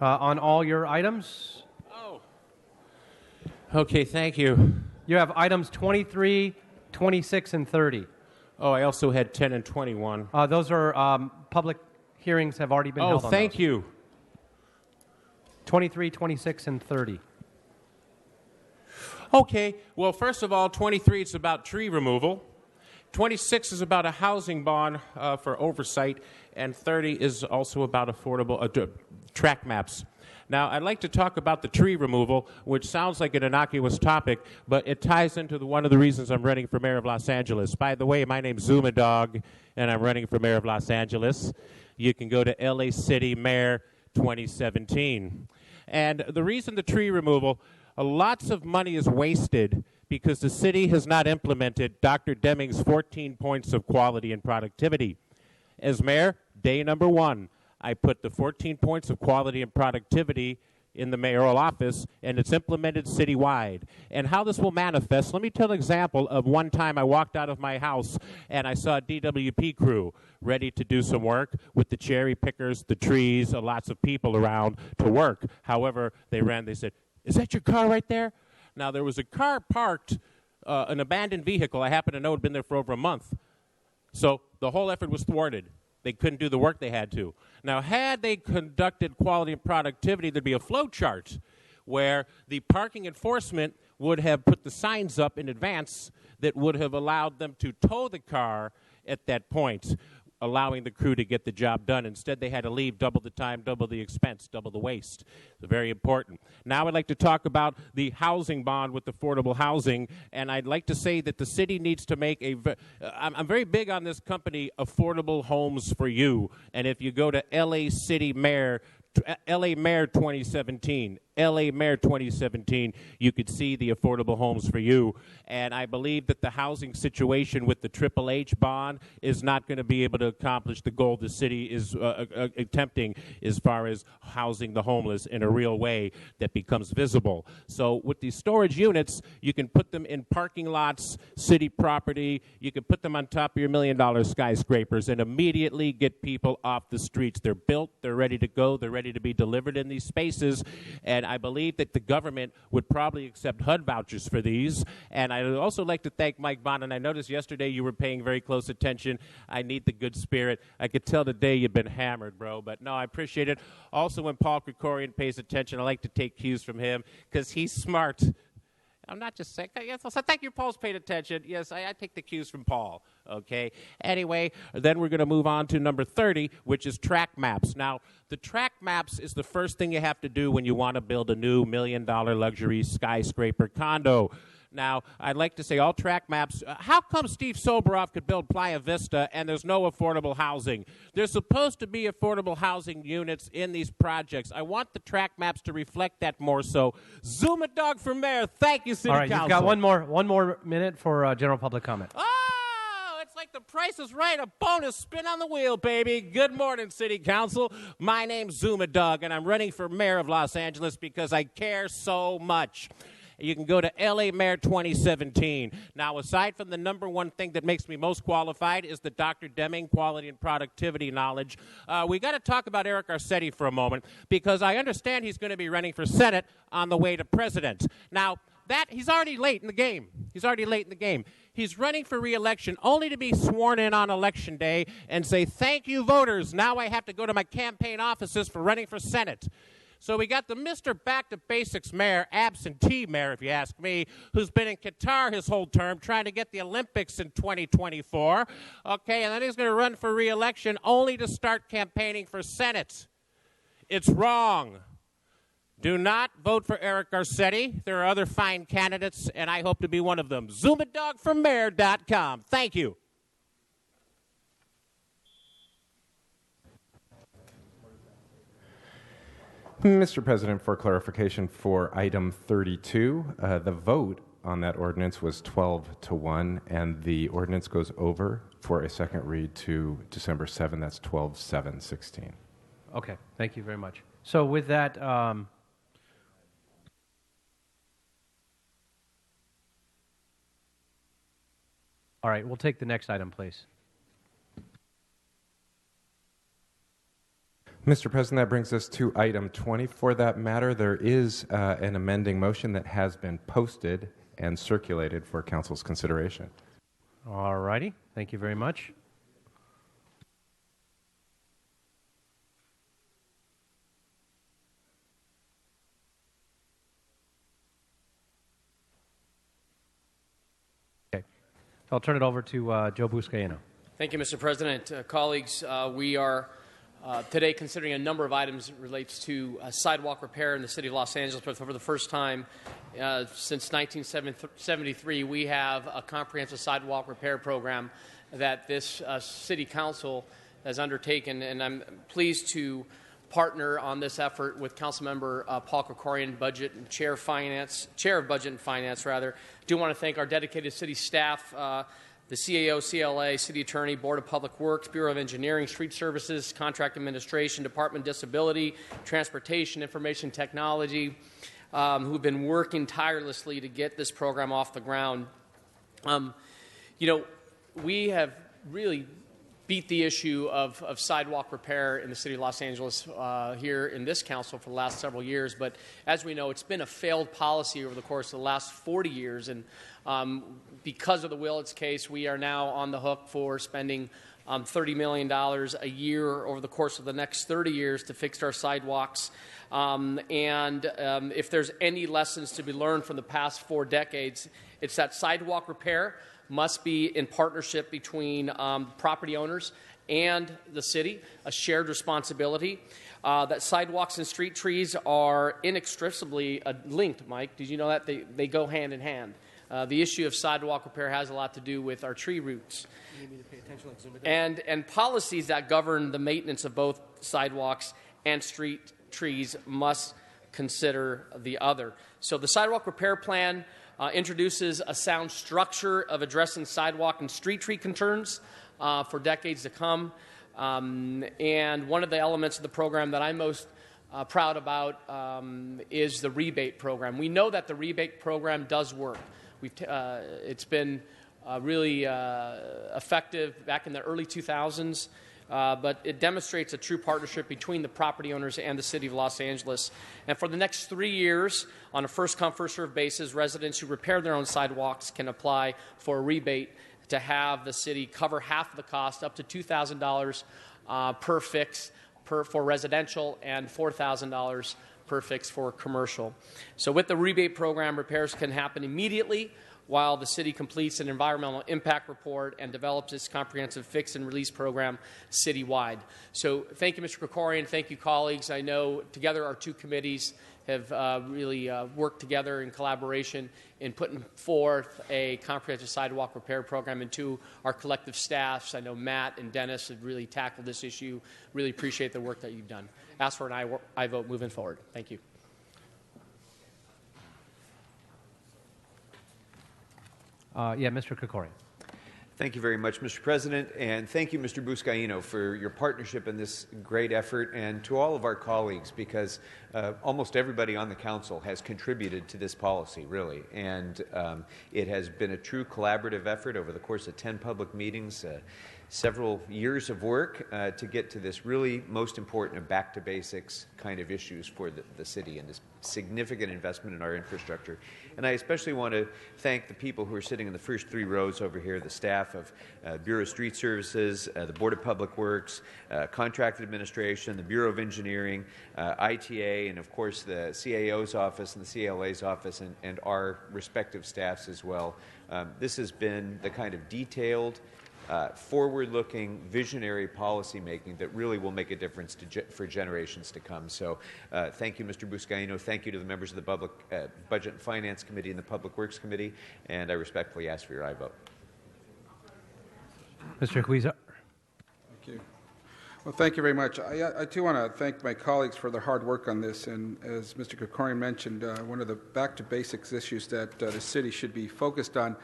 on all your items. Oh. Okay, thank you. You have items 23, 26, and 30. Oh, I also had 10 and 21. Those are public hearings have already been held on thank those. you. 23, 26, and 30. Okay, well, first of all, 23 is about tree removal. 26 is about a housing bond for oversight, and 30 is also about affordable track maps. Now, I'd like to talk about the tree removal, which sounds like an innocuous topic, but it ties into one of the reasons I'm running for mayor of Los Angeles. By the way, my name's Zumadog, and I'm running for mayor of Los Angeles. You can go to LA City Mayor 2017. And the reason the tree removal, lots of money is wasted because the city has not implemented Dr. Deming's 14 points of quality and productivity. As mayor, day number 1, I put the 14 points of quality and productivity in the mayoral office, and it's implemented citywide. And how this will manifest, let me tell an example of one time I walked out of my house and I saw a DWP crew ready to do some work with the cherry pickers, the trees, lots of people around to work. However, they said, "Is that your car right there?" Now, there was a car parked, an abandoned vehicle. I happen to know it had been there for over a month. So the whole effort was thwarted. They couldn't do the work they had to. Now, had they conducted quality and productivity, there'd be a flow chart where the parking enforcement would have put the signs up in advance that would have allowed them to tow the car at that point, allowing the crew to get the job done. Instead, they had to leave double the time, double the expense, double the waste. It's very important. Now I'd like to talk about the housing bond with affordable housing, and I'd like to say that the city needs to make I'm very big on this company, Affordable Homes for You, and if you go to LA City Mayor, LA Mayor 2017, LA Mayor 2017, you could see the Affordable Homes for You. And I believe that the housing situation with the Triple H bond is not going to be able to accomplish the goal the city is attempting as far as housing the homeless in a real way that becomes visible. So with these storage units, you can put them in parking lots, city property, you can put them on top of your $1 million skyscrapers and immediately get people off the streets. They're built, they're ready to go, they're ready to be delivered in these spaces, and I believe that the government would probably accept HUD vouchers for these. And I would also like to thank Mike Bond, and I noticed yesterday you were paying very close attention. I need the good spirit. I could tell today you've been hammered, bro, but no, I appreciate it. Also, when Paul Krikorian pays attention, I like to take cues from him because he's smart. I'm not just saying. Yes, so thank you, Paul's paid attention. Yes, I take the cues from Paul. Okay. Anyway, then we're going to move on to number 30, which is track maps. Now, the track maps is the first thing you have to do when you want to build a new $1 million luxury skyscraper condo. Now, I'd like to say all track maps, how come Steve Soboroff could build Playa Vista and there's no affordable housing? There's supposed to be affordable housing units in these projects. I want the track maps to reflect that more so. Zumadog for mayor. Thank you, City Council. All right, you've got one more minute for general public comment. Oh, it's like the Price is Right, a bonus spin on the wheel, baby. Good morning, City Council. My name's Zumadog, and I'm running for mayor of Los Angeles because I care so much. You can go to LA Mayor 2017. Now, aside from the number one thing that makes me most qualified is the Dr. Deming quality and productivity knowledge, we got to talk about Eric Garcetti for a moment because I understand he's going to be running for Senate on the way to president. Now, he's already late in the game. He's running for re-election only to be sworn in on Election Day and say, "Thank you, voters. Now I have to go to my campaign offices for running for Senate." So we got the Mr. Back to Basics mayor, absentee mayor, if you ask me, who's been in Qatar his whole term trying to get the Olympics in 2024. Okay, and then he's going to run for re-election only to start campaigning for Senate. It's wrong. Do not vote for Eric Garcetti. There are other fine candidates, and I hope to be one of them. Zumadogformayor.com. Thank you. Mr. President, for clarification for item 32, the vote on that ordinance was 12-1, and the ordinance goes over for a second read to December 7. That's 12-7-16. Okay, thank you very much. So with that, All right, we'll take the next item, please. Mr. President, that brings us to item 20. For that matter, there is an amending motion that has been posted and circulated for Council's consideration. All righty, thank you very much. Okay, I'll turn it over to Joe Buscaino. Thank you, Mr. President. Colleagues, we are today considering a number of items relates to sidewalk repair in the city of Los Angeles, but for the first time since 1973, we have a comprehensive sidewalk repair program that this city council has undertaken, and I'm pleased to partner on this effort with Councilmember Paul Krikorian, Chair of Budget and Finance. I do want to thank our dedicated city staff, the CAO, CLA, City Attorney, Board of Public Works, Bureau of Engineering, Street Services, Contract Administration, Department of Disability, Transportation, Information Technology, who've been working tirelessly to get this program off the ground. We have really beat the issue of sidewalk repair in the city of Los Angeles here in this council for the last several years. But as we know, it's been a failed policy over the course of the last 40 years. And because of the Willits case, we are now on the hook for spending $30 million a year over the course of the next 30 years to fix our sidewalks. If there's any lessons to be learned from the past 4 decades, it's that sidewalk repair must be in partnership between property owners and the city, a shared responsibility. That sidewalks and street trees are inextricably linked, Mike. Did you know that? They go hand in hand. The issue of sidewalk repair has a lot to do with our tree roots. You need me to pay attention like zoom it in? And policies that govern the maintenance of both sidewalks and street trees must consider the other. So the sidewalk repair plan introduces a sound structure of addressing sidewalk and street tree concerns for decades to come. And one of the elements of the program that I'm most proud about is the rebate program. We know that the rebate program does work. It's been really effective back in the early 2000s. But it demonstrates a true partnership between the property owners and the city of Los Angeles. And for the next 3 years, on a first-come, first-served basis, residents who repair their own sidewalks can apply for a rebate to have the city cover half of the cost, up to $2,000 per fix for residential and $4,000 per fix for commercial. So with the rebate program, repairs can happen immediately while the city completes an environmental impact report and develops its comprehensive fix and release program citywide. So thank you, Mr. Krikorian. Thank you, colleagues. I know together our 2 committees have really worked together in collaboration in putting forth a comprehensive sidewalk repair program, and to our collective staffs. I know Matt and Dennis have really tackled this issue. Really appreciate the work that you've done. Ask for an aye vote moving forward. Thank you. Mr. Krikorian. Thank you very much, Mr. President, and thank you, Mr. Buscaino, for your partnership in this great effort, and to all of our colleagues, because almost everybody on the council has contributed to this policy, really, and it has been a true collaborative effort over the course of 10 public meetings, several years of work to get to this really most important of back-to-basics kind of issues for the city and this significant investment in our infrastructure. And I especially want to thank the people who are sitting in the first 3 rows over here, the staff of Bureau of Street Services, the Board of Public Works, Contract Administration, the Bureau of Engineering, ITA, and of course the CAO's office and the CLA's office, and our respective staffs as well. This has been the kind of detailed, forward-looking, visionary policymaking that really will make a difference for generations to come. So thank you, Mr. Buscaino. Thank you to the members of the Public Budget and Finance Committee and the Public Works Committee, and I respectfully ask for your aye vote. Mr. Huiza. Thank you. Well, thank you very much. I too want to thank my colleagues for their hard work on this, and as Mr. Krikorian mentioned, one of the back-to-basics issues that the city should be focused on.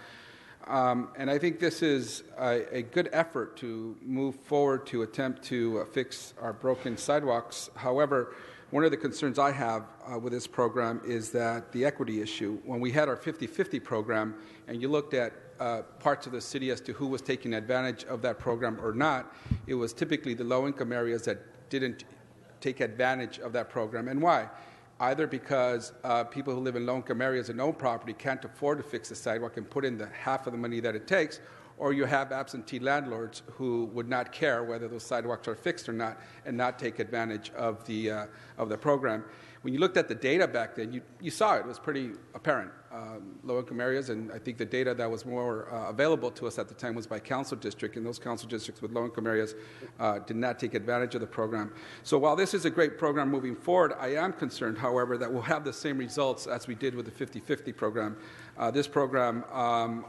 And I think this is a good effort to move forward to attempt to fix our broken sidewalks. However, one of the concerns I have with this program is that the equity issue. When we had our 50-50 program and you looked at parts of the city as to who was taking advantage of that program or not, it was typically the low-income areas that didn't take advantage of that program. And why? Either because people who live in low-income areas and own property can't afford to fix the sidewalk and put in the half of the money that it takes, or you have absentee landlords who would not care whether those sidewalks are fixed or not and not take advantage of the program. When you looked at the data back then, you saw it. It was pretty apparent. Low-income areas, and I think the data that was more available to us at the time was by council district, and those council districts with low-income areas did not take advantage of the program. So while this is a great program moving forward, I am concerned, however, that we'll have the same results as we did with the 50-50 program. This program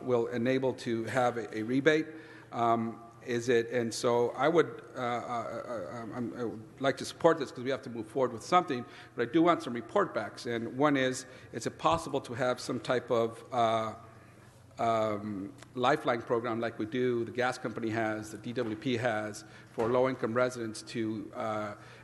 will enable to have a rebate. And so I would like to support this because we have to move forward with something, but I do want some report backs. And one is it possible to have some type of lifeline program like we do, the gas company has, the DWP has, for low-income residents to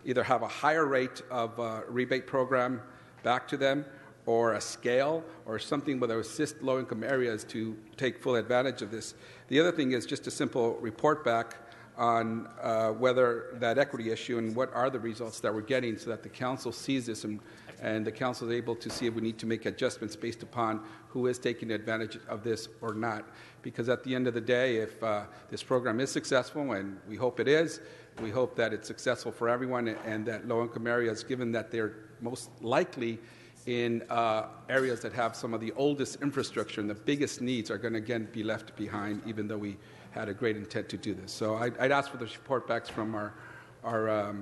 either have a higher rate of rebate program back to them, or a scale, or something where they assist low-income areas to take full advantage of this. The other thing is just a simple report back on whether that equity issue and what are the results that we're getting so that the council sees this and the council is able to see if we need to make adjustments based upon who is taking advantage of this or not. Because at the end of the day, if this program is successful, and we hope it is, we hope that it's successful for everyone and that low-income areas, given that they're most likely in areas that have some of the oldest infrastructure and the biggest needs, are going to again be left behind, even though we had a great intent to do this. So I'd ask for the report backs from our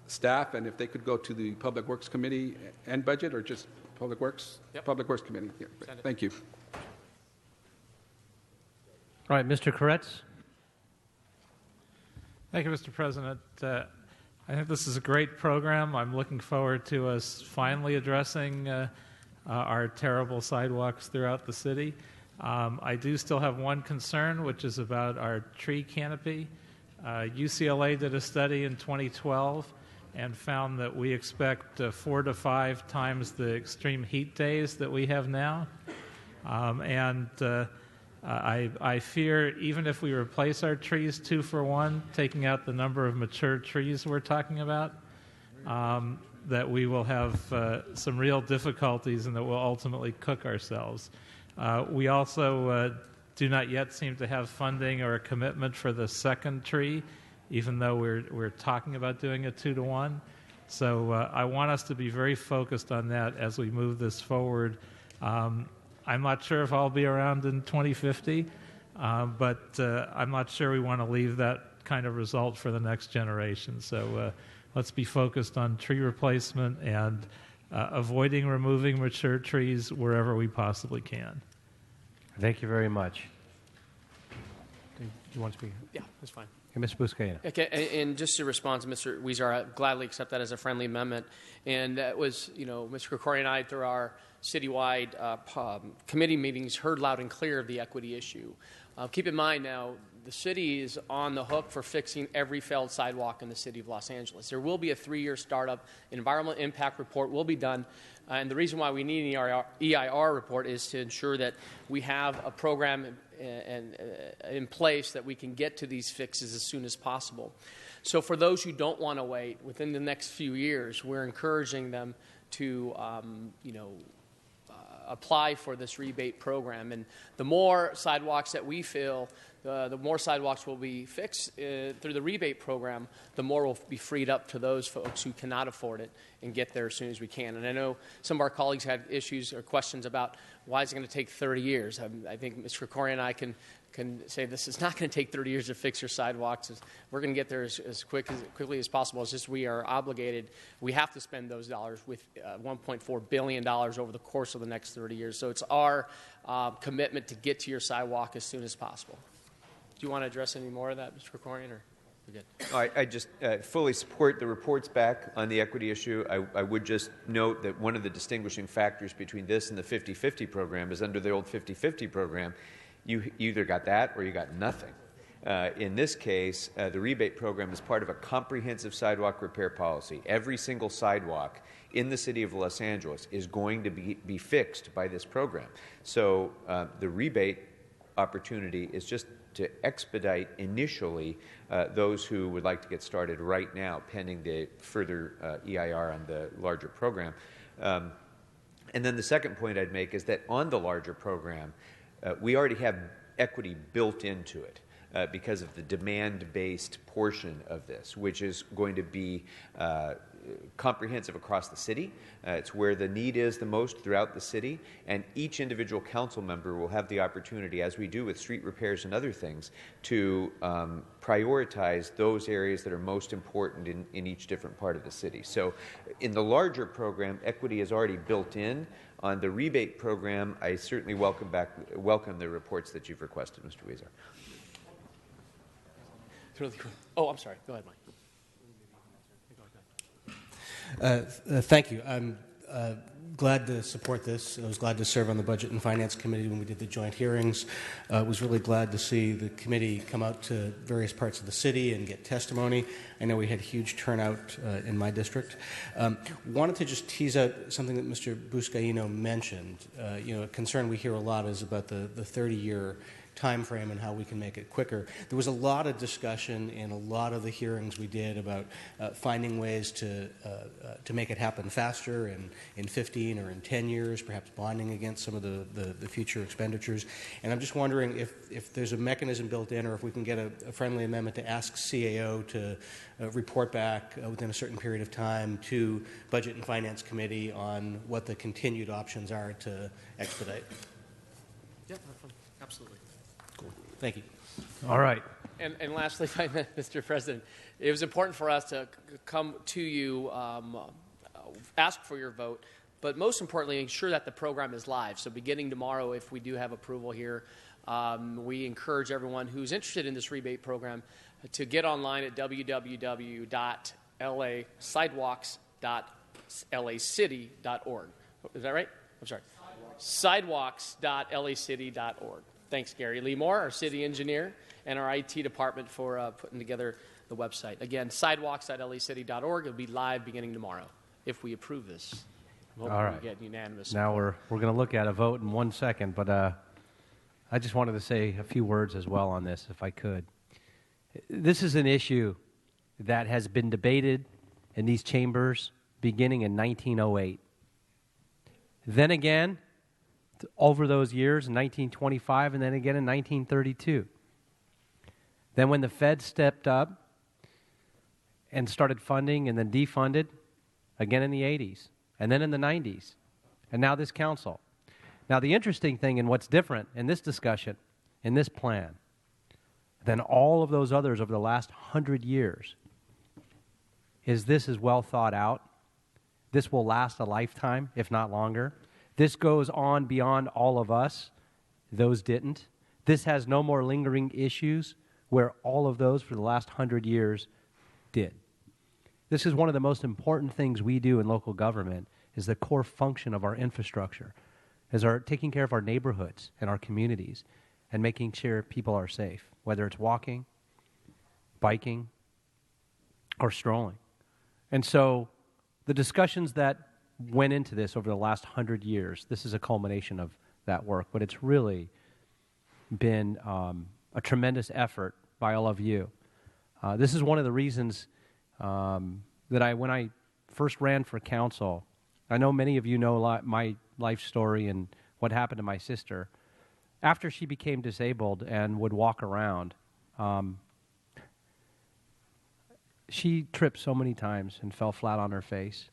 staff, and if they could go to the Public Works Committee and Budget, or just Public Works? Yep. Public Works Committee. Yeah. Thank you. All right, Mr. Koretz. Thank you, Mr. President. I think this is a great program. I'm looking forward to us finally addressing our terrible sidewalks throughout the city. I do still have one concern, which is about our tree canopy. UCLA did a study in 2012 and found that we expect 4 to 5 times the extreme heat days that we have now. I fear even if we replace our trees 2 for 1, taking out the number of mature trees we're talking about, that we will have some real difficulties and that we'll ultimately cook ourselves. We also do not yet seem to have funding or a commitment for the second tree, even though we're talking about doing a 2 to 1. So I want us to be very focused on that as we move this forward. I'm not sure if I'll be around in 2050, but I'm not sure we want to leave that kind of result for the next generation. So let's be focused on tree replacement and avoiding removing mature trees wherever we possibly can. Thank you very much. Do you want to speak? Yeah, that's fine. Okay, Mr. Buscaino. Okay, and just to respond to Mr. Weezer, I gladly accept that as a friendly amendment. And that was, Mr. Krikorian and I, through our citywide committee meetings, heard loud and clear of the equity issue. Keep in mind now, the city is on the hook for fixing every failed sidewalk in the city of Los Angeles. There will be a 3-year startup. Environmental impact report will be done. And the reason why we need an EIR report is to ensure that we have a program in place that we can get to these fixes as soon as possible. So for those who don't want to wait, within the next few years, we're encouraging them to, apply for this rebate program. And the more sidewalks that we fill, the more sidewalks will be fixed through the rebate program, the more will be freed up to those folks who cannot afford it and get there as soon as we can. And I know some of our colleagues had issues or questions about why is it going to take 30 years. I think Mr. Krikorian and I can say this is not going to take 30 years to fix your sidewalks. We're going to get there as quickly as possible. It's just we are obligated. We have to spend those dollars with $1.4 billion over the course of the next 30 years. So it's our commitment to get to your sidewalk as soon as possible. Do you want to address any more of that, Mr. Krikorian, or we're good? I just fully support the reports back on the equity issue. I would just note that one of the distinguishing factors between this and the 50-50 program is under the old 50-50 program, you either got that or you got nothing. In this case, the rebate program is part of a comprehensive sidewalk repair policy. Every single sidewalk in the city of Los Angeles is going to be fixed by this program. So the rebate opportunity is just to expedite initially those who would like to get started right now, pending the further EIR on the larger program. And then the second point I'd make is that on the larger program, we already have equity built into it. Because of the demand-based portion of this, which is going to be comprehensive across the city. It's where the need is the most throughout the city, and each individual council member will have the opportunity, as we do with street repairs and other things, to prioritize those areas that are most important in each different part of the city. So in the larger program, equity is already built in. On the rebate program, I certainly welcome the reports that you've requested, Mr. Weezer. Oh, I'm sorry. Go ahead, Mike. Thank you. I'm glad to support this. I was glad to serve on the Budget and Finance Committee when we did the joint hearings. I was really glad to see the committee come out to various parts of the city and get testimony. I know we had huge turnout in my district. Wanted to just tease out something that Mr. Buscaino mentioned. A concern we hear a lot is about the 30-year time frame and how we can make it quicker. There was a lot of discussion in a lot of the hearings we did about finding ways to make it happen faster in 15 or in 10 years, perhaps bonding against some of the future expenditures. And I'm just wondering if there's a mechanism built in, or if we can get a friendly amendment to ask CAO to report back within a certain period of time to Budget and Finance Committee on what the continued options are to expedite. Yeah, absolutely. Cool. Thank you. All right. And lastly, if I may, Mr. President, it was important for us to come to you, ask for your vote, but most importantly, ensure that the program is live. So beginning tomorrow, if we do have approval here, we encourage everyone who's interested in this rebate program to get online at www.sidewalks.lacity.org. Is that right? I'm sorry. Sidewalks.lacity.org. Thanks, Gary Lee Moore, our city engineer, and our IT department for putting together the website. Again, sidewalks.lacity.org. It'll be live beginning tomorrow if we approve this. All right. We get unanimous. Now we're going to look at a vote in 1 second, but I just wanted to say a few words as well on this, if I could. This is an issue that has been debated in these chambers beginning in 1908. Then again, over those years, in 1925, and then again in 1932. Then when the Fed stepped up and started funding and then defunded, again in the 80s, and then in the 90s, and now this council. Now the interesting thing and what's different in this discussion, in this plan, than all of those others over the last 100 years, is this is well thought out. This will last a lifetime, if not longer. This goes on beyond all of us. Those didn't. This has no more lingering issues where all of those for the last 100 years did. This is one of the most important things we do in local government, is the core function of our infrastructure, is our taking care of our neighborhoods and our communities and making sure people are safe, whether it's walking, biking, or strolling. And so the discussions that went into this over the last 100 years, this is a culmination of that work, but it's really been a tremendous effort by all of you. This is one of the reasons that when I first ran for council, I know many of you know my life story and what happened to my sister. After she became disabled and would walk around, she tripped so many times and fell flat on her face.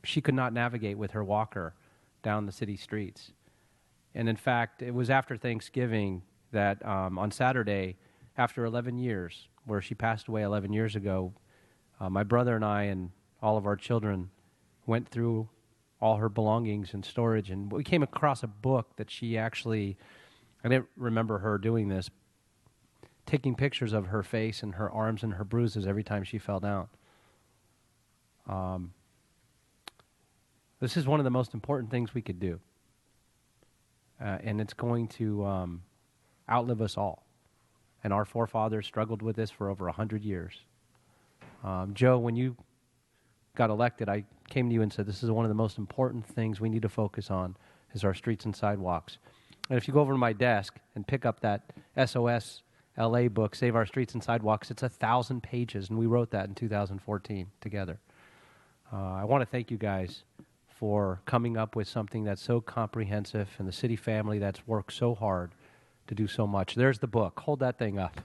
She could not navigate with her walker down the city streets. And in fact, it was after Thanksgiving that on Saturday, after 11 years, where she passed away 11 years ago, my brother and I and all of our children went through all her belongings and storage, and we came across a book that she actually, I didn't remember her doing this, taking pictures of her face and her arms and her bruises every time she fell down. This is one of the most important things we could do. And it's going to, outlive us all. And our forefathers struggled with this for over 100 years. Joe, when you got elected, I came to you and said, this is one of the most important things we need to focus on is our streets and sidewalks. And if you go over to my desk and pick up that SOS LA book, Save Our Streets and Sidewalks, it's 1,000 pages, and we wrote that in 2014 together. I want to thank you guys for coming up with something that's so comprehensive, and the city family that's worked so hard to do so much. There's the book. Hold that thing up.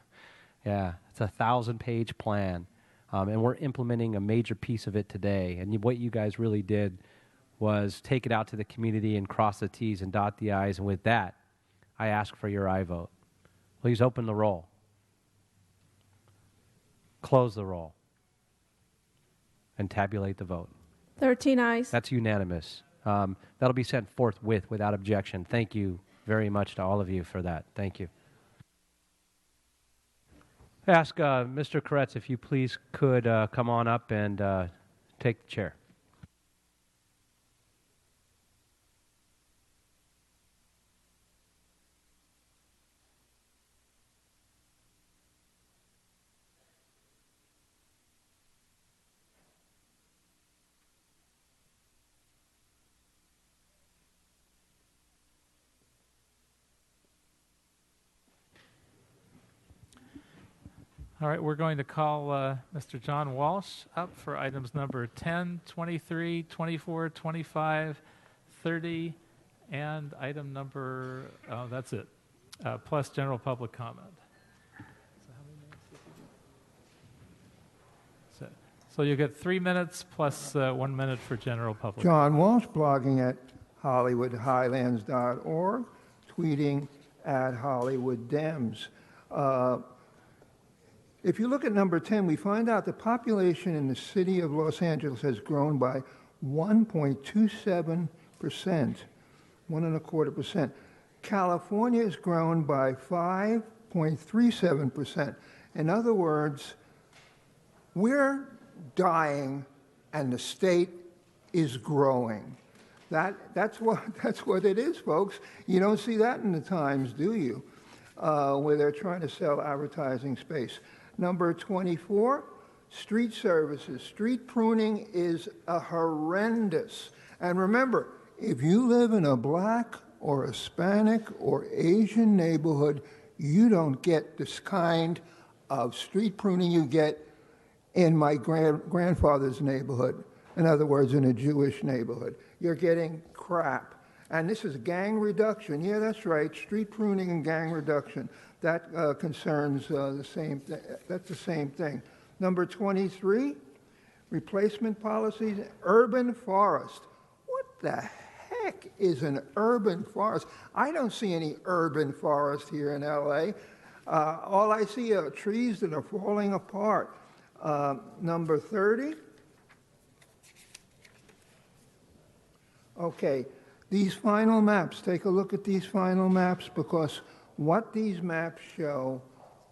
Yeah, it's a 1,000-page plan, and we're implementing a major piece of it today. And what you guys really did was take it out to the community and cross the T's and dot the I's, and with that, I ask for your aye vote. Please open the roll. Close the roll. And tabulate the vote. 13 ayes. That's unanimous. That'll be sent forthwith without objection. Thank you very much to all of you for that. Thank you. Ask Mr. Koretz if you please could come on up and take the chair. All right, we're going to call Mr. John Walsh up for items number 10, 23, 24, 25, 30, and item number, that's it, plus general public comment. So you'll get 3 minutes plus 1 minute for general public. John Walsh, blogging at HollywoodHighlands.org, tweeting at HollywoodDems. If you look at number 10, we find out the population in the city of Los Angeles has grown by 1.27%, 1.25%. California has grown by 5.37%. In other words, we're dying and the state is growing. That's what it is, folks. You don't see that in the Times, do you? Where they're trying to sell advertising space. Number 24, street services. Street pruning is horrendous. And remember, if you live in a black or Hispanic or Asian neighborhood, you don't get this kind of street pruning you get in my grandfather's neighborhood. In other words, in a Jewish neighborhood. You're getting crap. And this is gang reduction. Yeah, that's right, street pruning and gang reduction. That concerns the same thing. That's the same thing. Number 23, replacement policies, urban forest. What the heck is an urban forest? I don't see any urban forest here in LA. All I see are trees that are falling apart. Number 30. Okay, these final maps, take a look at these final maps, because what these maps show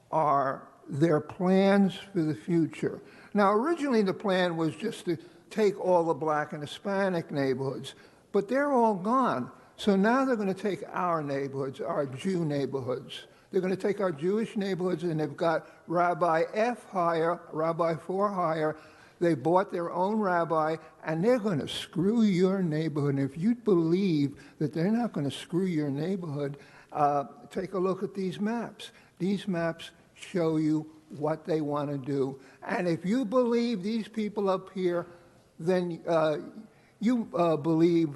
are their plans for the future. Now, originally the plan was just to take all the black and Hispanic neighborhoods, but they're all gone. So now they're going to take our neighborhoods, our Jew neighborhoods. They're going to take our Jewish neighborhoods, and they've got Rabbi F hire, Rabbi for hire. They bought their own rabbi, and they're going to screw your neighborhood. And if you believe that they're not going to screw your neighborhood, take a look at these maps. These maps show you what they want to do. And if you believe these people up here, then you believe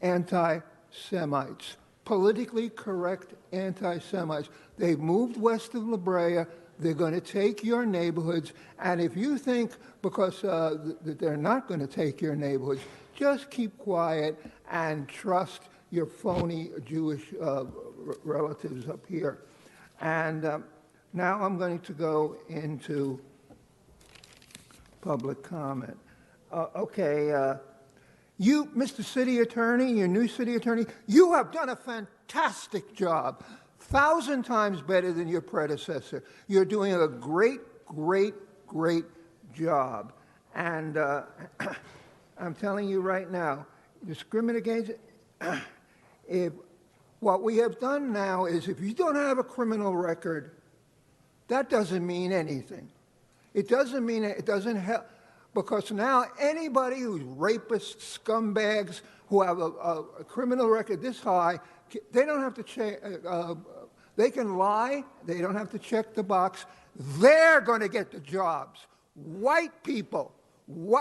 anti-Semites, politically correct anti-Semites. They've moved west of La Brea. They're going to take your neighborhoods. And if you think because that they're not going to take your neighborhoods, just keep quiet and trust your phony Jewish relatives up here. And now I'm going to go into public comment. You, Mr. City Attorney, your new city attorney, you have done a fantastic job, 1,000 times better than your predecessor. You're doing a great, great, great job. And I'm telling you right now, discriminate against, if What we have done now is if you don't have a criminal record, that doesn't mean anything. It doesn't mean it doesn't help, because now anybody who's rapists, scumbags, who have a criminal record this high, they don't have to check. They can lie. They don't have to check the box. They're going to get the jobs. White people.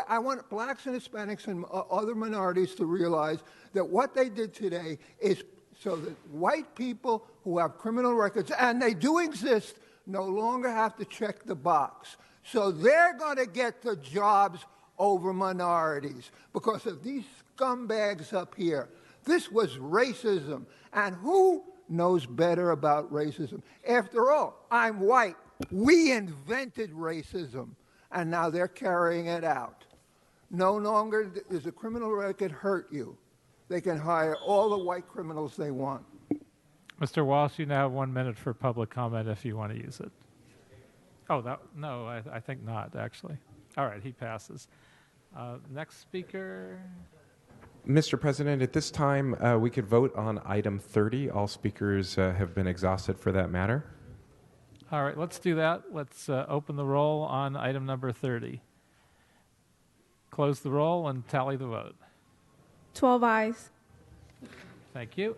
I want blacks and Hispanics and other minorities to realize that what they did today is so that white people who have criminal records, and they do exist, no longer have to check the box. So they're going to get the jobs over minorities because of these scumbags up here. This was racism. And who knows better about racism? After all, I'm white. We invented racism. And now they're carrying it out. No longer does a criminal record hurt you. They can hire all the white criminals they want. Mr. Walsh, you now have 1 minute for public comment if you want to use it. Oh, no, I think not, actually. All right, he passes. Next speaker. Mr. President, at this time, we could vote on item 30. All speakers have been exhausted for that matter. All right, let's do that. Let's open the roll on item number 30. Close the roll and tally the vote. 12 ayes. Thank you.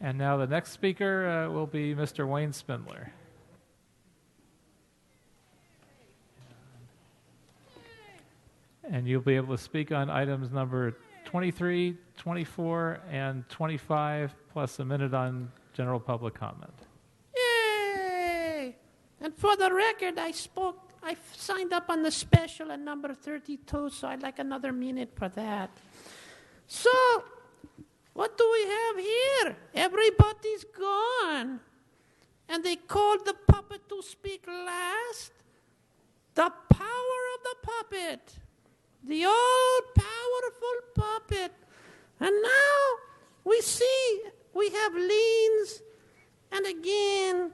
And now the next speaker will be Mr. Wayne Spindler. And you'll be able to speak on items number 23, 24, and 25, plus a minute on general public comment. Yay! And for the record, I signed up on the special at number 32, so I'd like another minute for that. So, what do we have here? Everybody's gone. And they called the puppet to speak last. The power of the puppet. The old powerful puppet. And now we see we have liens. And again,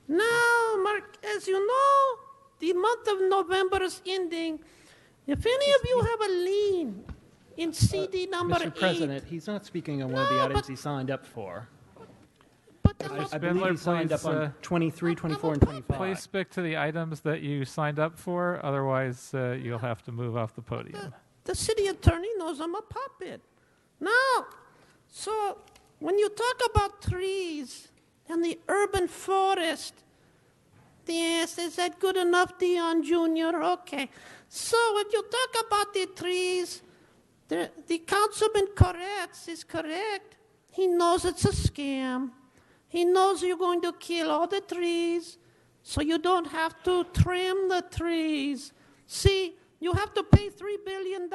now, Mark, as you know, the month of November is ending. If any of you have a lien in CD number 8. Mr. President, he's not speaking on one of the items he signed up for. I believe he signed up on 23, 24, and 25. Please stick to the items that you signed up for. Otherwise, you'll have to move off the podium. The city attorney knows I'm a puppet. Now, so when you talk about trees and the urban forest, yes, is that good enough, Dion Jr.? Okay. So when you talk about the trees, the Councilman Koretz is correct. He knows it's a scam. He knows you're going to kill all the trees, so you don't have to trim the trees. See, you have to pay $3 billion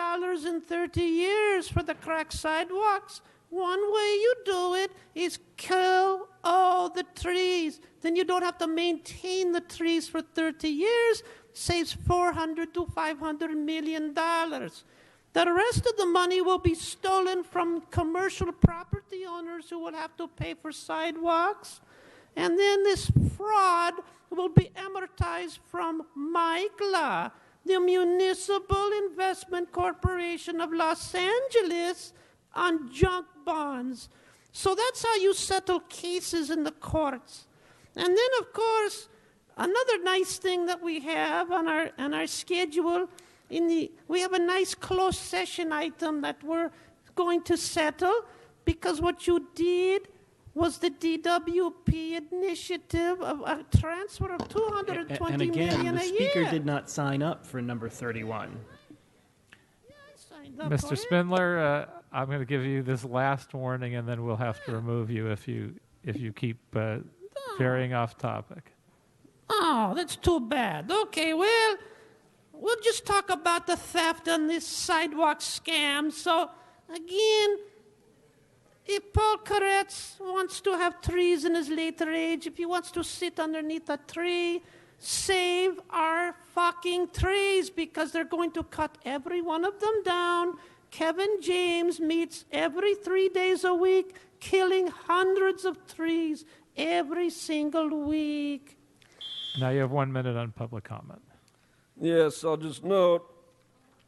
in 30 years for the cracked sidewalks. One way you do it is kill all the trees. Then you don't have to maintain the trees for 30 years. Saves $400 to $500 million. The rest of the money will be stolen from commercial property owners who will have to pay for sidewalks. And then this fraud will be amortized from MICLA, the Municipal Investment Corporation of Los Angeles, on junk bonds. So that's how you settle cases in the courts. And then, of course, another nice thing that we have on our schedule, we have a nice closed session item that we're going to settle, because what you did was the DWP initiative of a transfer of $220 million a year. And again, the speaker did not sign up for number 31. Mr. Spindler, I'm going to give you this last warning, and then we'll have to remove you if you keep varying off topic. Oh, that's too bad. Okay, well, we'll just talk about the theft and this sidewalk scam. So, again, if Paul Koretz wants to have trees in his later age, if he wants to sit underneath a tree, save our fucking trees, because they're going to cut every one of them down. Kevin James meets every 3 days a week, killing hundreds of trees every single week. Now you have 1 minute on public comment. Yes, I'll just note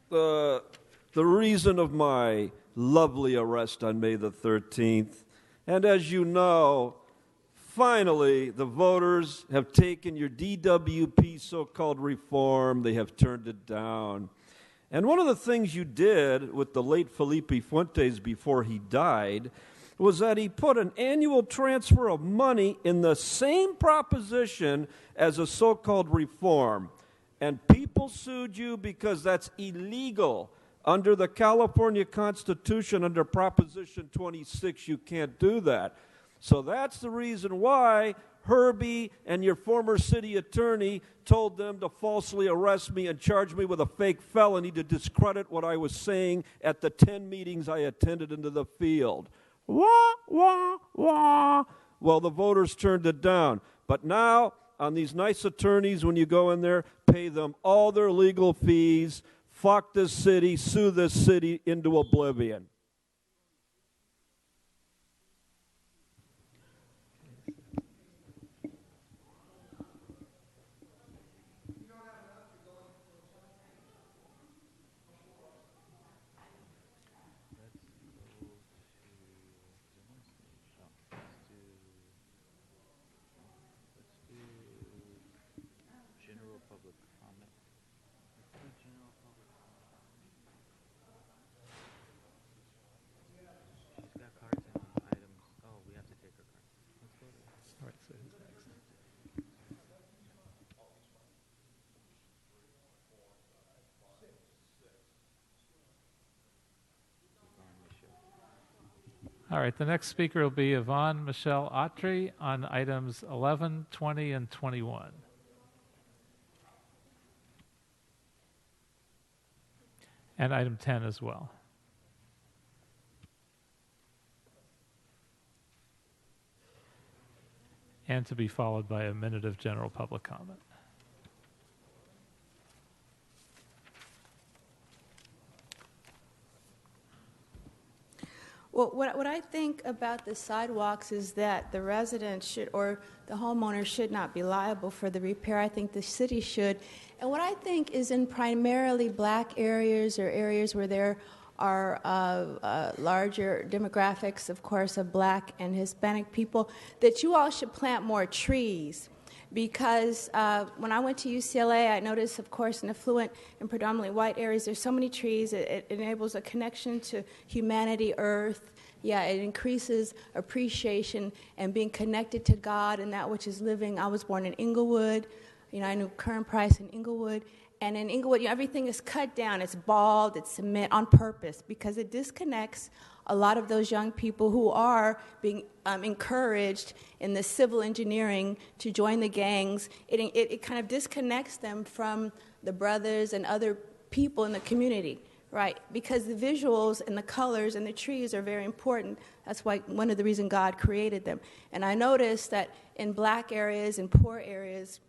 the the reason of my lovely arrest on May the 13th. And as you know, finally, the voters have taken your DWP so-called reform. They have turned it down. And one of the things you did with the late Felipe Fuentes before he died was that he put an annual transfer of money in the same proposition as a so-called reform. And people sued you because that's illegal. Under the California Constitution, under Proposition 26, you can't do that. So that's the reason why Herbie and your former city attorney told them to falsely arrest me and charge me with a fake felony to discredit what I was saying at the 10 meetings I attended into the field. Wah, wah, wah. Well, the voters turned it down. But now, on these nice attorneys, when you go in there, pay them all their legal fees, fuck this city, sue this city into oblivion. All right, the next speaker will be Yvonne Michelle Autry on items 11, 20, and 21. And item 10 as well. And to be followed by a minute of general public comment. Well, what I think about the sidewalks is that the residents should, or the homeowner should not be liable for the repair. I think the city should. And what I think is in primarily black areas or areas where there are larger demographics, of course, of black and Hispanic people, that you all should plant more trees. Because when I went to UCLA, I noticed, of course, in affluent and predominantly white areas, there's so many trees. It enables a connection to humanity, earth. Yeah, it increases appreciation and being connected to God and that which is living. I was born in Inglewood. You know, I knew Curran Price in Inglewood. And in Inglewood, everything is cut down. It's bald, it's cement on purpose because it disconnects a lot of those young people who are being encouraged in the civil engineering to join the gangs. It kind of disconnects them from the brothers and other people in the community, right? Because the visuals and the colors and the trees are very important. That's why one of the reasons God created them. And I noticed that in black areas and poor areas,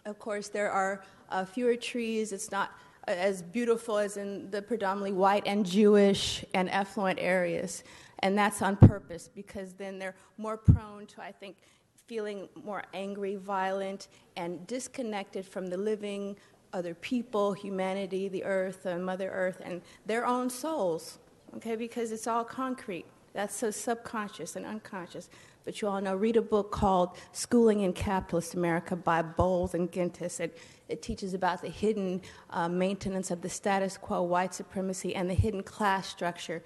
of course, there are fewer trees. It's not as beautiful as in the predominantly white and Jewish and affluent areas. And that's on purpose because then they're more prone to, I think, feeling more angry, violent, and disconnected from the living other people, humanity, the earth, Mother Earth, and their own souls, okay, because it's all concrete. That's so subconscious and unconscious. But you all know, read a book called Schooling in Capitalist America by Bowles and Gintis. It teaches about the hidden maintenance of the status quo, white supremacy, and the hidden class structure.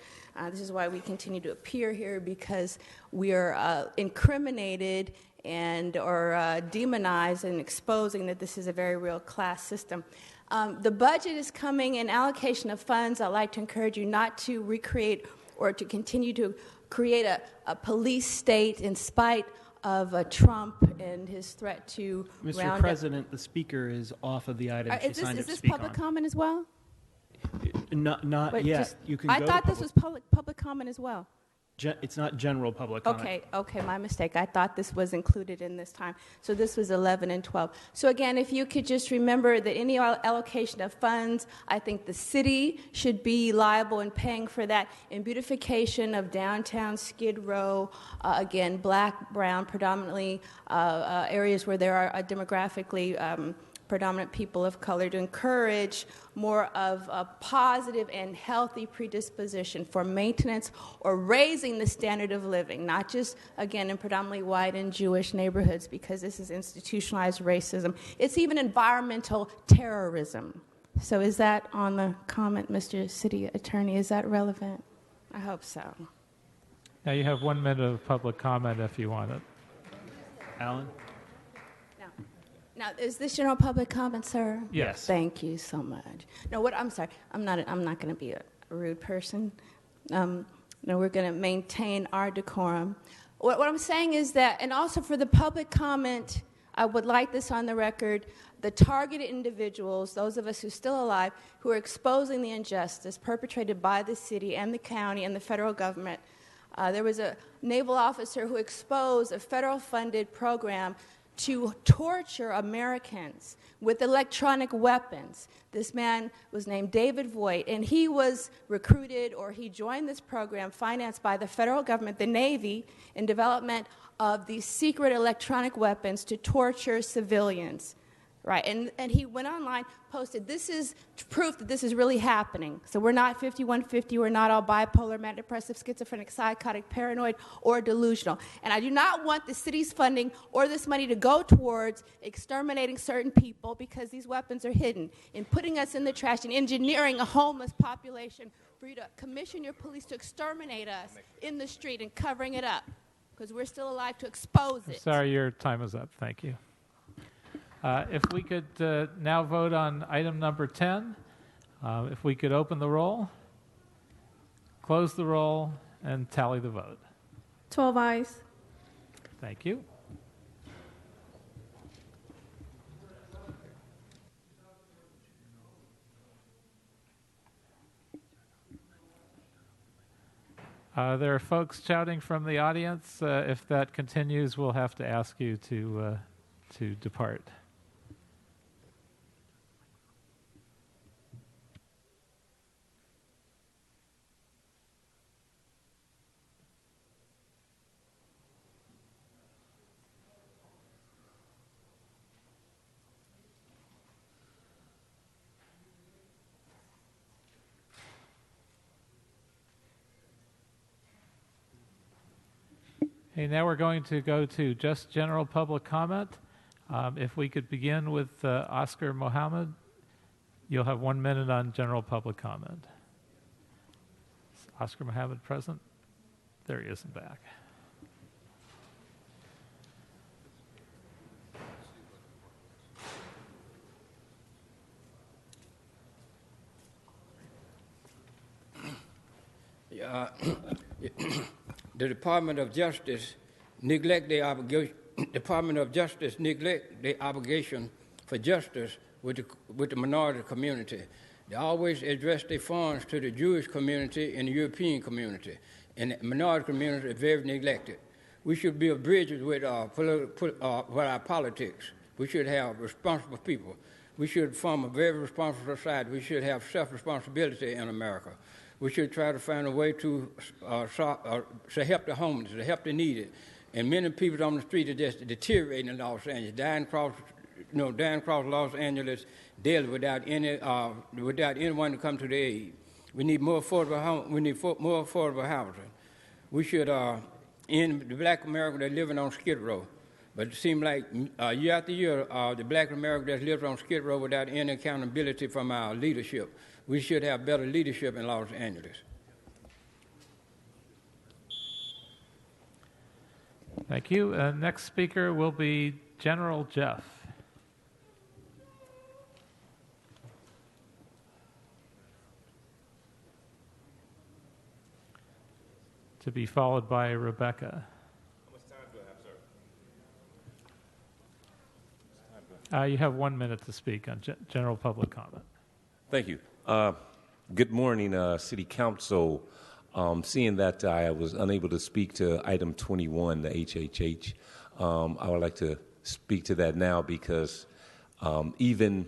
This is why we continue to appear here, because we are incriminated and or demonized and exposing that this is a very real class system. The budget is coming and allocation of funds. I'd like to encourage you not to recreate or to continue to create a police state in spite of Trump and his threat to Mr. President, the speaker is off of the item she signed up to speak on. Is this public comment as well? Not Wait, yet. You can I go thought to this was public comment as well. It's not general public comment. Okay, my mistake. I thought this was included in this time. So this was 11 and 12. So again, if you could just remember that any allocation of funds, I think the city should be liable in paying for that in beautification of downtown Skid Row, again, black, brown, predominantly areas where there are demographically predominant people of color, to encourage more of a positive and healthy predisposition for maintenance or raising the standard of living, not just, again, in predominantly white and Jewish neighborhoods, because this is institutionalized racism. It's even environmental terrorism. So is that on the comment, Mr. City Attorney? Is that relevant? I hope so. Now you have 1 minute of public comment if you want it. Alan? Now, is this general public comment, sir? Yes. Thank you so much. No, I'm sorry. I'm not going to be a rude person. No, we're going to maintain our decorum. What I'm saying is that, and also for the public comment, I would like this on the record, the targeted individuals, those of us who are still alive, who are exposing the injustice perpetrated by the city and the county and the federal government. There was a naval officer who exposed a federal-funded program to torture Americans with electronic weapons. This man was named David Voigt, and he was recruited, or he joined this program financed by the federal government, the Navy, in development of these secret electronic weapons to torture civilians. Right, and he went online, posted, this is proof that this is really happening. So we're not 5150, we're not all bipolar, manic depressive, schizophrenic, psychotic, paranoid, or delusional. And I do not want the city's funding or this money to go towards exterminating certain people, because these weapons are hidden, in putting us in the trash and engineering a homeless population for you to commission your police to exterminate us in the street and covering it up, because we're still alive to expose it. Sorry, your time is up. Thank you. If we could now vote on item number 10, if we could open the roll, close the roll, and tally the vote. 12 ayes. Thank you. There are folks shouting from the audience. If that continues, we'll have to ask you to depart. Okay, now we're going to go to just general public comment. If we could begin with Oscar Mohammed, you'll have 1 minute on general public comment. Is Oscar Mohammed present? There he is in back. The Department of Justice neglect their obligation. Department of Justice neglect their obligation for justice with the minority community. They always address their funds to the Jewish community and the European community, and the minority community is very neglected. We should build bridges with our politics. We should have responsible people. We should form a very responsible society. We should have self-responsibility in America. We should try to find a way to help the homeless, to help the needy. And many people on the street are just deteriorating in Los Angeles, dying across Los Angeles daily without anyone to come to their aid. We need more affordable housing. We should end the black America that's living on Skid Row. But it seems like year after year, the black America that's lived on Skid Row without any accountability from our leadership. We should have better leadership in Los Angeles. Thank you. Next speaker will be General Jeff. To be followed by Rebecca. How much time do I have, sir? You have 1 minute to speak on general public comment. Thank you. Good morning, City Council. Seeing that I was unable to speak to item 21, the HHH, I would like to speak to that now because even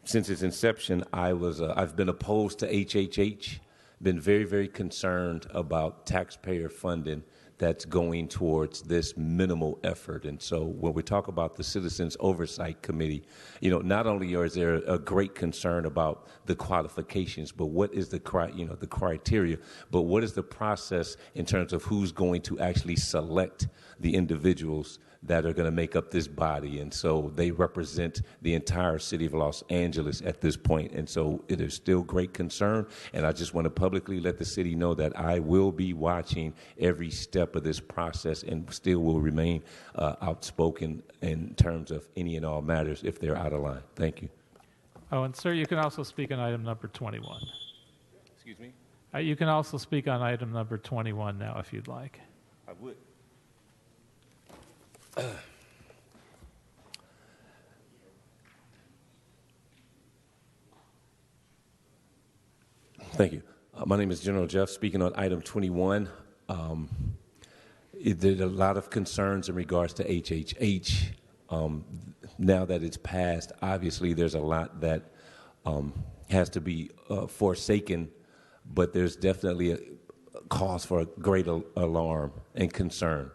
since its inception, I've been opposed to HHH, been very, very concerned about taxpayer funding that's going towards this minimal effort. And so when we talk about the Citizens Oversight Committee, not only is there a great concern about the qualifications, but what is the criteria, but what is the process in terms of who's going to actually select the individuals that are going to make up this body. And so they represent the entire city of Los Angeles at this point. And so it is still great concern. And I just want to publicly let the city know that I will be watching every step of this process and still will remain outspoken in terms of any and all matters if they're out of line. Thank you. Oh, and sir, you can also speak on item number 21. Excuse me? You can also speak on item number 21 now if you'd like. I would. Thank you. My name is General Jeff, speaking on item 21. There's a lot of concerns in regards to HHH. Now that it's passed, obviously there's a lot that has to be forsaken, but there's definitely a cause for a great alarm and concern.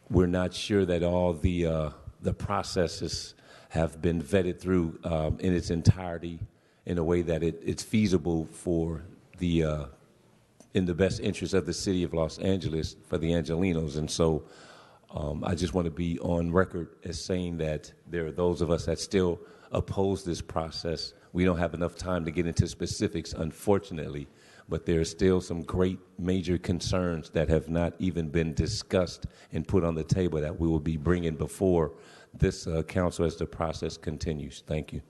We're not sure that all the processes have been vetted through in its entirety in a way that it's feasible for in the best interest of the city of Los Angeles for the Angelenos. And so I just want to be on record as saying that there are those of us that still oppose this process. We don't have enough time to get into specifics, unfortunately, but there are still some great major concerns that have not even been discussed and put on the table that we will be bringing before this council as the process continues. Thank you.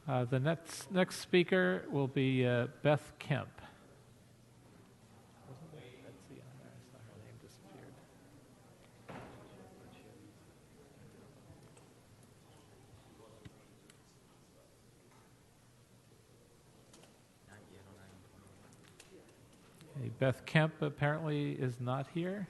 The next speaker will be Beth Kemp. Beth Kemp apparently is not here.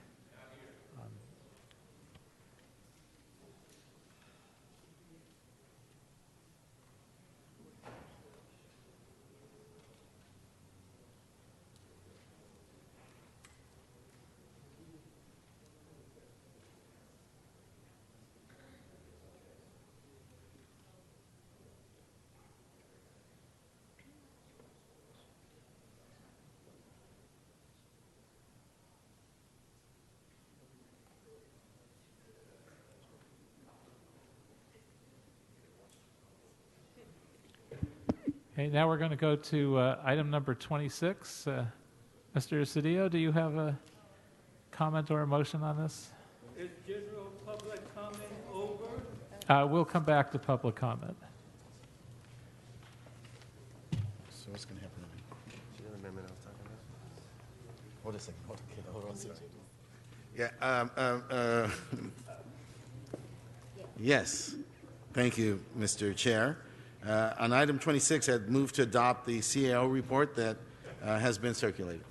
Okay, now we're going to go to item number 26. Mr. Cedillo, do you have a comment or a motion on this? Is general public comment over? We'll come back to public comment. So what's going to happen? See the amendment I was talking about? Hold a second. Hold on a second. Yeah. Yes. Thank you, Mr. Chair. On item 26, I'd move to adopt the CAO report that has been circulated.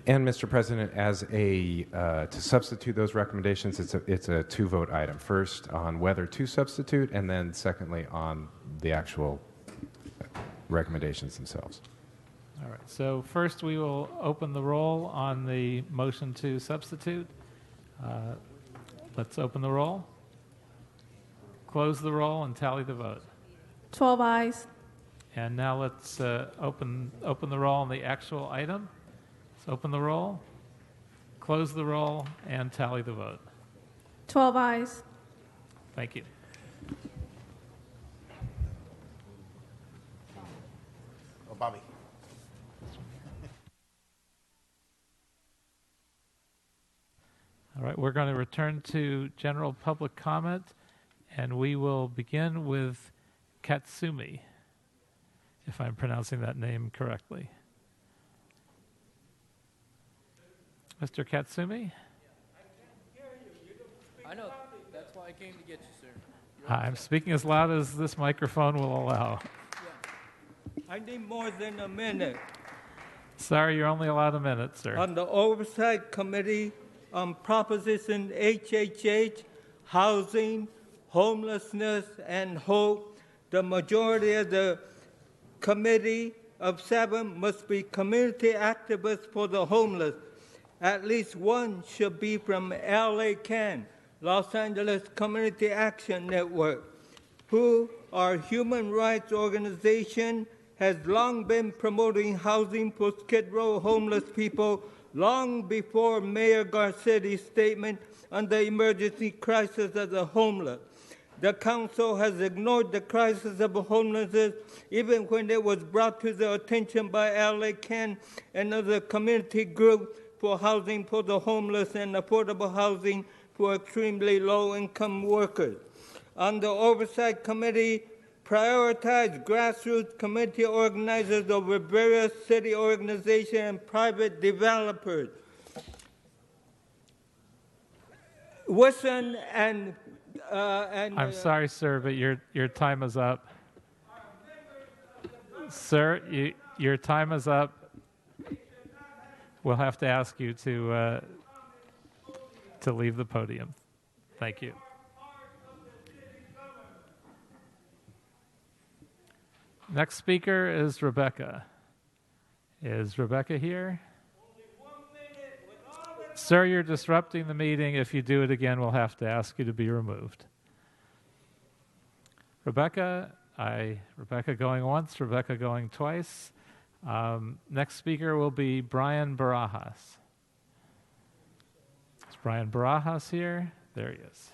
And Mr. President, as to substitute those recommendations, it's a two-vote item. First on whether to substitute, and then secondly on the actual recommendations themselves. All right. So first we will open the roll on the motion to substitute. Let's open the roll, close the roll, and tally the vote. 12 ayes. And now let's open the roll on the actual item. Let's open the roll, close the roll, and tally the vote. 12 ayes. Thank you. Oh, Bobby. All right, we're going to return to general public comment, and we will begin with Katsumi, if I'm pronouncing that name correctly. Mr. Katsumi? I know. That's why I came to get you, sir. I'm speaking as loud as this microphone will allow. I need more than a minute. Sorry, you're only allowed a minute, sir. On the Oversight Committee on Proposition HHH, housing, homelessness, and hope, the majority of the committee of 7 must be community activists for the homeless. At least one should be from LA CAN, Los Angeles Community Action Network, who our human rights organization has long been promoting housing for Skid Row homeless people long before Mayor Garcetti's statement on the emergency crisis of the homeless. The council has ignored the crisis of homelessness even when it was brought to their attention by LA CAN and other community groups for housing for the homeless and affordable housing for extremely low-income workers. On the Oversight Committee, prioritize grassroots community organizers over various city organizations and private developers. Listen and I'm sorry, sir, but your time is up. Sir, your time is up. We'll have to ask you to leave the podium. Thank you. Next speaker is Rebecca. Is Rebecca here? Sir, you're disrupting the meeting. If you do it again, we'll have to ask you to be removed. Rebecca going once, Rebecca going twice. Next speaker will be Brian Barajas. Is Brian Barajas here? There he is.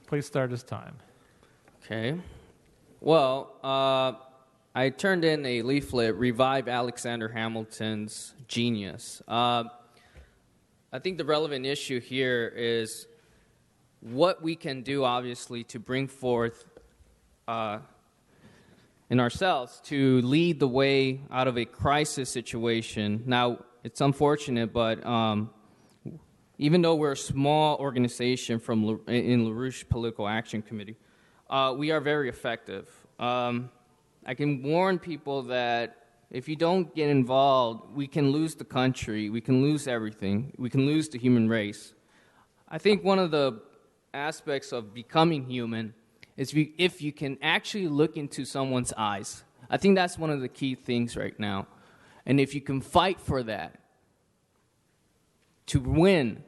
Please start his time. Okay. Well, I turned in a leaflet, Revive Alexander Hamilton's Genius. I think the relevant issue here is what we can do, obviously, to bring forth in ourselves to lead the way out of a crisis situation. Now, it's unfortunate, but even though we're a small organization in LaRouche Political Action Committee, we are very effective. I can warn people that if you don't get involved, we can lose the country, we can lose everything, we can lose the human race. I think one of the aspects of becoming human is if you can actually look into someone's eyes. I think that's one of the key things right now. And if you can fight for that, to win,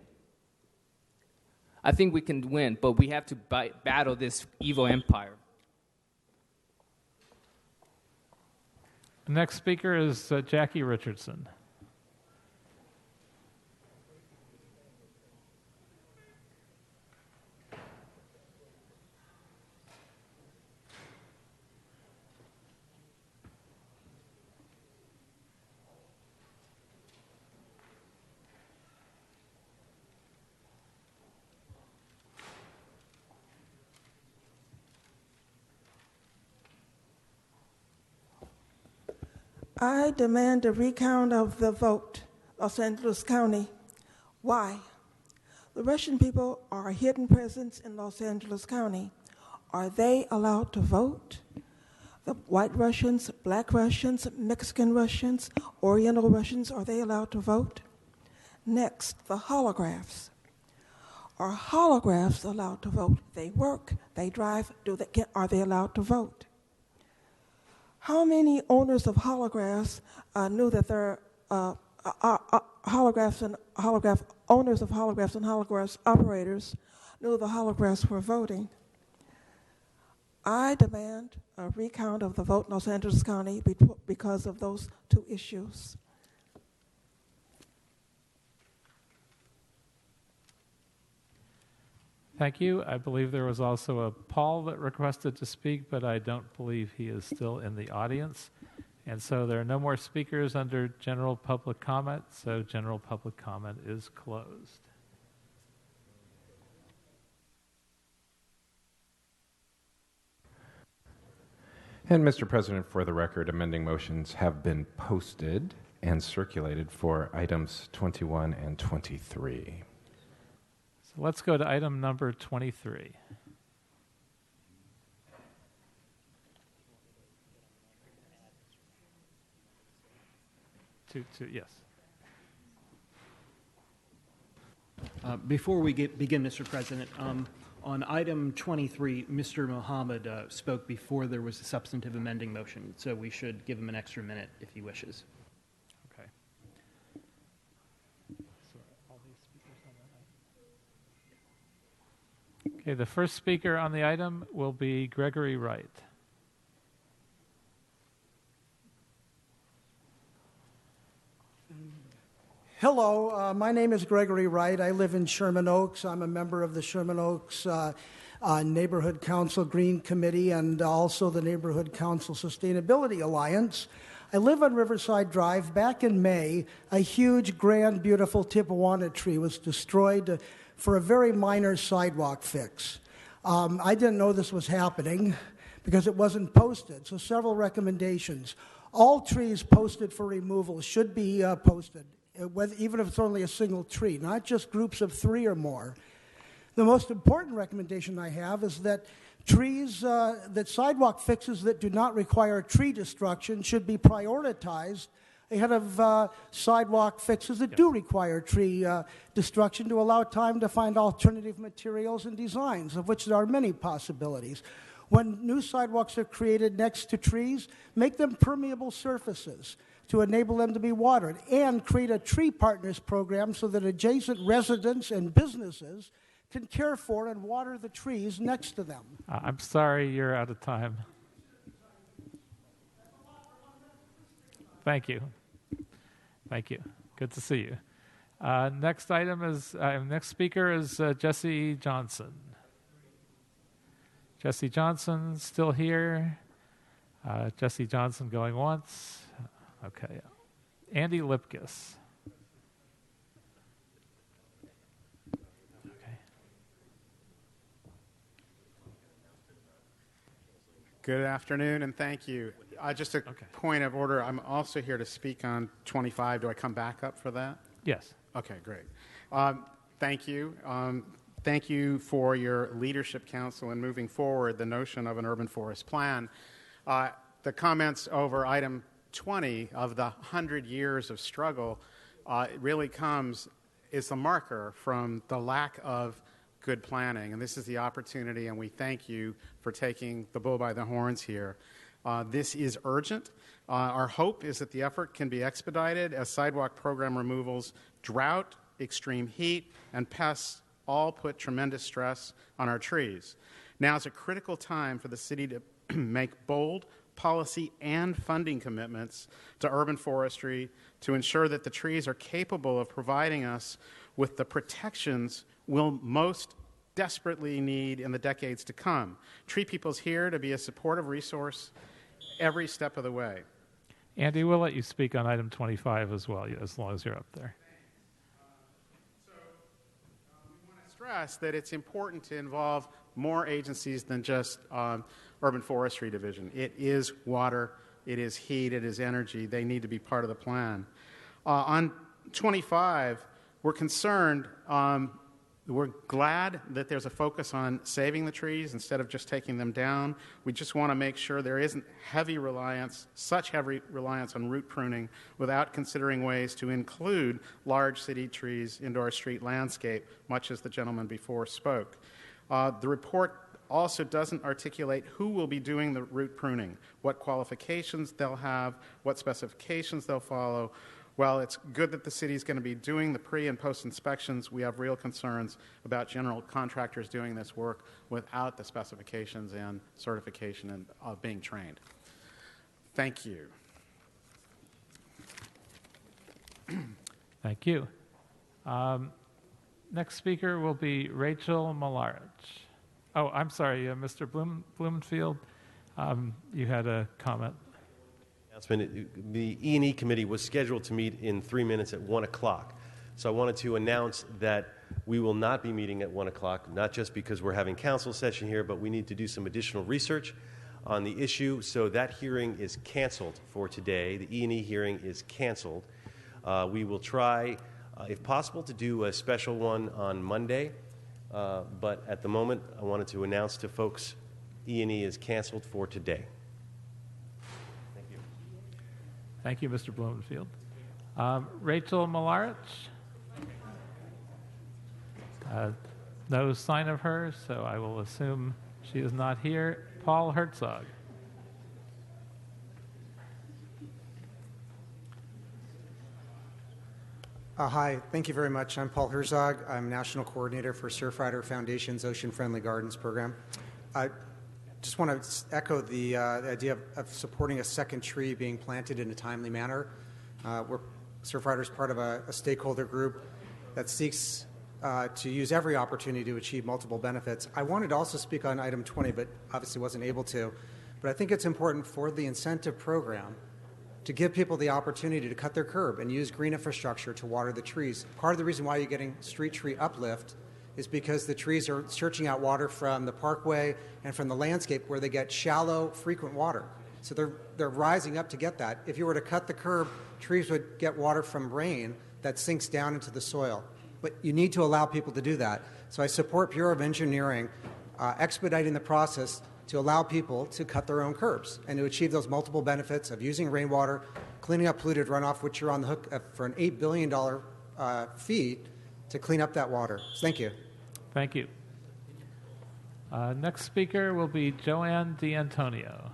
I think we can win, but we have to battle this evil empire. The next speaker is Jackie Richardson. I demand a recount of the vote, Los Angeles County. Why? The Russian people are a hidden presence in Los Angeles County. Are they allowed to vote? The white Russians, black Russians, Mexican Russians, Oriental Russians, are they allowed to vote? Next, the holographs. Are holographs allowed to vote? They work, they drive, are they allowed to vote? How many owners of holographs knew that their holographs and holograph owners of holographs and holographs operators knew the holographs were voting? I demand a recount of the vote in Los Angeles County because of those two issues. Thank you. I believe there was also a Paul that requested to speak, but I don't believe he is still in the audience. And so there are no more speakers under general public comment, so general public comment is closed. And Mr. President, for the record, amending motions have been posted and circulated for items 21 and 23. So let's go to item number 23. Yes. Before we begin, Mr. President, on item 23, Mr. Mohammed spoke before there was a substantive amending motion, so we should give him an extra minute if he wishes. Okay. Okay, the first speaker on the item will be Gregory Wright. Hello, my name is Gregory Wright. I live in Sherman Oaks. I'm a member of the Sherman Oaks Neighborhood Council Green Committee and also the Neighborhood Council Sustainability Alliance. I live on Riverside Drive. Back in May, a huge, grand, beautiful Tipuana tree was destroyed for a very minor sidewalk fix. I didn't know this was happening because it wasn't posted, so several recommendations. All trees posted for removal should be posted, even if it's only a single tree, not just groups of 3 or more. The most important recommendation I have is that that sidewalk fixes that do not require tree destruction should be prioritized ahead of sidewalk fixes that do require tree destruction to allow time to find alternative materials and designs, of which there are many possibilities. When new sidewalks are created next to trees, make them permeable surfaces to enable them to be watered, and create a tree partners program so that adjacent residents and businesses can care for and water the trees next to them. I'm sorry, you're out of time. Thank you. Thank you. Good to see you. Next speaker is Jesse Johnson. Jesse Johnson still here. Jesse Johnson going once. Okay. Andy Lipkis. Okay. Good afternoon, and thank you. Just a point of order. I'm also here to speak on 25. Do I come back up for that? Yes. Okay, great. Thank you. Thank you for your leadership, Council, in moving forward the notion of an urban forest plan. The comments over item 20 of the 100 years of struggle really is a marker from the lack of good planning. And this is the opportunity, and we thank you for taking the bull by the horns here. This is urgent. Our hope is that the effort can be expedited as sidewalk program removals, drought, extreme heat, and pests all put tremendous stress on our trees. Now is a critical time for the city to make bold policy and funding commitments to urban forestry to ensure that the trees are capable of providing us with the protections we'll most desperately need in the decades to come. Tree People's here to be a supportive resource every step of the way. Andy, we'll let you speak on item 25 as well, as long as you're up there. We want to stress that it's important to involve more agencies than just Urban Forestry Division. It is water, it is heat, it is energy. They need to be part of the plan. On 25, we're concerned, we're glad that there's a focus on saving the trees instead of just taking them down. We just want to make sure there isn't such heavy reliance on root pruning without considering ways to include large city trees into our street landscape, much as the gentleman before spoke. The report also doesn't articulate who will be doing the root pruning, what qualifications they'll have, what specifications they'll follow. While it's good that the city is going to be doing the pre- and post-inspections, we have real concerns about general contractors doing this work without the specifications and certification and being trained. Thank you. Thank you. Next speaker will be Rachel Malarich. Oh, I'm sorry, Mr. Blumenfield, you had a comment. The E&E committee was scheduled to meet in 3 minutes at 1 o'clock. So I wanted to announce that we will not be meeting at 1 o'clock, not just because we're having council session here, but we need to do some additional research on the issue. So that hearing is canceled for today. The E&E hearing is canceled. We will try, if possible, to do a special one on Monday. But at the moment, I wanted to announce to folks E&E is canceled for today. Thank you, Mr. Blumenfield. Rachel Malarich? No sign of her, so I will assume she is not here. Paul Herzog? Hi, thank you very much. I'm Paul Herzog. I'm National Coordinator for Surfrider Foundation's Ocean Friendly Gardens program. I just want to echo the idea of supporting a second tree being planted in a timely manner. Surfrider is part of a stakeholder group that seeks to use every opportunity to achieve multiple benefits. I wanted to also speak on item 20, but obviously wasn't able to. But I think it's important for the incentive program to give people the opportunity to cut their curb and use green infrastructure to water the trees. Part of the reason why you're getting street tree uplift is because the trees are searching out water from the parkway and from the landscape where they get shallow, frequent water. So they're rising up to get that. If you were to cut the curb, trees would get water from rain that sinks down into the soil. But you need to allow people to do that. So I support Bureau of Engineering expediting the process to allow people to cut their own curbs and to achieve those multiple benefits of using rainwater, cleaning up polluted runoff, which you're on the hook for an $8 billion fee to clean up that water. Thank you. Thank you. Next speaker will be Joanne D'Antonio.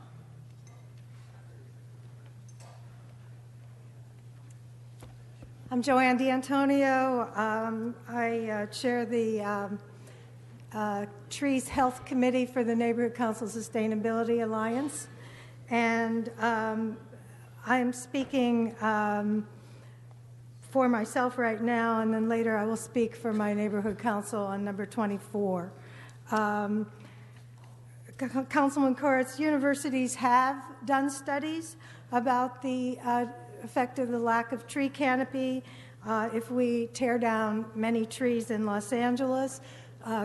I'm Joanne D'Antonio. I chair the Trees Health Committee for the Neighborhood Council Sustainability Alliance. And I'm speaking for myself right now, and then later I will speak for my neighborhood council on number 24. Councilman Koretz, universities have done studies about the effect of the lack of tree canopy if we tear down many trees in Los Angeles.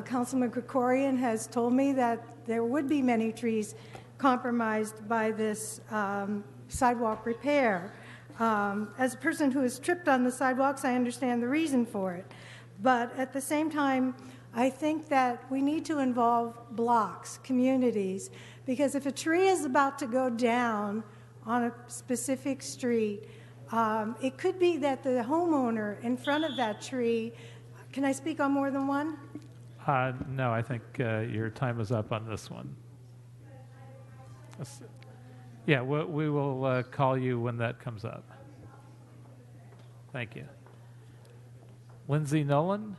Councilman Krikorian has told me that there would be many trees compromised by this sidewalk repair. As a person who has tripped on the sidewalks, I understand the reason for it. But at the same time, I think that we need to involve blocks, communities, because if a tree is about to go down on a specific street, it could be that the homeowner in front of that tree, can I speak on more than one? No, I think your time is up on this one. Yeah, we will call you when that comes up. Thank you. Lindsay Nolan?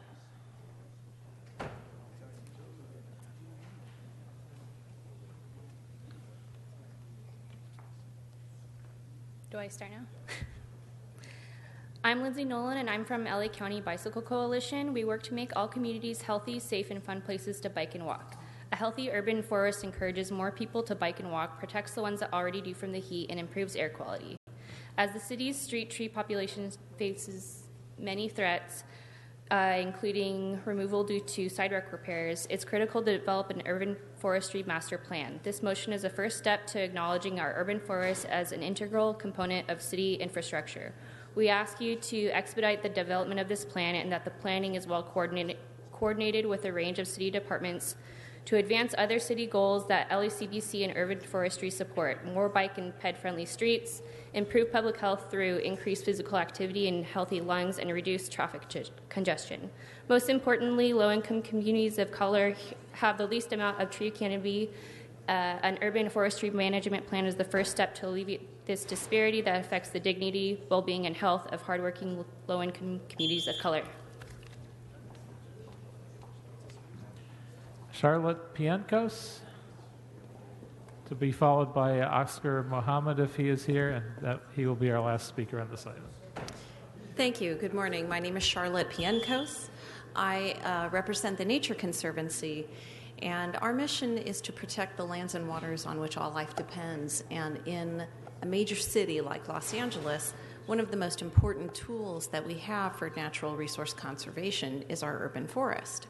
Do I start now? I'm Lindsay Nolan, and I'm from LA County Bicycle Coalition. We work to make all communities healthy, safe, and fun places to bike and walk. A healthy urban forest encourages more people to bike and walk, protects the ones that already do from the heat, and improves air quality. As the city's street tree population faces many threats, including removal due to sidewalk repairs, it's critical to develop an urban forestry master plan. This motion is a first step to acknowledging our urban forests as an integral component of city infrastructure. We ask you to expedite the development of this plan and that the planning is well coordinated with a range of city departments to advance other city goals that LACBC and urban forestry support: more bike and ped-friendly streets, improve public health through increased physical activity and healthy lungs, and reduce traffic congestion. Most importantly, low-income communities of color have the least amount of tree canopy. An urban forestry management plan is the first step to alleviate this disparity that affects the dignity, well-being, and health of hardworking low-income communities of color. Charlotte Piancos, to be followed by Oscar Mohammed if he is here, and that he will be our last speaker on this item. Thank you. Good morning. My name is Charlotte Piancos. I represent the Nature Conservancy, and our mission is to protect the lands and waters on which all life depends. And in a major city like Los Angeles, one of the most important tools that we have for natural resource conservation is our urban forest.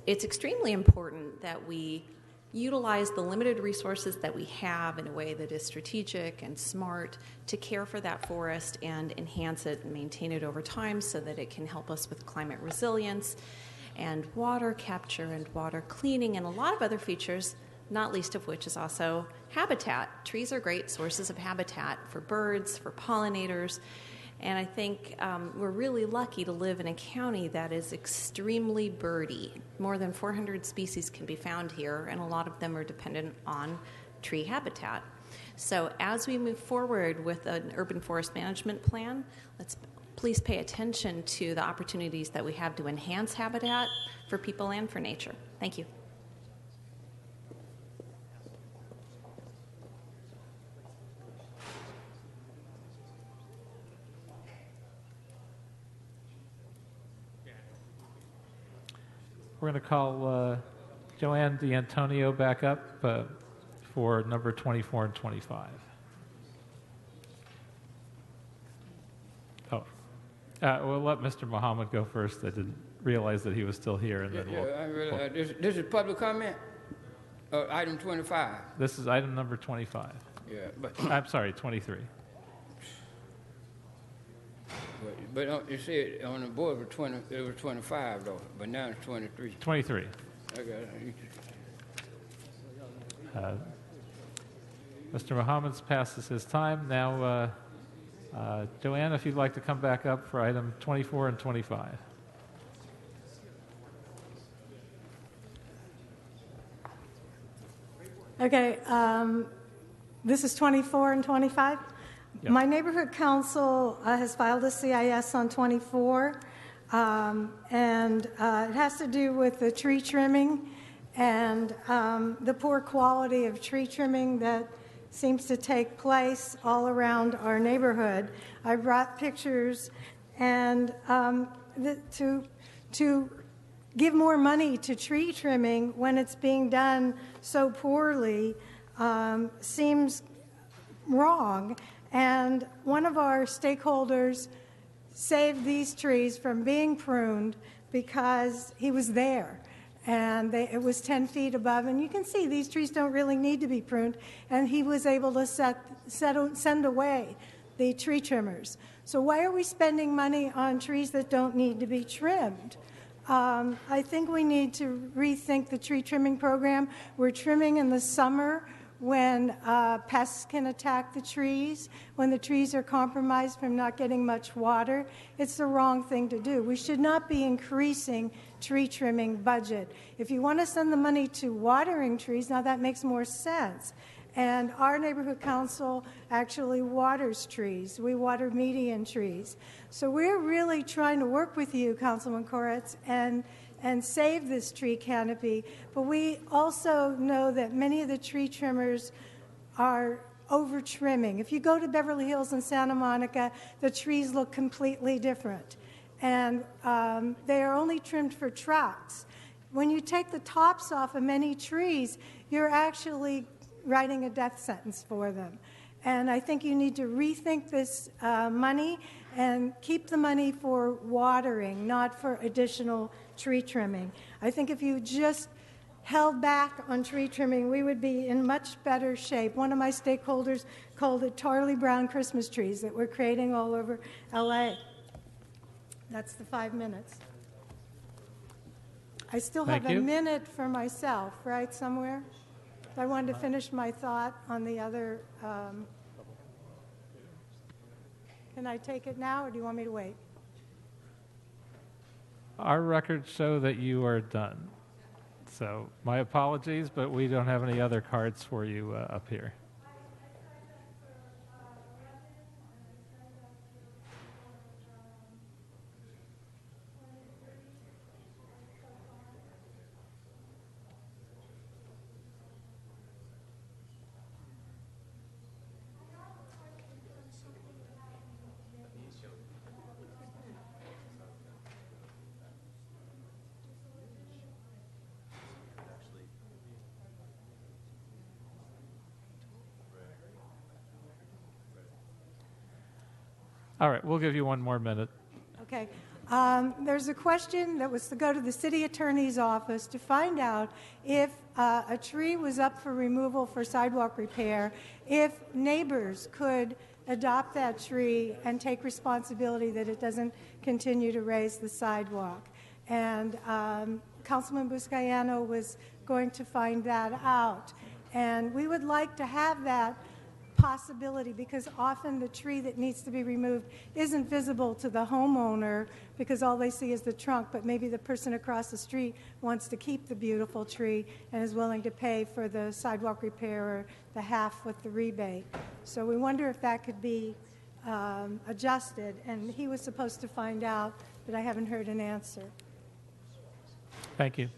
It's extremely important that we utilize the limited resources that we have in a way that is strategic and smart to care for that forest and enhance it and maintain it over time so that it can help us with climate resilience and water capture and water cleaning and a lot of other features, not least of which is also habitat. Trees are great sources of habitat for birds, for pollinators, And I think we're really lucky to live in a county that is extremely birdy. More than 400 species can be found here, and a lot of them are dependent on tree habitat. So as we move forward with an urban forest management plan, let's please pay attention to the opportunities that we have to enhance habitat for people and for nature. Thank you. We're going to call Joanne D'Antonio back up for number 24 and 25. Oh, we'll let Mr. Muhammad go first. I didn't realize that he was still here. And then This is public comment? Item 25. This is item number 25. Yeah, but I'm sorry, 23. But you said on the board it was 25 though, but now it's 23. 23. I got it. Mr. Muhammad's passes his time. Now, Joanne, if you'd like to come back up for item 24 and 25. Okay, this is 24 and 25. Yep. My neighborhood council has filed a CIS on 24, and it has to do with the tree trimming and the poor quality of tree trimming that seems to take place all around our neighborhood. I brought pictures, and to give more money to tree trimming when it's being done so poorly seems wrong. And one of our stakeholders saved these trees from being pruned because he was there. And it was 10 feet above. And you can see these trees don't really need to be pruned. And he was able to send away the tree trimmers. So why are we spending money on trees that don't need to be trimmed? I think we need to rethink the tree trimming program. We're trimming in the summer when pests can attack the trees, when the trees are compromised from not getting much water. It's the wrong thing to do. We should not be increasing tree trimming budget. If you want to send the money to watering trees, now that makes more sense. And our neighborhood council actually waters trees. We water median trees. So we're really trying to work with you, Councilman Koretz, and save this tree canopy. But we also know that many of the tree trimmers are over trimming. If you go to Beverly Hills and Santa Monica, the trees look completely different. And they are only trimmed for trucks. When you take the tops off of many trees, you're actually writing a death sentence for them. And I think you need to rethink this money and keep the money for watering, not for additional tree trimming. I think if you just held back on tree trimming, we would be in much better shape. One of my stakeholders called it Charlie Brown Christmas trees that we're creating all over LA. That's the 5 minutes. I still have a minute for myself, right, somewhere? I wanted to finish my thought on the other. Can I take it now, or do you want me to wait? Our records show that you are done. So my apologies, but we don't have any other cards for you up here. All right, we'll give you one more minute. Okay. There's a question that was to go to the city attorney's office to find out if a tree was up for removal for sidewalk repair, if neighbors could adopt that tree and take responsibility that it doesn't continue to raise the sidewalk. And Councilman Buscaino was going to find that out. And we would like to have that possibility, because often the tree that needs to be removed isn't visible to the homeowner because all they see is the trunk, but maybe the person across the street wants to keep the beautiful tree and is willing to pay for the sidewalk repair or the half with the rebate. So we wonder if that could be adjusted, and he was supposed to find out, but I haven't heard an answer. Thank you.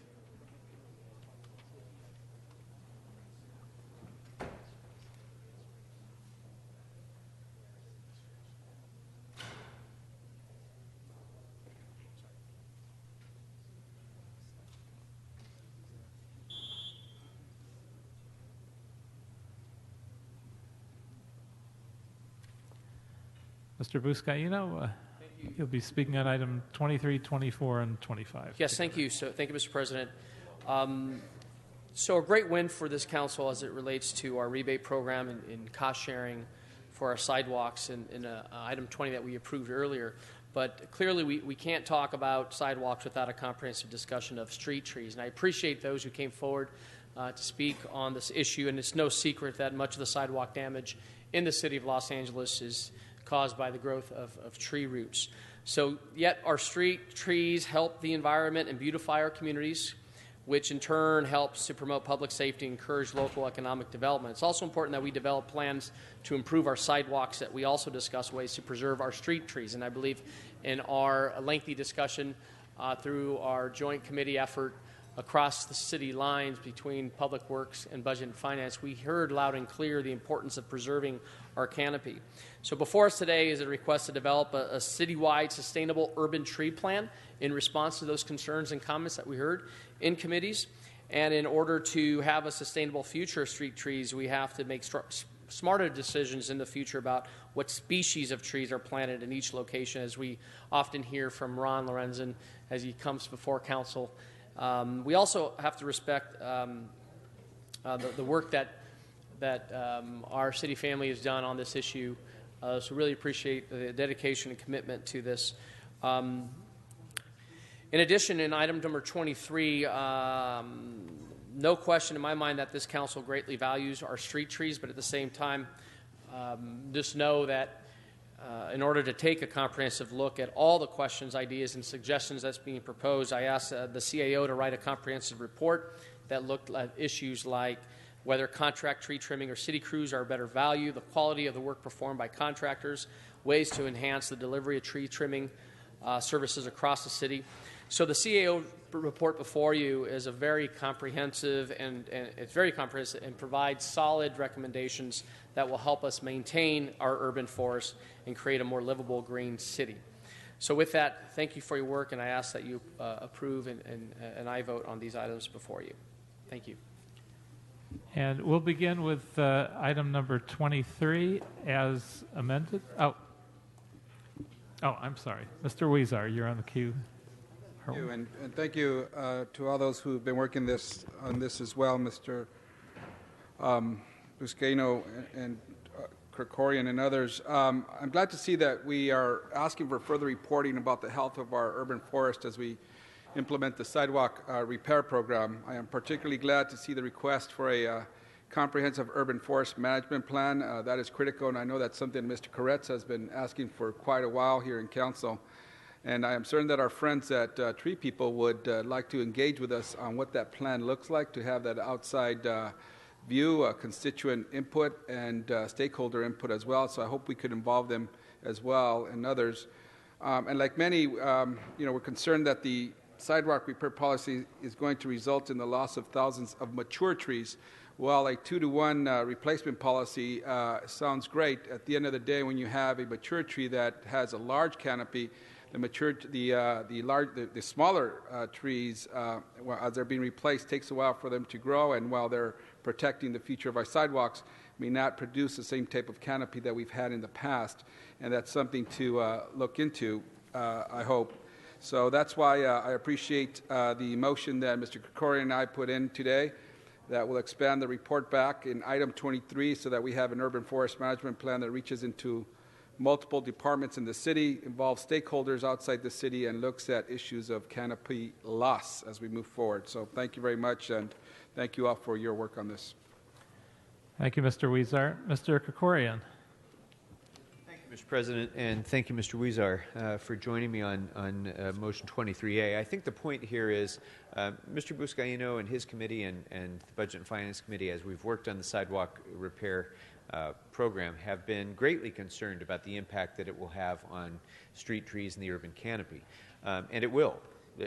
Mr. Buscaino, you'll be speaking on item 23, 24, and 25. Yes, thank you. So, thank you, Mr. President. So a great win for this council as it relates to our rebate program and cost sharing for our sidewalks in item 20 that we approved earlier. But clearly we can't talk about sidewalks without a comprehensive discussion of street trees. And I appreciate those who came forward to speak on this issue. And it's no secret that much of the sidewalk damage in the city of Los Angeles is caused by the growth of tree roots. So yet our street trees help the environment and beautify our communities, which in turn helps to promote public safety and encourage local economic development. It's also important that we develop plans to improve our sidewalks, that we also discuss ways to preserve our street trees. And I believe in our lengthy discussion through our joint committee effort across the city lines between Public Works and Budget and Finance, we heard loud and clear the importance of preserving our canopy. So before us today is a request to develop a citywide sustainable urban tree plan in response to those concerns and comments that we heard in committees. And in order to have a sustainable future of street trees, we have to make smarter decisions in the future about what species of trees are planted in each location, as we often hear from Ron Lorenzen as he comes before council. We also have to respect the work that our city family has done on this issue. So really appreciate the dedication and commitment to this. In addition, in item number 23, no question in my mind that this council greatly values our street trees, but at the same time, just know that in order to take a comprehensive look at all the questions, ideas, and suggestions that's being proposed, I asked the CAO to write a comprehensive report that looked at issues like whether contract tree trimming or city crews are a better value, the quality of the work performed by contractors, ways to enhance the delivery of tree trimming services across the city. So the CAO report before you is a very comprehensive and it's very comprehensive and provides solid recommendations that will help us maintain our urban forest and create a more livable green city. So with that, thank you for your work, and I ask that you approve and I vote on these items before you. Thank you. And we'll begin with item number 23 as amended. Oh, I'm sorry. Mr. Huizar, you're on the queue. Thank you, and thank you to all those who've been working on this as well, Mr. Buscaino and Krikorian and others. I'm glad to see that we are asking for further reporting about the health of our urban forest as we implement the sidewalk repair program. I am particularly glad to see the request for a comprehensive urban forest management plan. That is critical, and I know that's something Mr. Koretz has been asking for quite a while here in Council. And I am certain that our friends at Tree People would like to engage with us on what that plan looks like, to have that outside view, constituent input, and stakeholder input as well. So I hope we could involve them as well and others. And like many, we're concerned that the sidewalk repair policy is going to result in the loss of thousands of mature trees. While a 2-to-1 replacement policy sounds great, at the end of the day, when you have a mature tree that has a large canopy, the smaller trees, as they're being replaced, takes a while for them to grow, and while they're protecting the future of our sidewalks, may not produce the same type of canopy that we've had in the past, and that's something to look into, I hope. So that's why I appreciate the motion that Mr. Krikorian and I put in today that will expand the report back in item 23 so that we have an urban forest management plan that reaches into multiple departments in the city, involves stakeholders outside the city, and looks at issues of canopy loss as we move forward. So thank you very much, and thank you all for your work on this. Thank you, Mr. Weezer. Mr. Krikorian. Thank you, Mr. President, and thank you, Mr. Weezer, for joining me on Motion 23A. I think the point here is Mr. Buscaino and his committee and the Budget and Finance Committee, as we've worked on the sidewalk repair program, have been greatly concerned about the impact that it will have on street trees and the urban canopy. And it will.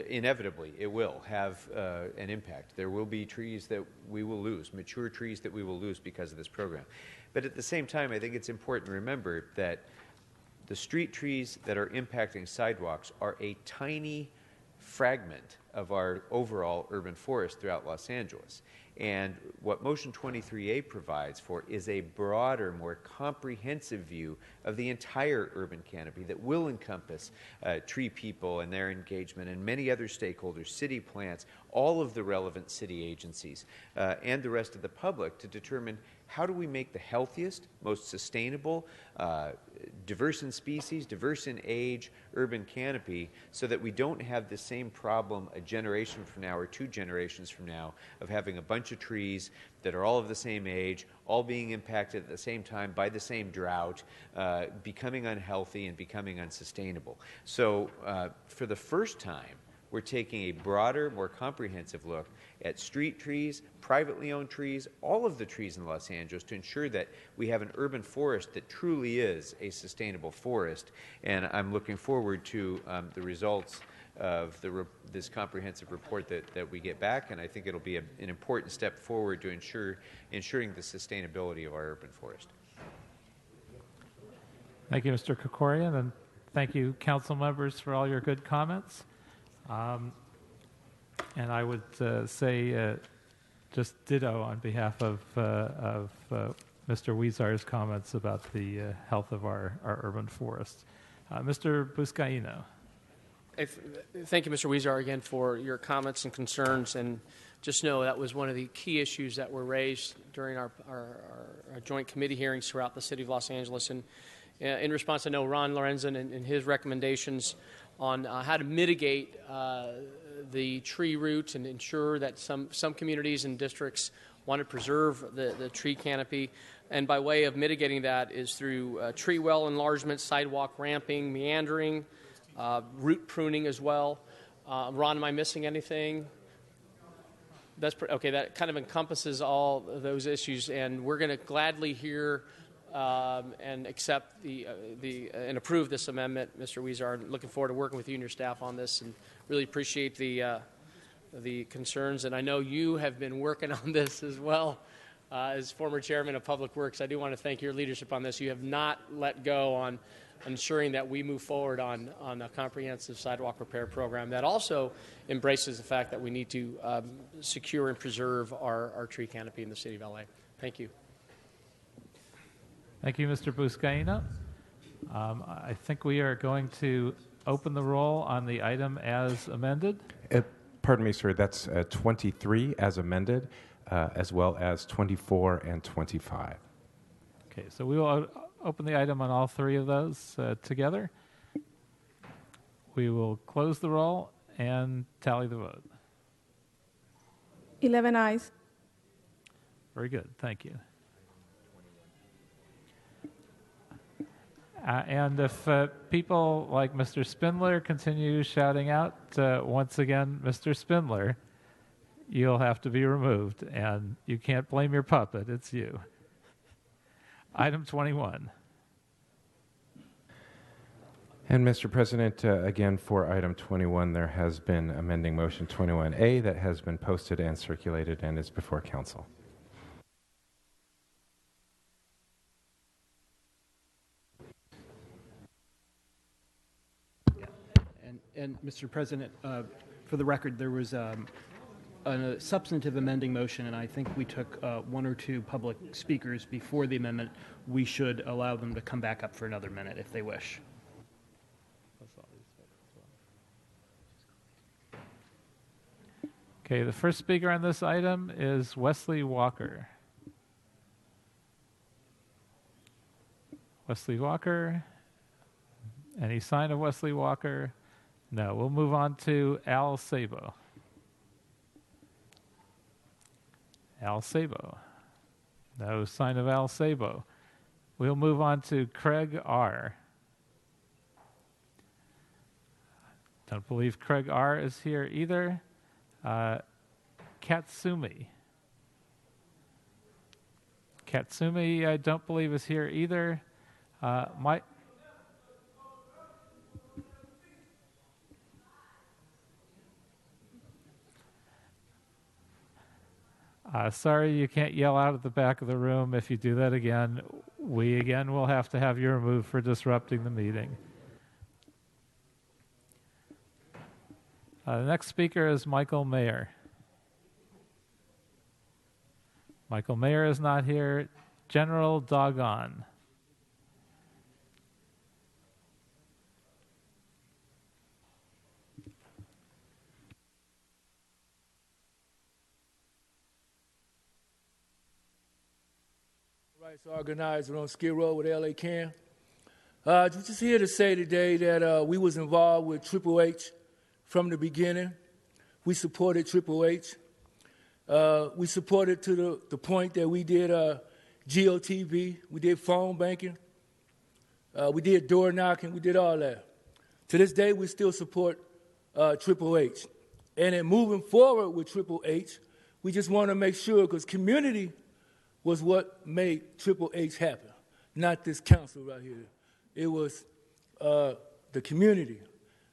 Inevitably, it will have an impact. There will be trees that we will lose, mature trees that we will lose because of this program. But at the same time, I think it's important to remember that the street trees that are impacting sidewalks are a tiny fragment of our overall urban forest throughout Los Angeles. And what Motion 23A provides for is a broader, more comprehensive view of the entire urban canopy that will encompass tree people and their engagement and many other stakeholders, city plants, all of the relevant city agencies, and the rest of the public to determine how do we make the healthiest, most sustainable, diverse in species, diverse in age, urban canopy so that we don't have the same problem a generation from now or 2 generations from now of having a bunch of trees that are all of the same age, all being impacted at the same time by the same drought, becoming unhealthy and becoming unsustainable. So for the first time, we're taking a broader, more comprehensive look at street trees, privately owned trees, all of the trees in Los Angeles to ensure that we have an urban forest that truly is a sustainable forest. And I'm looking forward to the results of this comprehensive report that we get back, and I think it'll be an important step forward to ensuring the sustainability of our urban forest. Thank you, Mr. Krikorian, and thank you, council members, for all your good comments. And I would say just ditto on behalf of Mr. Weezar's comments about the health of our urban forests. Mr. Buscaino. Thank you, Mr. Weezer, again for your comments and concerns. And just know that was one of the key issues that were raised during our joint committee hearings throughout the city of Los Angeles. And in response, I know Ron Lorenzen and his recommendations on how to mitigate the tree roots and ensure that some communities and districts want to preserve the tree canopy. And by way of mitigating that is through tree well enlargement, sidewalk ramping, meandering, root pruning as well. Ron, am I missing anything? Okay, that kind of encompasses all of those issues, and we're going to gladly hear and accept and approve this amendment, Mr. Weezer. Looking forward to working with you and your staff on this, and really appreciate the concerns. And I know you have been working on this as well. As former chairman of Public Works, I do want to thank your leadership on this. You have not let go on ensuring that we move forward on a comprehensive sidewalk repair program that also embraces the fact that we need to secure and preserve our tree canopy in the city of LA. Thank you. Thank you, Mr. Buscaino. I think we are going to open the roll on the item as amended. Pardon me, sir. That's 23 as amended, as well as 24 and 25. Okay, so we will open the item on all three of those together. We will close the roll and tally the vote. 11 ayes. Very good. Thank you. And if people like Mr. Spindler continue shouting out, once again, Mr. Spindler, you'll have to be removed, and you can't blame your puppet. It's you. Item 21. And Mr. President, again, for item 21, there has been amending motion 21A that has been posted and circulated and is before council. And Mr. President, for the record, there was a substantive amending motion, and I think we took 1 or 2 public speakers before the amendment. We should allow them to come back up for another minute if they wish. Okay, the first speaker on this item is Wesley Walker. Wesley Walker. Any sign of Wesley Walker? No. We'll move on to Al Sabo. Al Sabo. No sign of Al Sabo. We'll move on to Craig R. Don't believe Craig R. is here either. Katsumi. Katsumi, I don't believe is here either. Sorry, you can't yell out at the back of the room. If you do that again, we again will have to have you removed for disrupting the meeting. The next speaker is Michael Mayer. Michael Mayer is not here. General Doggone. Rights organizer on Skid Row with LA Can. Just here to say today that we was involved with Triple H from the beginning. We supported Triple H. We supported to the point that we did GOTV, we did phone banking, we did door knocking, we did all that. To this day, we still support Triple H. And in moving forward with Triple H, we just want to make sure, because community was what made Triple H happen, not this council right here. It was the community.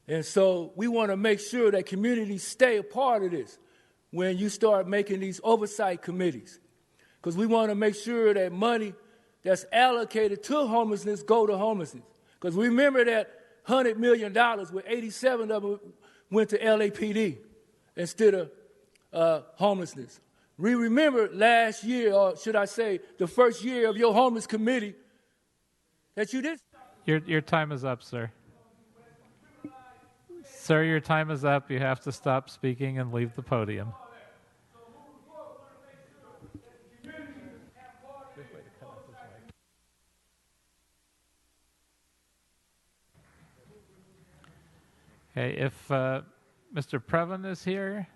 And so we want to make sure that communities stay a part of this when you start making these oversight committees. Because we want to make sure that money that's allocated to homelessness go to homelessness. Because remember that $100 million, where 87 of it went to LAPD instead of homelessness. We remember last year, or should I say the first year of your homeless committee, that you did. Your time is up, sir. Sir, your time is up. You have to stop speaking and leave the podium. Okay, if Mr. Previn is here,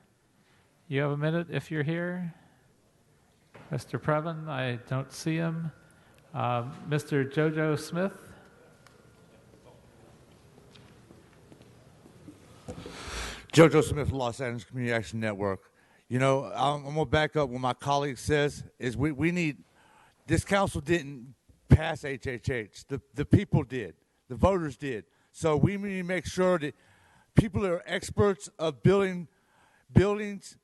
you have a minute if you're here. Mr. Previn, I don't see him. Mr. Jojo Smith. Jojo Smith, Los Angeles Community Action Network. You know, I'm going to back up what my colleague says, is we need, this council didn't pass HHH. The people did. The voters did. So we need to make sure that people that are experts of building buildings,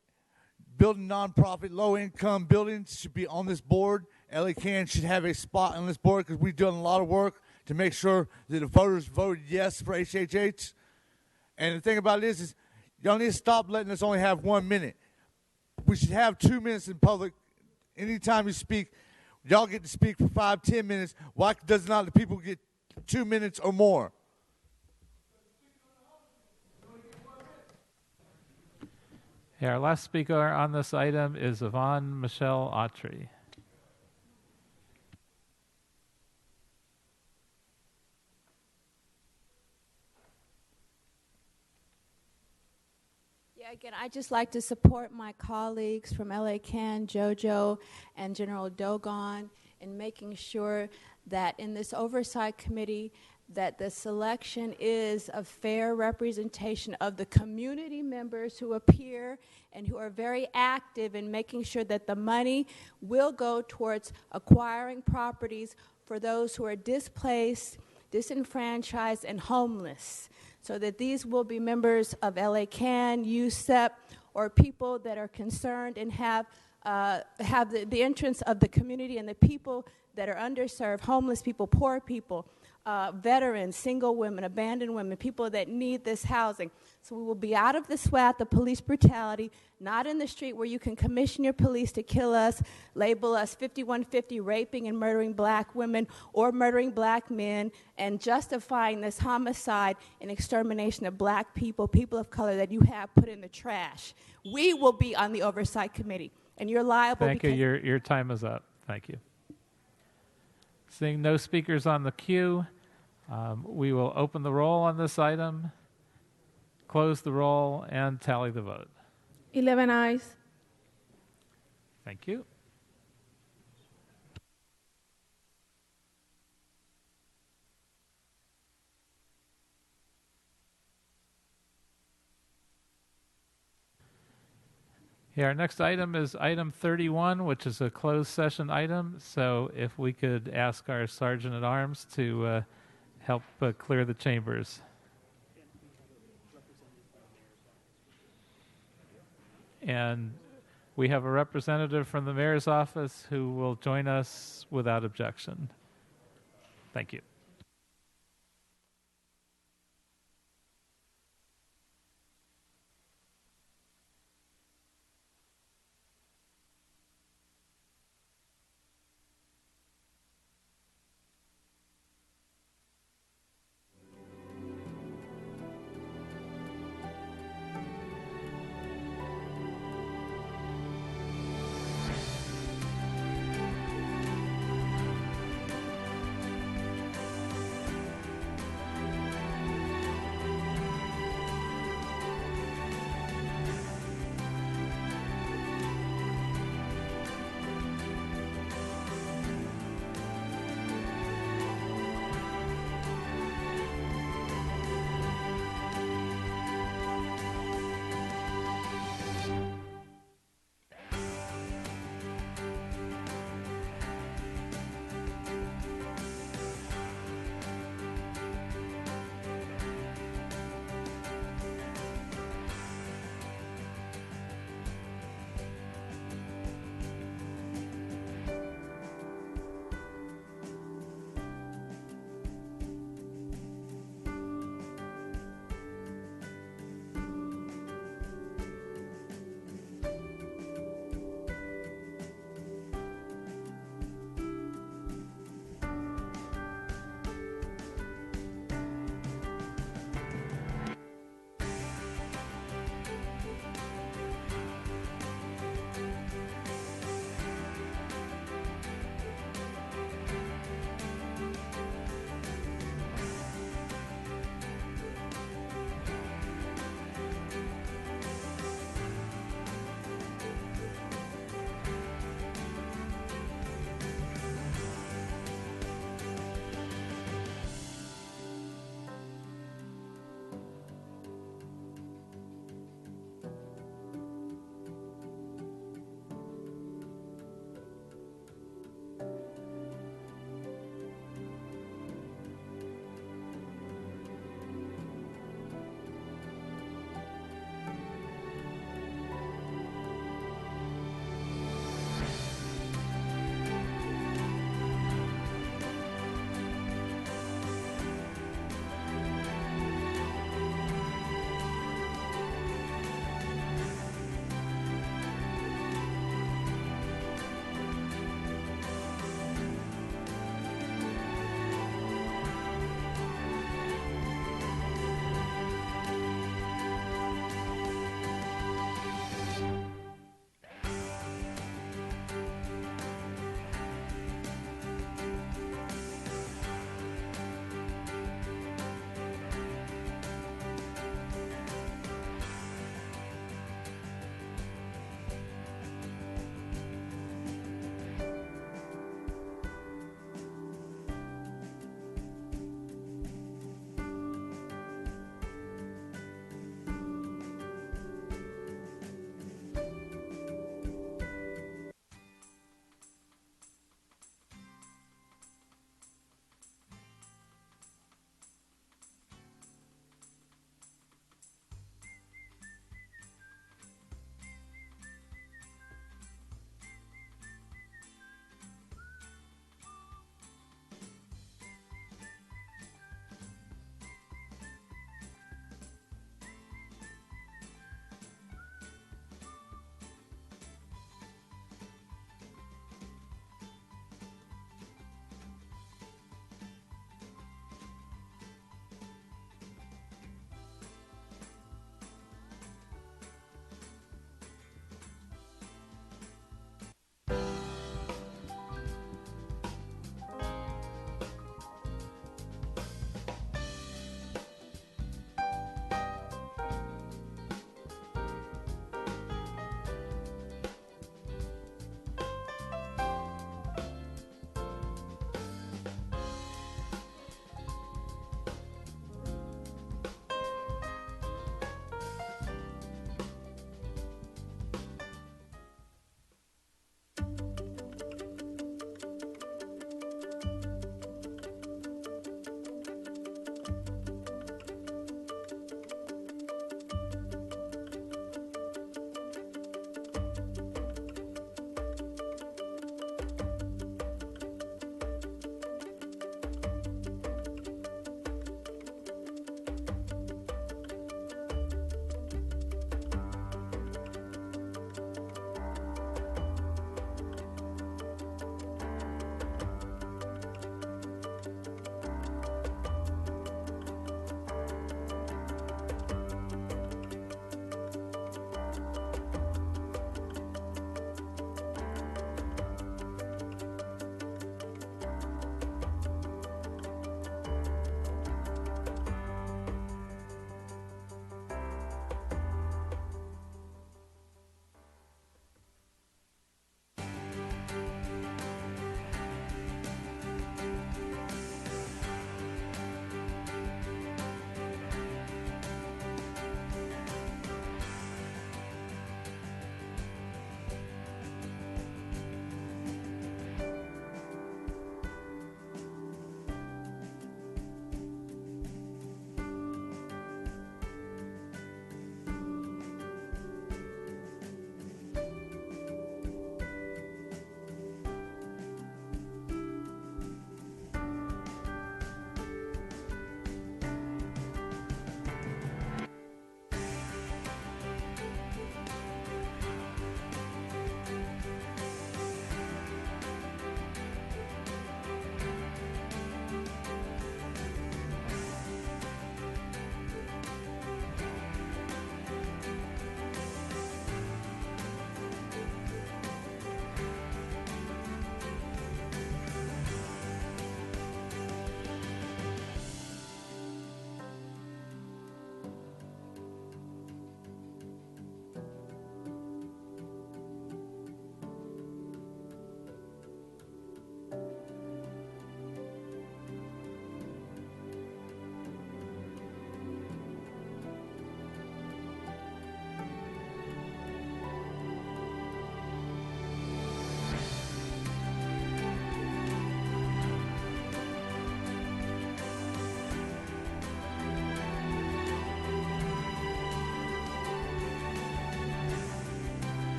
building nonprofit, low-income buildings should be on this board. LA Can should have a spot on this board because we've done a lot of work to make sure that the voters voted yes for HHH. And the thing about it is y'all need to stop letting us only have 1 minute. We should have 2 minutes in public. Anytime you speak, y'all get to speak for 5-10 minutes. Why does not the people get 2 minutes or more? Yeah, our last speaker on this item is Yvonne Michelle Autry. Yeah, again, I'd just like to support my colleagues from LA Can, JoJo, and General Dogon in making sure that in this oversight committee that the selection is a fair representation of the community members who appear and who are very active in making sure that the money will go towards acquiring properties for those who are displaced, disenfranchised, and homeless, so that these will be members of LA Can, USEP, or people that are concerned and have the interests of the community and the people that are underserved, homeless people, poor people, veterans, single women, abandoned women, people that need this housing. So we will be out of the SWAT, the police brutality, not in the street where you can commission your police to kill us, label us 5150 raping and murdering black women or murdering black men, and justifying this homicide and extermination of black people, people of color that you have put in the trash. We will be on the oversight committee, and you're liable. Thank you. Your time is up. Thank you. Seeing no speakers on the queue, we will open the roll on this item, close the roll, and tally the vote. 11 ayes. Thank you. Okay, our next item is item 31, which is a closed session item. So if we could ask our Sergeant at Arms to help clear the chambers. And we have a representative from the mayor's office who will join us without objection. Thank you.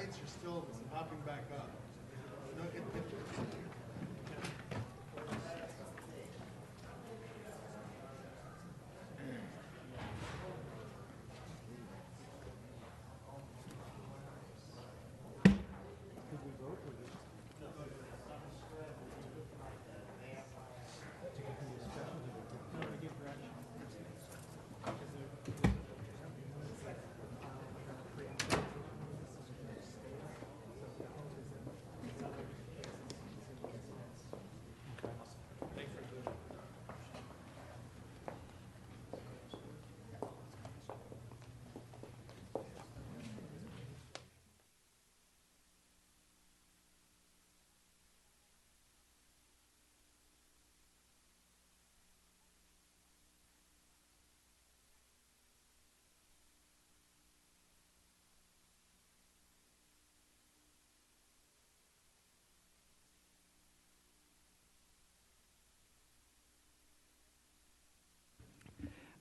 lights are still popping back up.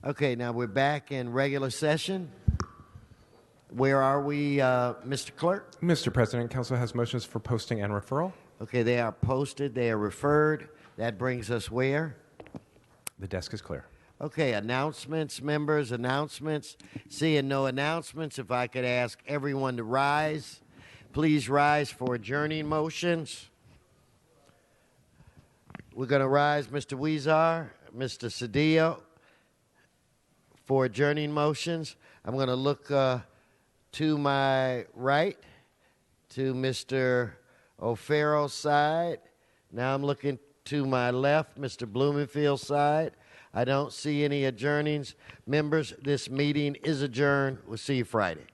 Okay, now we're back in regular session. Where are we, Mr. Clerk? Mr. President, Council has motions for posting and referral. Okay, they are posted, they are referred. That brings us where? The desk is clear. Okay, announcements, members, announcements. Seeing no announcements, if I could ask everyone to rise. Please rise for adjourning motions. We're going to rise, Mr. Weezar, Mr. Cedillo, for adjourning motions. I'm going to look to my right, to Mr. O'Farrell's side. Now I'm looking to my left, Mr. Blumenfield's side. I don't see any adjournings. Members, this meeting is adjourned. We'll see you Friday.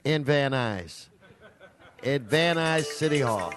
In Van Nuys. At Van Nuys City Hall.